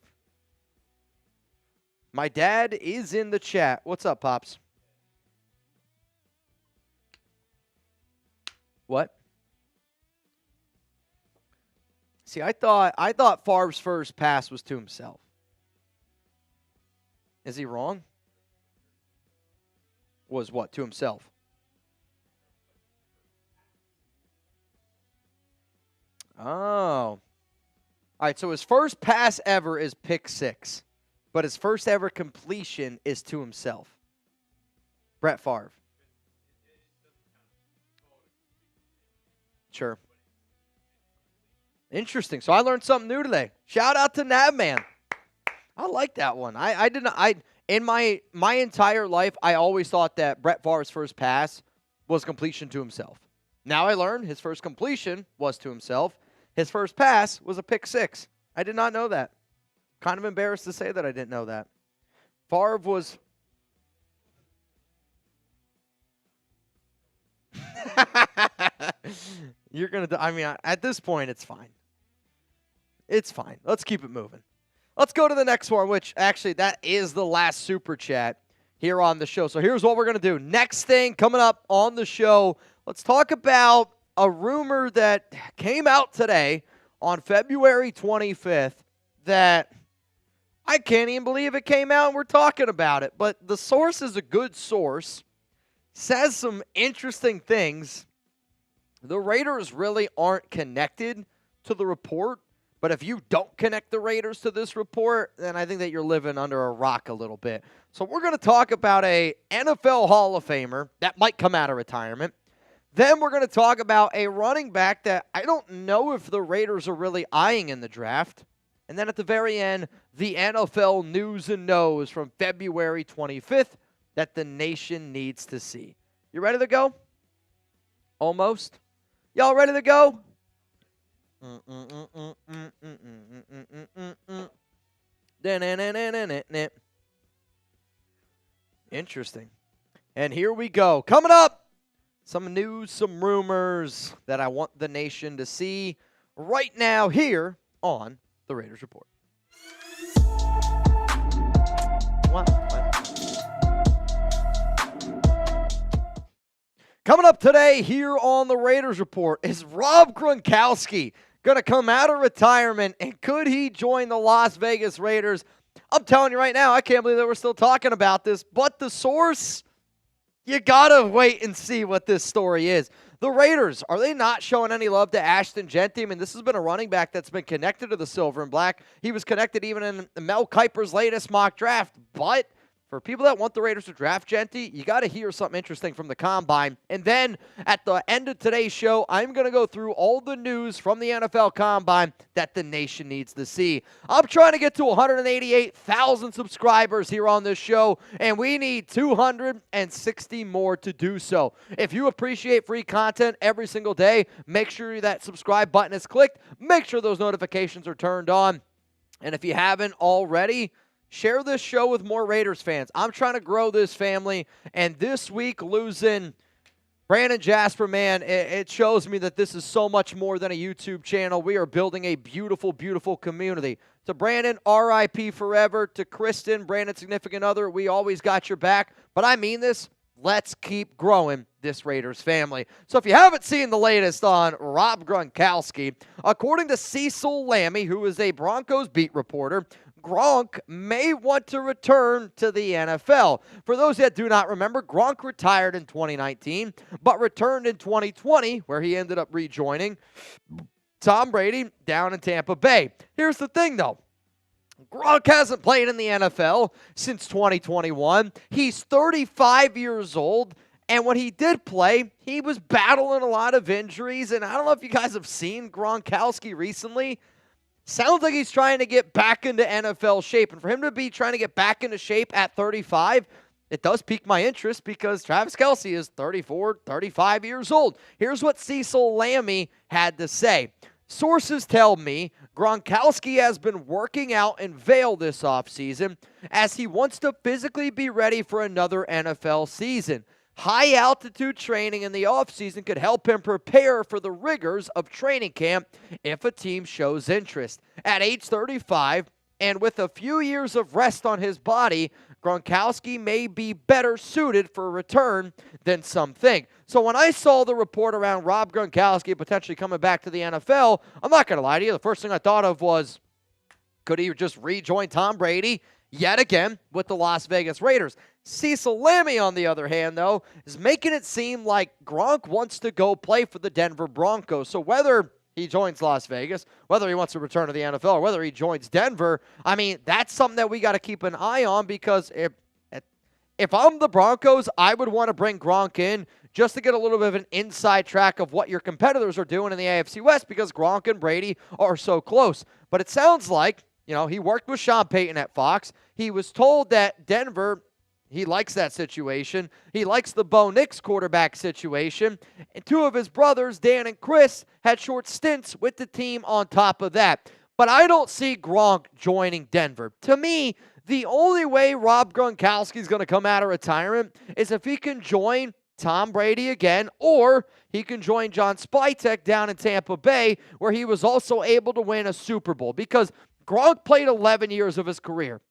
My dad is in the chat. What's up, Pops? What? See, I thought Favre's first pass was to himself. Is he wrong? Was what? To himself. Oh. All right, so his first pass ever is pick 6, but his first ever completion is to himself. Brett Favre. Sure. Interesting. So I learned something new today. Shout out to Nabman. I like that one. I didn't. In my entire life, I always thought that Brett Favre's first pass was completion to himself. Now I learned his first completion was to himself. His first pass was a pick 6. I did not know that. Kind of embarrassed to say that I didn't know that. Favre was. You're gonna. I mean, at this point, it's fine. It's fine. Let's keep it moving. Let's go to the next one, which actually that is the last super chat here on the show. So here's what we're going to do. Next thing coming up on the show, let's talk about a rumor that came out today on February 25th that I can't even believe it came out and we're talking about it. But the source is a good source, says some interesting things. The Raiders really aren't connected to the report. But if you don't connect the Raiders to this report, then I think that you're living under a rock a little bit. So we're going to talk about a NFL Hall of Famer that might come out of retirement. Then we're going to talk about a running back that I don't know if the Raiders are really eyeing in the draft. And then at the very end, the NFL news and no's from February 25th that the nation needs to see. You ready to go? Almost. Y'all ready to go? Interesting. And here we go. Coming up, some news, some rumors that I want the nation to see right now here on the Raiders Report. What? Coming up today here on the Raiders Report is Rob Gronkowski going to come out of retirement, and could he join the Las Vegas Raiders? I'm telling you right now, I can't believe that we're still talking about this, but the source, you got to wait and see what this story is. The Raiders, are they not showing any love to Ashton Jeanty? I mean, this has been a running back that's been connected to the silver and black. He was connected even in Mel Kiper's latest mock draft, but for people that want the Raiders to draft Jeanty, you got to hear something interesting from the Combine. And then at the end of today's show, I'm going to go through all the news from the NFL Combine that the nation needs to see. I'm trying to get to 188,000 subscribers here on this show, and we need 260 more to do so. If you appreciate free content every single day, make sure that subscribe button is clicked. Make sure those notifications are turned on. And if you haven't already, share this show with more Raiders fans. I'm trying to grow this family, and this week losing Brandon Jasper, man, it shows me that this is so much more than a YouTube channel. We are building a beautiful, beautiful community. To Brandon, RIP forever. To Kristen, Brandon's significant other, we always got your back. But I mean this. Let's keep growing this Raiders family. So if you haven't seen the latest on Rob Gronkowski, according to Cecil Lammey, who is a Broncos beat reporter, Gronk may want to return to the NFL. For those that do not remember, Gronk retired in 2019, but returned in 2020, where he ended up rejoining Tom Brady down in Tampa Bay. Here's the thing, though. Gronk hasn't played in the NFL since 2021. He's 35 years old, and when he did play, he was battling a lot of injuries, and I don't know if you guys have seen Gronkowski recently. Sounds like he's trying to get back into NFL shape. And for him to be trying to get back into shape at 35, it does pique my interest because Travis Kelce is 34, 35 years old. Here's what Cecil Lammey had to say. Sources tell me Gronkowski has been working out in Vail this offseason as he wants to physically be ready for another NFL season. High-altitude training in the offseason could help him prepare for the rigors of training camp if a team shows interest. At age 35, And with a few years of rest on his body, Gronkowski may be better suited for a return than some think. So when I saw the report around Rob Gronkowski potentially coming back to the NFL, I'm not going to lie to you, the first thing I thought of was, could he just rejoin Tom Brady yet again with the Las Vegas Raiders? Cecil Lammey, on the other hand, though, is making it seem like Gronk wants to go play for the Denver Broncos. So whether he joins Las Vegas, whether he wants to return to the NFL, or whether he joins Denver, I mean, that's something that we got to keep an eye on, because if I'm the Broncos, I would want to bring Gronk in just to get a little bit of an inside track of what your competitors are doing in the AFC West, because Gronk and Brady are so close. But it sounds like, he worked with Sean Payton at Fox. He was told that Denver, he likes that situation. He likes the Bo Nix quarterback situation. And two of his brothers, Dan and Chris, had short stints with the team on top of that. But I don't see Gronk joining Denver. To me, the only way Rob Gronkowski is going to come out of retirement is if he can join Tom Brady again, or he can join John Spytek down in Tampa Bay, where he was also able to win a Super Bowl. Because Gronk played 11 years of his career,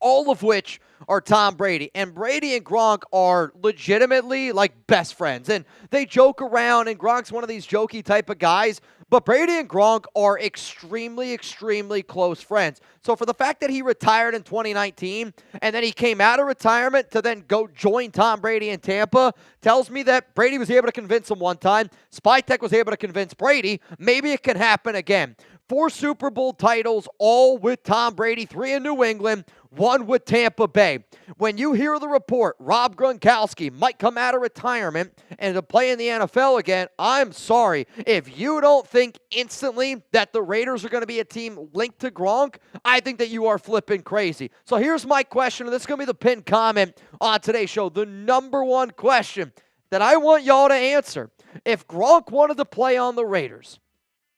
all of which are Tom Brady. And Brady and Gronk are legitimately like best friends. And they joke around, and Gronk's one of these jokey type of guys. But Brady and Gronk are extremely, extremely close friends. So for the fact that he retired in 2019, and then he came out of retirement to then go join Tom Brady in Tampa, tells me that Brady was able to convince him one time. Spytek was able to convince Brady. Maybe it can happen again. 4 Super Bowl titles, all with Tom Brady, 3 in New England, 1 with Tampa Bay. When you hear the report, Rob Gronkowski might come out of retirement and to play in the NFL again, I'm sorry. If you don't think instantly that the Raiders are going to be a team linked to Gronk, I think that you are flipping crazy. So here's my question, and this is going to be the pinned comment on today's show. The number one question that I want y'all to answer. If Gronk wanted to play on the Raiders,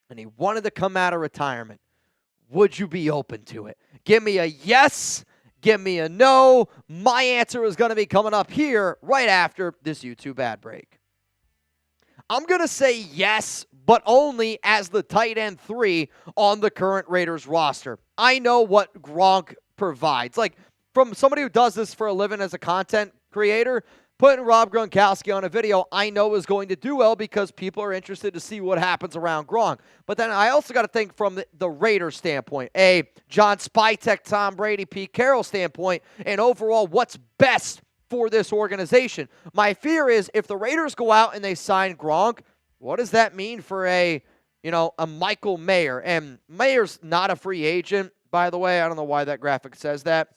and he wanted to come out of retirement, would you be open to it? Give me a yes, give me a no. My answer is going to be coming up here right after this YouTube ad break. I'm going to say yes, but only as the tight end 3 on the current Raiders roster. I know what Gronk provides. Like, from somebody who does this for a living as a content creator, putting Rob Gronkowski on a video, I know is going to do well because people are interested to see what happens around Gronk. But then I also got to think from the Raiders standpoint, a John Spytek, Tom Brady, Pete Carroll standpoint, and overall what's best for this organization. My fear is if the Raiders go out and they sign Gronk, what does that mean for a Michael Mayer? And Mayer's not a free agent, by the way. I don't know why that graphic says that,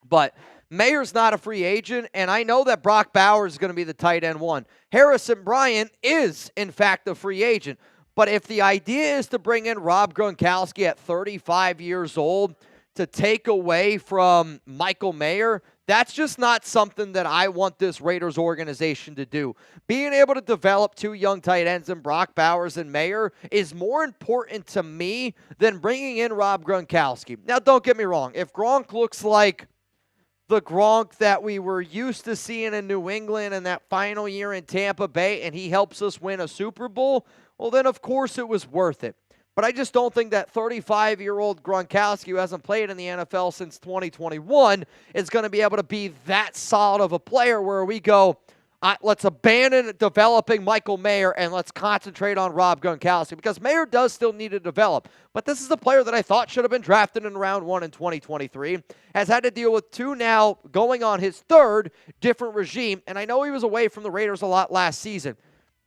but Mayer's not a free agent, and I know that Brock Bowers is going to be the tight end 1. Harrison Bryant is, in fact, a free agent. But if the idea is to bring in Rob Gronkowski at 35 years old to take away from Michael Mayer, that's just not something that I want this Raiders organization to do. Being able to develop 2 young tight ends in Brock Bowers and Mayer is more important to me than bringing in Rob Gronkowski. Now, don't get me wrong. If Gronk looks like the Gronk that we were used to seeing in New England and that final year in Tampa Bay, and he helps us win a Super Bowl, well, then of course it was worth it. But I just don't think that 35-year-old Gronkowski, who hasn't played in the NFL since 2021, is going to be able to be that solid of a player where we go, let's abandon developing Michael Mayer and let's concentrate on Rob Gronkowski, because Mayer does still need to develop. But this is a player that I thought should have been drafted in round 1 in 2023, has had to deal with 2 now, going on his 3rd different regime. And I know he was away from the Raiders a lot last season,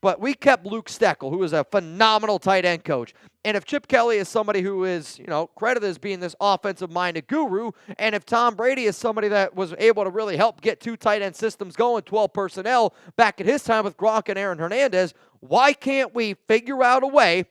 but we kept Luke Steckel, who is a phenomenal tight end coach. And if Chip Kelly is somebody who is, credited as being this offensive-minded guru, and if Tom Brady is somebody that was able to really help get 2 tight end systems going, 12 personnel, back at his time with Gronk and Aaron Hernandez, why can't we figure out a way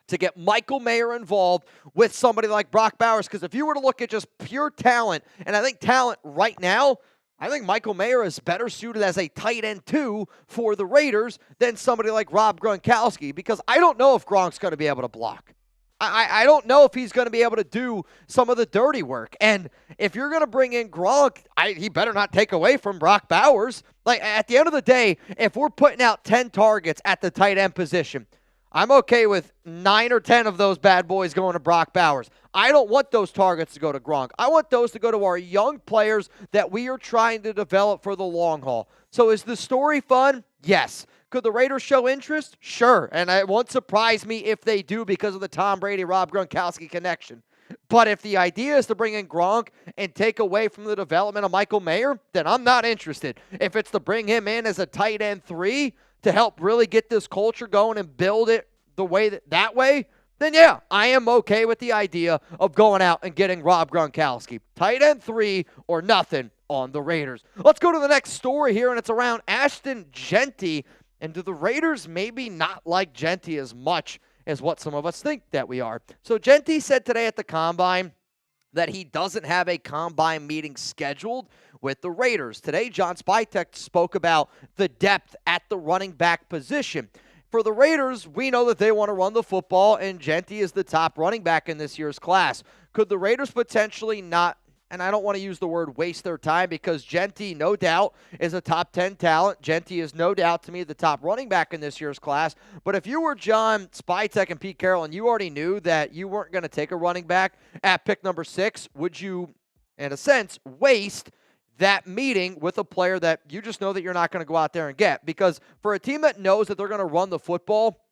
to get Michael Mayer involved with somebody like Brock Bowers? Because if you were to look at just pure talent, and I think talent right now, I think Michael Mayer is better suited as a tight end 2 for the Raiders than somebody like Rob Gronkowski, because I don't know if Gronk's going to be able to block. I don't know if he's going to be able to do some of the dirty work. And if you're going to bring in Gronk, he better not take away from Brock Bowers. Like, at the end of the day, if we're putting out 10 targets at the tight end position, I'm okay with 9 or 10 of those bad boys going to Brock Bowers. I don't want those targets to go to Gronk. I want those to go to our young players that we are trying to develop for the long haul. So is the story fun? Yes. Could the Raiders show interest? Sure. And it won't surprise me if they do because of the Tom Brady, Rob Gronkowski connection. But if the idea is to bring in Gronk and take away from the development of Michael Mayer, then I'm not interested. If it's to bring him in as a tight end 3 to help really get this culture going and build it the way that way, then yeah, I am okay with the idea of going out and getting Rob Gronkowski. Tight end 3 or nothing on the Raiders. Let's go to the next story here, and it's around Ashton Jeanty. And do the Raiders maybe not like Jeanty as much as what some of us think that we are? So Jeanty said today at the Combine that he doesn't have a Combine meeting scheduled with the Raiders. Today, John Spytek spoke about the depth at the running back position. For the Raiders, we know that they want to run the football, and Jeanty is the top running back in this year's class. Could the Raiders potentially not, and I don't want to use the word waste their time, because Jeanty, no doubt, is a top 10 talent. Jeanty is no doubt, to me, the top running back in this year's class. But if you were John Spytek and Pete Carroll and you already knew that you weren't going to take a running back at pick number 6, would you, in a sense, waste that meeting with a player that you just know that you're not going to go out there and get? Because for a team that knows that they're going to run the football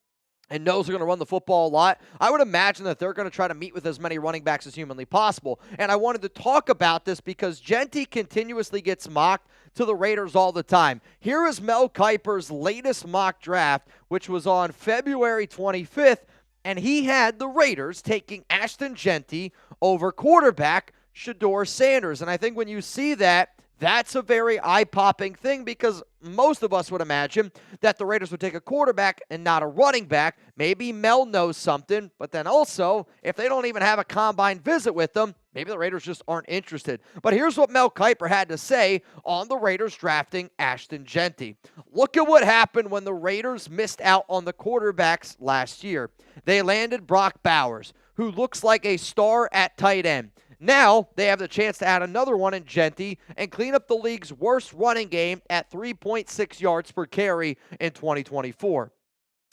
and knows they're going to run the football a lot, I would imagine that they're going to try to meet with as many running backs as humanly possible. And I wanted to talk about this because Jeanty continuously gets mocked to the Raiders all the time. Here is Mel Kiper's latest mock draft, which was on February 25th, and he had the Raiders taking Ashton Jeanty over quarterback Shedeur Sanders. And I think when you see that, that's a very eye-popping thing, because most of us would imagine that the Raiders would take a quarterback and not a running back. Maybe Mel knows something, but then also, if they don't even have a Combine visit with them, maybe the Raiders just aren't interested. But here's what Mel Kiper had to say on the Raiders drafting Ashton Jeanty. Look at what happened when the Raiders missed out on the quarterbacks last year. They landed Brock Bowers, who looks like a star at tight end. Now, they have the chance to add another one in Jeanty and clean up the league's worst running game at 3.6 yards per carry in 2024.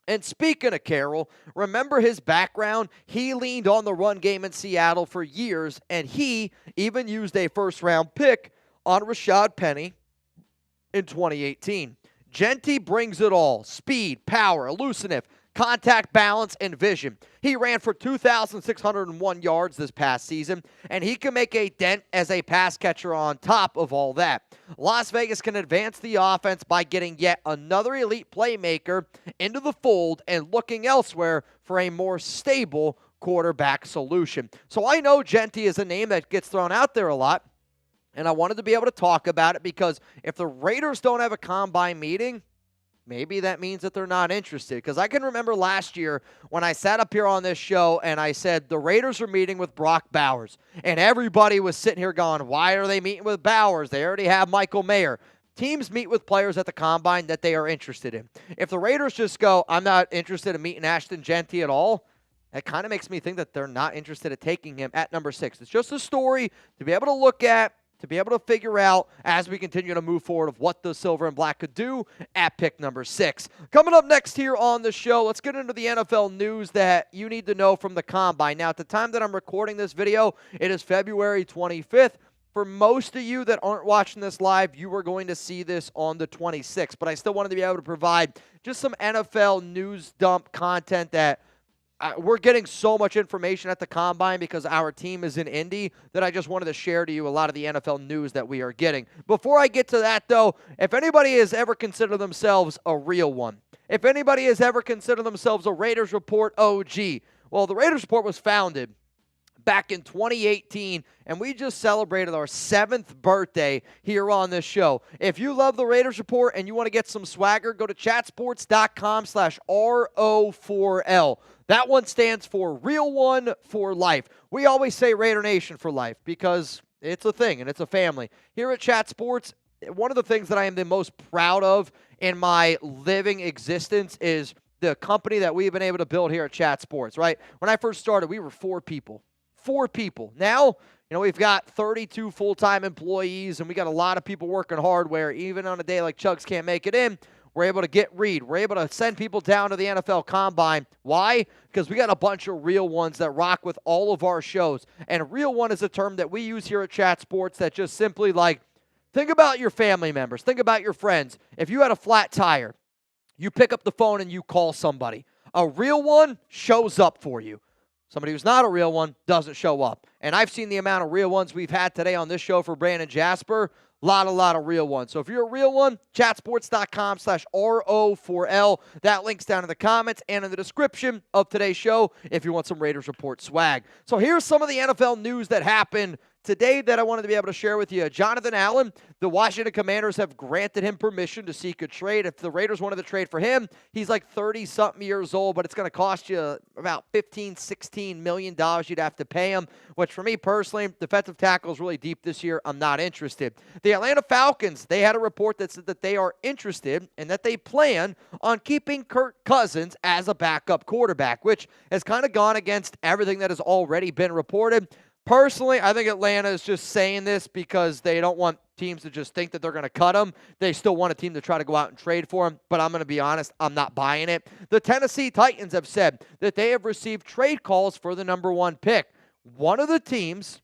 And speaking of Carroll, remember his background? He leaned on the run game in Seattle for years, and he even used a first-round pick on Rashad Penny in 2018. Jeanty brings it all: speed, power, elusive, contact, balance, and vision. He ran for 2,601 yards this past season, and he can make a dent as a pass catcher on top of all that. Las Vegas can advance the offense by getting yet another elite playmaker into the fold and looking elsewhere for a more stable quarterback solution. So I know Jeanty is a name that gets thrown out there a lot, and I wanted to be able to talk about it because if the Raiders don't have a Combine meeting, maybe that means that they're not interested. Because I can remember last year when I sat up here on this show and I said the Raiders are meeting with Brock Bowers. And everybody was sitting here going, why are they meeting with Bowers? They already have Michael Mayer. Teams meet with players at the Combine that they are interested in. If the Raiders just go, I'm not interested in meeting Ashton Jeanty at all, that kind of makes me think that they're not interested in taking him at number 6. It's just a story to be able to look at, to be able to figure out as we continue to move forward of what the Silver and Black could do at pick number 6. Coming up next here on the show, let's get into the NFL news that you need to know from the Combine. Now, at the time that I'm recording this video, it is February 25th. For most of you that aren't watching this live, you are going to see this on the 26th. But I still wanted to be able to provide just some NFL news dump content that we're getting so much information at the Combine because our team is in Indy that I just wanted to share to you a lot of the NFL news that we are getting. Before I get to that, though, if anybody has ever considered themselves a real one, if anybody has ever considered themselves a Raiders Report OG, well, the Raiders Report was founded back in 2018, and we just celebrated our 7th birthday here on this show. If you love the Raiders Report and you want to get some swagger, go to chatsports.com/RO4L. That one stands for Real One for Life. We always say Raider Nation for life because it's a thing and it's a family. Here at Chat Sports, one of the things that I am the most proud of in my living existence is the company that we've been able to build here at Chat Sports, right? When I first started, we were 4 people. 4 people. Now, we've got 32 full-time employees, and we got a lot of people working hard where even on a day like Chugs can't make it in, We're able to get read. We're able to send people down to the NFL Combine. Why? Because we got a bunch of real ones that rock with all of our shows. And real one is a term that we use here at Chat Sports that just simply think about your family members. Think about your friends. If you had a flat tire, you pick up the phone and you call somebody. A real one shows up for you. Somebody who's not a real one doesn't show up. And I've seen the amount of real ones we've had today on this show for Brandon Jasper. Lot of real ones. So if you're a real one, chatsports.com/RO4L. That link's down in the comments and in the description of today's show if you want some Raiders Report swag. So here's some of the NFL news that happened today that I wanted to be able to share with you. Jonathan Allen, the Washington Commanders have granted him permission to seek a trade. If the Raiders wanted to trade for him, he's like 30-something years old, but it's going to cost you about $16 million you'd have to pay him, which for me personally, defensive tackle is really deep this year. I'm not interested. The Atlanta Falcons, they had a report that said that they are interested and that they plan on keeping Kirk Cousins as a backup quarterback, which has kind of gone against everything that has already been reported. Personally, I think Atlanta is just saying this because they don't want teams to just think that they're going to cut him. They still want a team to try to go out and trade for him, but I'm going to be honest, I'm not buying it. The Tennessee Titans have said that they have received trade calls for the number 1 pick. One of the teams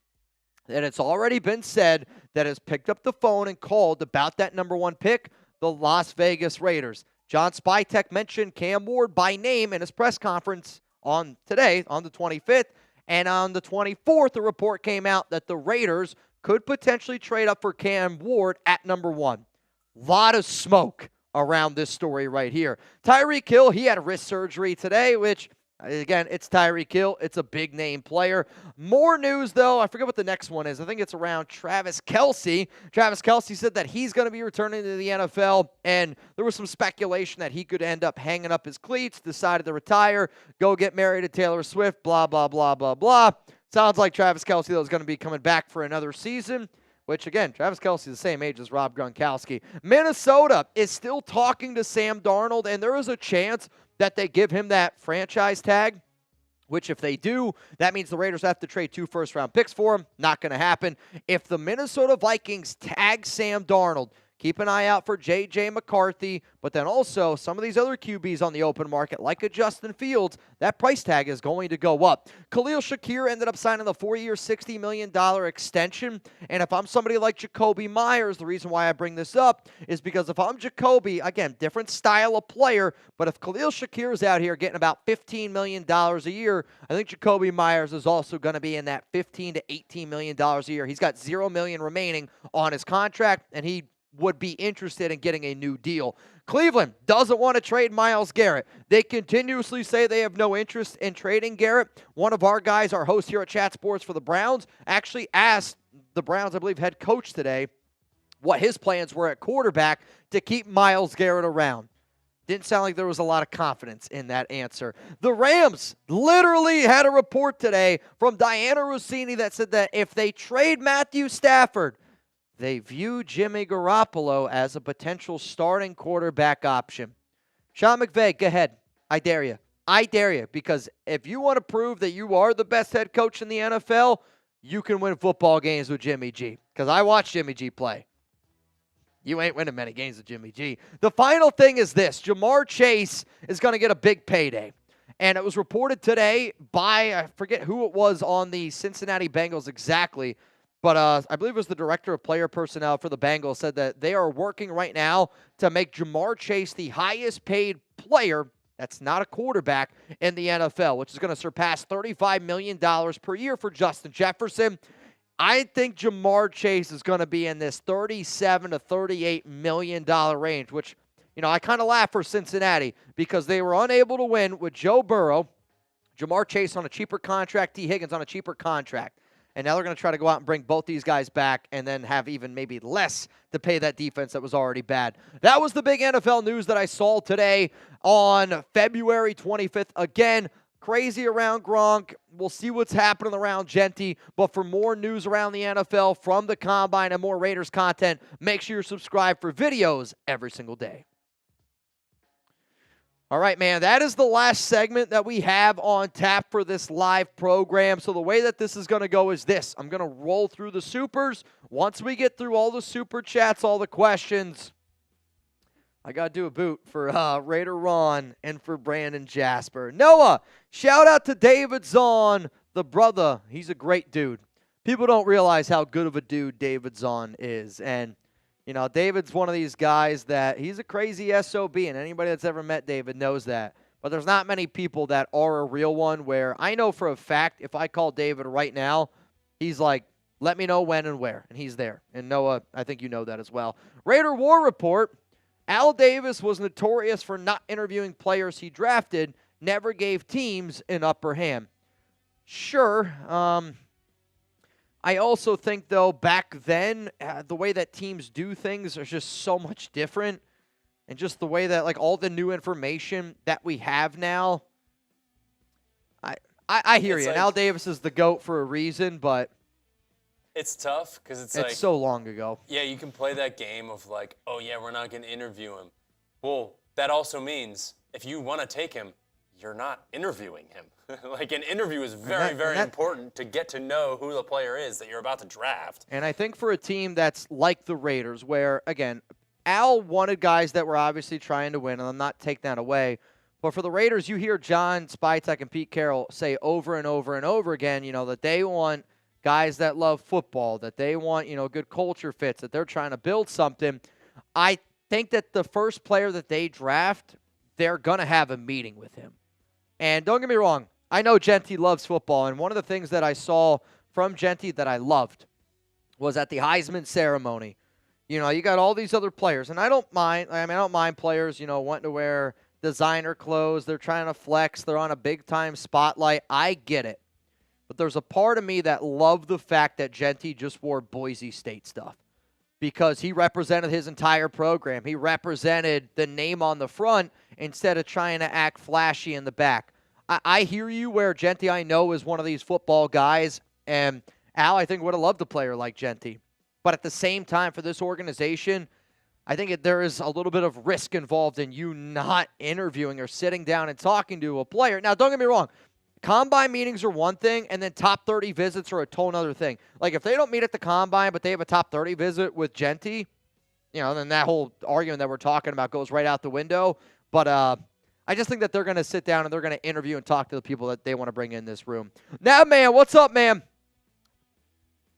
that it's already been said that has picked up the phone and called about that number 1 pick, the Las Vegas Raiders. John Spytek mentioned Cam Ward by name in his press conference on today, on the 25th. And on the 24th, a report came out that the Raiders could potentially trade up for Cam Ward at number 1. Lot of smoke around this story right here. Tyreek Hill, he had wrist surgery today, which, again, it's Tyreek Hill. It's a big-name player. More news, though. I forget what the next one is. I think it's around Travis Kelce. Travis Kelce said that he's going to be returning to the NFL, and there was some speculation that he could end up hanging up his cleats, decided to retire, go get married to Taylor Swift, blah, blah, blah, blah, blah. Sounds like Travis Kelce, though, is going to be coming back for another season, which, again, Travis Kelce is the same age as Rob Gronkowski. Minnesota is still talking to Sam Darnold, and there is a chance that they give him that franchise tag, which if they do, that means the Raiders have to trade 2 first-round picks for him. Not going to happen. If the Minnesota Vikings tag Sam Darnold, keep an eye out for J.J. McCarthy, but then also some of these other QBs on the open market, like a Justin Fields, that price tag is going to go up. Khalil Shakir ended up signing the 4-year, $60 million extension, and if I'm somebody like Jacoby Myers, the reason why I bring this up is because if I'm Jacoby, again, different style of player, but if Khalil Shakir is out here getting about $15 million a year, I think Jacoby Myers is also going to be in that $15 to $18 million a year. He's got $0 million remaining on his contract, and he would be interested in getting a new deal. Cleveland doesn't want to trade Myles Garrett. They continuously say they have no interest in trading Garrett. One of our guys, our host here at Chat Sports for the Browns, actually asked the Browns, I believe, head coach today, what his plans were at quarterback to keep Myles Garrett around. Didn't sound like there was a lot of confidence in that answer. The Rams literally had a report today from Diana Rossini that said that if they trade Matthew Stafford, they view Jimmy Garoppolo as a potential starting quarterback option. Sean McVay, go ahead. I dare you. I dare you, because if you want to prove that you are the best head coach in the NFL, you can win football games with Jimmy G, because I watched Jimmy G play. You ain't winning many games with Jimmy G. The final thing is this. Jamar Chase is going to get a big payday. And it was reported today by, I forget who it was on the Cincinnati Bengals exactly, but I believe it was the director of player personnel for the Bengals, said that they are working right now to make Jamar Chase the highest paid player that's not a quarterback in the NFL, which is going to surpass $35 million per year for Justin Jefferson. I think Jamar Chase is going to be in this $37 to $38 million range, which, you know, I kind of laugh for Cincinnati because they were unable to win with Joe Burrow, Jamar Chase on a cheaper contract, T. Higgins on a cheaper contract. And now they're going to try to go out and bring both these guys back and then have even maybe less to pay that defense that was already bad. That was the big NFL news that I saw today on February 25th. Again, crazy around Gronk. We'll see what's happening around Jeanty. But for more news around the NFL from the Combine and more Raiders content, make sure you're subscribed for videos every single day. All right, man, that is the last segment that we have on tap for this live program. So the way that this is going to go is this. I'm going to roll through the supers. Once we get through all the super chats, all the questions, I got to do a boot for Raider Ron and for Brandon Jasper. Noah, shout out to David Zahn, the brother. He's a great dude. People don't realize how good of a dude David Zahn is. And, you know, David's one of these guys that he's a crazy SOB, and anybody that's ever met David knows that. But there's not many people that are a real one where I know for a fact if I call David right now, he's like, let me know when and where, and he's there. And Noah, I think you know that as well. Raider War Report. Al Davis was notorious for not interviewing players he drafted, never gave teams an upper hand. Sure. I also think, though, back then, the way that teams do things is just so much different. And just the way that, like, all the new information that we have now. I hear you. Like, and Al Davis is the GOAT for a reason, but it's tough because it's like so long ago. Yeah, you can play that game of like, oh, yeah, we're not going to interview him. Well, that also means if you want to take him, you're not interviewing him. Like, an interview is very, very important to get to know who the player is that you're about to draft. And I think for a team that's like the Raiders, where, again, Al wanted guys that were obviously trying to win, and I'm not taking that away. But for the Raiders, you hear John Spytek and Pete Carroll say over and over and over again, you know, that they want guys that love football, that they want, you know, good culture fits, that they're trying to build something. I think that the first player that they draft, they're going to have a meeting with him. And don't get me wrong, I know Jeanty loves football, and one of the things that I saw from Jeanty that I loved was at the Heisman ceremony. You know, you got all these other players, and I don't mind players, you know, wanting to wear designer clothes. They're trying to flex. They're on a big-time spotlight. I get it. But there's a part of me that loved the fact that Jeanty just wore Boise State stuff because he represented his entire program. He represented the name on the front instead of trying to act flashy in the back. I hear you where Jeanty, I know, is one of these football guys, and Al, I think, would have loved a player like Jeanty. But at the same time, for this organization, I think there is a little bit of risk involved in you not interviewing or sitting down and talking to a player. Now, don't get me wrong. Combine meetings are one thing, and then top 30 visits are a total other thing. Like, if they don't meet at the Combine, but they have a top 30 visit with Jeanty, you know, then that whole argument that we're talking about goes right out the window. But I just think that they're going to sit down and they're going to interview and talk to the people that they want to bring in this room. Now, man, what's up, man?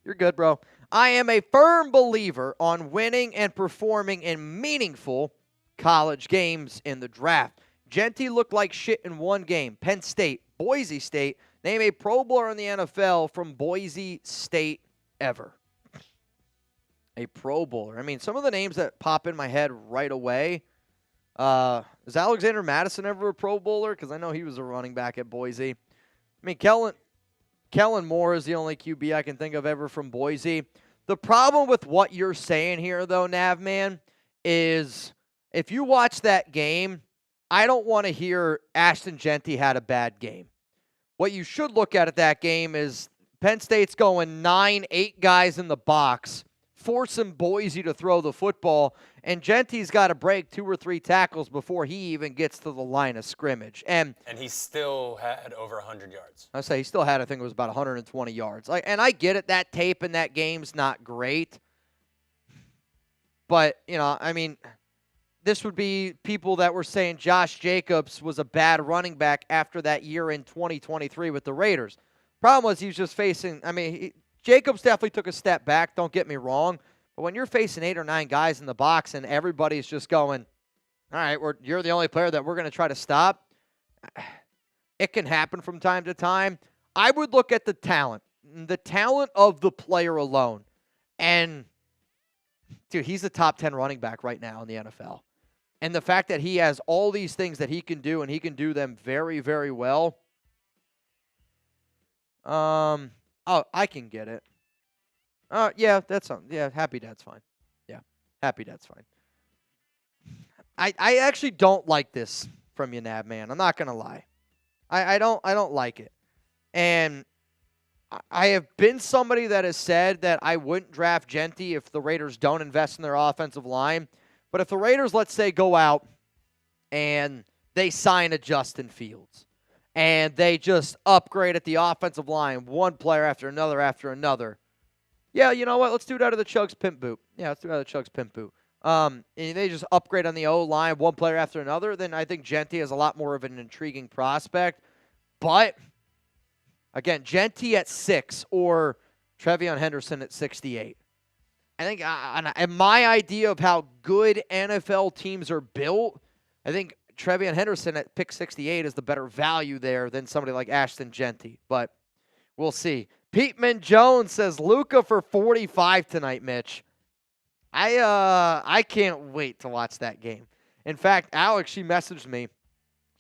You're good, bro. I am a firm believer on winning and performing in meaningful college games in the draft. Jeanty looked like shit in one game. Penn State, Boise State. Name a Pro Bowler in the NFL from Boise State ever. A Pro Bowler. I mean, some of the names that pop in my head right away. Is Alexander Madison ever a Pro Bowler? Because I know he was a running back at Boise. I mean, Kellen Moore is the only QB I can think of ever from Boise. The problem with what you're saying here, though, Navman, is if you watch that game, I don't want to hear Ashton Jeanty had a bad game. What you should look at that game is Penn State's going 9-8 guys in the box, forcing Boise to throw the football, and Jeanty's got to break 2 or 3 tackles before he even gets to the line of scrimmage. And he still had over 100 yards. I say he still had, I think it was about 120 yards. And I get it, that tape in that game's not great. But, you know, I mean, this would be people that were saying Josh Jacobs was a bad running back after that year in 2023 with the Raiders. Problem was he was just facing, I mean, Jacobs definitely took a step back, don't get me wrong. But when you're facing 8 or 9 guys in the box and everybody's just going, all right, you're the only player that we're going to try to stop, it can happen from time to time. I would look at the talent of the player alone. And, dude, he's the top 10 running back right now in the NFL. And the fact that he has all these things that he can do, and he can do them very, very well. Oh, I can get it. Yeah, that's something. Yeah, Happy Dad's fine. Yeah, Happy Dad's fine. I actually don't like this from you, Nab, man. I'm not gonna lie. I don't like it. And I have been somebody that has said that I wouldn't draft Jeanty if the Raiders don't invest in their offensive line. But if the Raiders, let's say, go out and they sign a Justin Fields and they just upgrade at the offensive line, one player after another. Yeah, you know what? Let's do it out of the Chugs pimp boot. Yeah, let's do it out of the Chugs pimp boot. and they just upgrade on the O-line, one player after another, then I think Jeanty is a lot more of an intriguing prospect. But, again, Jeanty at 6 or Trevion Henderson at 68. I think and my idea of how good NFL teams are built, I think Trevion Henderson at pick 68 is the better value there than somebody like Ashton Jeanty. But we'll see. Peteman Jones says Luka for 45 tonight, Mitch. I can't wait to watch that game. In fact, Alex, she messaged me.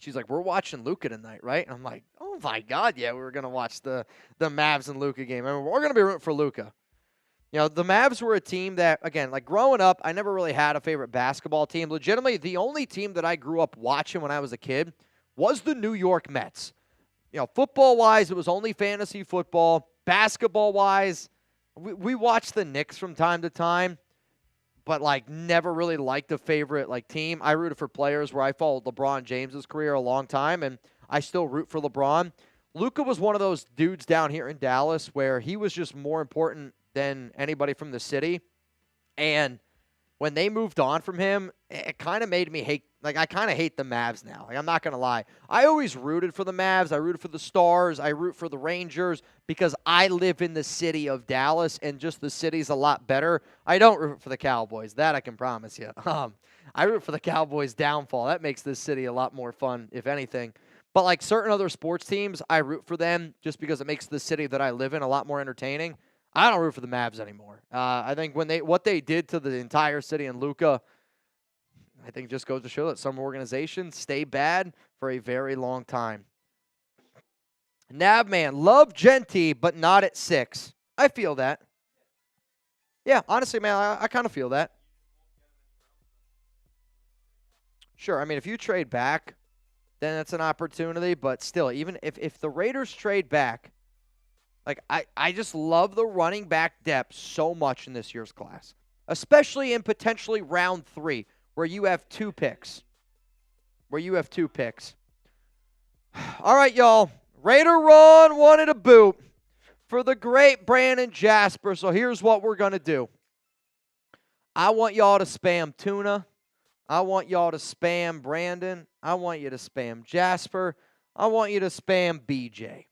She's like, we're watching Luka tonight, right? And I'm like, oh, my God, yeah, we were going to watch the Mavs and Luka game. I mean, we're going to be rooting for Luka. You know, the Mavs were a team that, again, like growing up, I never really had a favorite basketball team. Legitimately, the only team that I grew up watching when I was a kid was the New York Mets. You know, football-wise, it was only fantasy football. Basketball-wise, we watched the Knicks from time to time, but, like, never really liked a favorite, like, team. I rooted for players where I followed LeBron James's career a long time, and I still root for LeBron. Luka was one of those dudes down here in Dallas where he was just more important than anybody from the city. And when they moved on from him, it kind of made me hate, like, I kind of hate the Mavs now. Like, I'm not going to lie. I always rooted for the Mavs. I rooted for the Stars. I root for the Rangers because I live in the city of Dallas, and just the city's a lot better. I don't root for the Cowboys. That I can promise you. I root for the Cowboys' downfall. That makes this city a lot more fun, if anything. But, like, certain other sports teams, I root for them just because it makes the city that I live in a lot more entertaining. I don't root for the Mavs anymore. I think what they did to the entire city and Luka, I think just goes to show that some organizations stay bad for a very long time. Nabman, love Jeanty, but not at 6. I feel that. Yeah, honestly, man, I kind of feel that. Sure, I mean, if you trade back, then that's an opportunity. But still, even if the Raiders trade back, like, I just love the running back depth so much in this year's class, especially in potentially round 3, where you have 2 picks. All right, y'all. Raider Ron wanted a boot for the great Brandon Jasper, so here's what we're going to do. I want y'all to spam Tuna. I want y'all to spam Brandon. I want you to spam Jasper. I want you to spam BJ.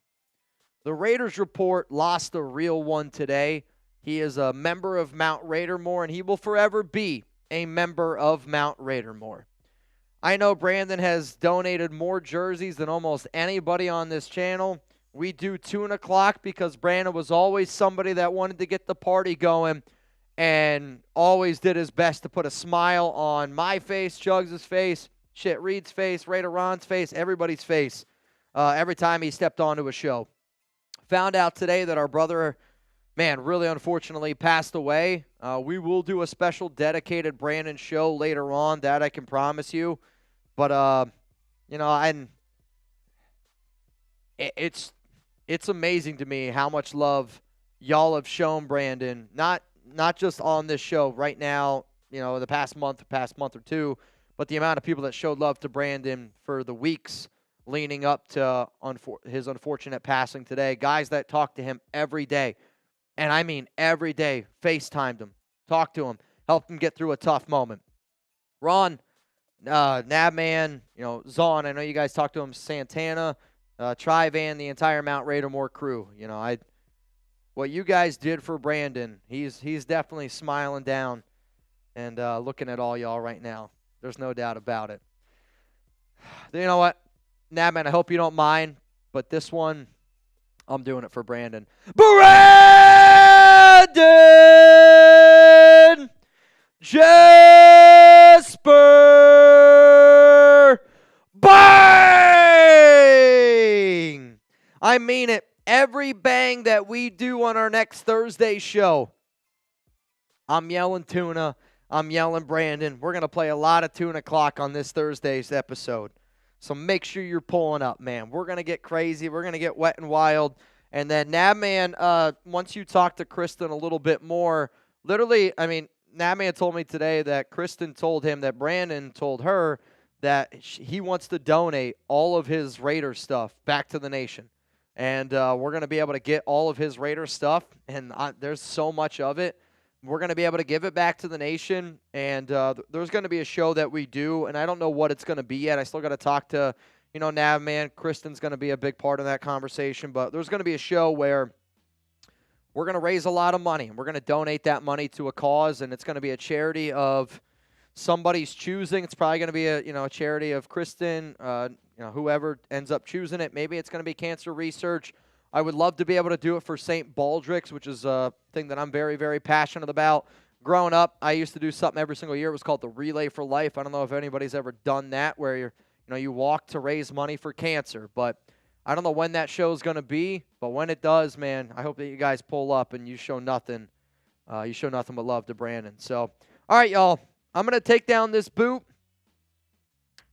The Raiders Report lost a real one today. He is a member of Mount Raidermore, and he will forever be a member of Mount Raidermore. I know Brandon has donated more jerseys than almost anybody on this channel. We do Tune O'Clock because Brandon was always somebody that wanted to get the party going and always did his best to put a smile on my face, Chugs' face, Reed's face, Raider Ron's face, everybody's face every time he stepped onto a show. Found out today that our brother, man, really unfortunately passed away. We will do a special dedicated Brandon show later on, that I can promise you. But, you know, it's amazing to me how much love y'all have shown Brandon, not just on this show right now, you know, the past month or two, but the amount of people that showed love to Brandon for the weeks leading up to his unfortunate passing today. Guys that talked to him every day, and I mean every day, FaceTimed him, talked to him, helped him get through a tough moment. Ron, Nabman, you know, Zon, I know you guys talked to him, Santana, Trivan, the entire Mount Raidermore crew. You know, what you guys did for Brandon, he's definitely smiling down and looking at all y'all right now. There's no doubt about it. You know what? Nabman, I hope you don't mind, but this one, I'm doing it for Brandon. Brandon Jasper! Bang! I mean it. Every bang that we do on our next Thursday show, I'm yelling Tuna. I'm yelling Brandon. We're going to play a lot of Tuna Clock on this Thursday's episode. So make sure you're pulling up, man. We're going to get crazy. We're going to get wet and wild. And then Nabman, once you talk to Kristen a little bit more, literally, I mean, Nabman told me today that Kristen told him that Brandon told her that he wants to donate all of his Raider stuff back to the nation. And we're going to be able to get all of his Raider stuff. And there's so much of it we're going to be able to give it back to the nation, and there's going to be a show that we do, and I don't know what it's going to be yet. I still got to talk to, Navman. Kristen's going to be a big part of that conversation, but there's going to be a show where we're going to raise a lot of money, and we're going to donate that money to a cause, and it's going to be a charity of somebody's choosing. It's probably going to be a charity of Kristen, whoever ends up choosing it. Maybe it's going to be cancer research. I would love to be able to do it for St. Baldrick's, which is a thing that I'm very, very passionate about. Growing up, I used to do something every single year. It was called the Relay for Life. I don't know if anybody's ever done that, where you walk to raise money for cancer. But I don't know when that show is going to be. But when it does, man, I hope that you guys pull up and you show nothing. You show nothing but love to Brandon. So, all right, y'all. I'm going to take down this boot,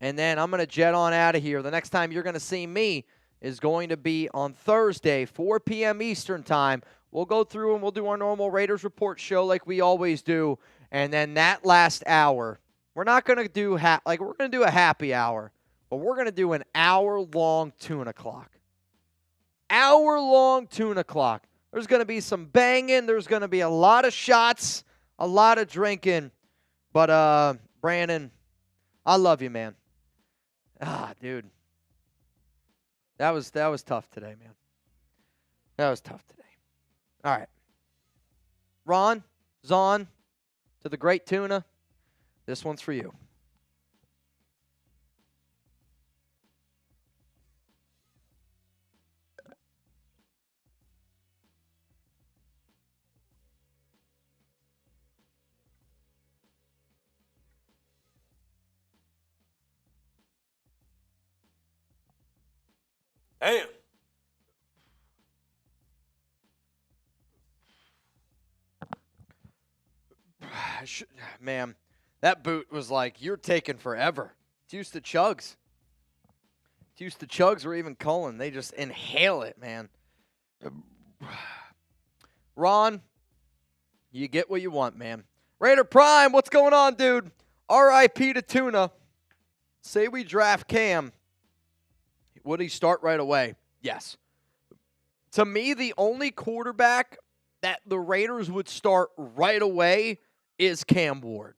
and then I'm going to jet on out of here. The next time you're going to see me is going to be on Thursday, 4 p.m. Eastern time. We'll go through and we'll do our normal Raiders Report show like we always do. And then that last hour, we're not going to do we're going to do a happy hour, but we're going to do an hour-long tuna clock. Hour-long tuna clock. There's going to be some banging. There's going to be a lot of shots, a lot of drinking. But, Brandon, I love you, man. Dude. That was tough today, man. That was tough today. All right. Ron, Zon, to the great tuna, this one's for you. Damn. Man, that boot was like, you're taking forever. It's used to chugs. It's used to chugs or even colon. They just inhale it, man. Ron, you get what you want, man. Raider Prime, what's going on, dude? R.I.P. to Tuna. Say we draft Cam. Would he start right away? Yes. To me, the only quarterback that the Raiders would start right away is Cam Ward.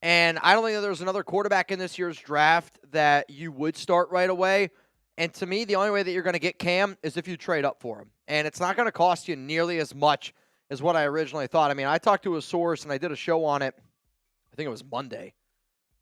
And I don't think that there's another quarterback in this year's draft that you would start right away. And to me, the only way that you're going to get Cam is if you trade up for him. And it's not going to cost you nearly as much as what I originally thought. I mean, I talked to a source, and I did a show on it. I think it was Monday.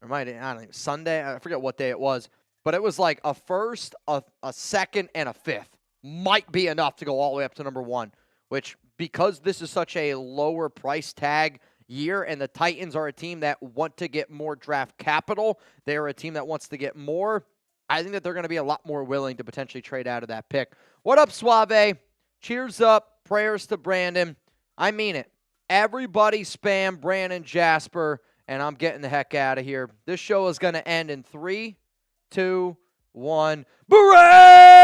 Or I don't know, Sunday. I forget what day it was. But it was like a first, a second, and a fifth might be enough to go all the way up to number one, which because this is such a lower price tag year and the Titans are a team that want to get more draft capital, they're a team that wants to get more, I think that they're going to be a lot more willing to potentially trade out of that pick. What up, Suave? Cheers up. Prayers to Brandon. I mean it. Everybody spam Brandon Jasper, and I'm getting the heck out of here. This show is going to end in 3, 2, 1. Brandon!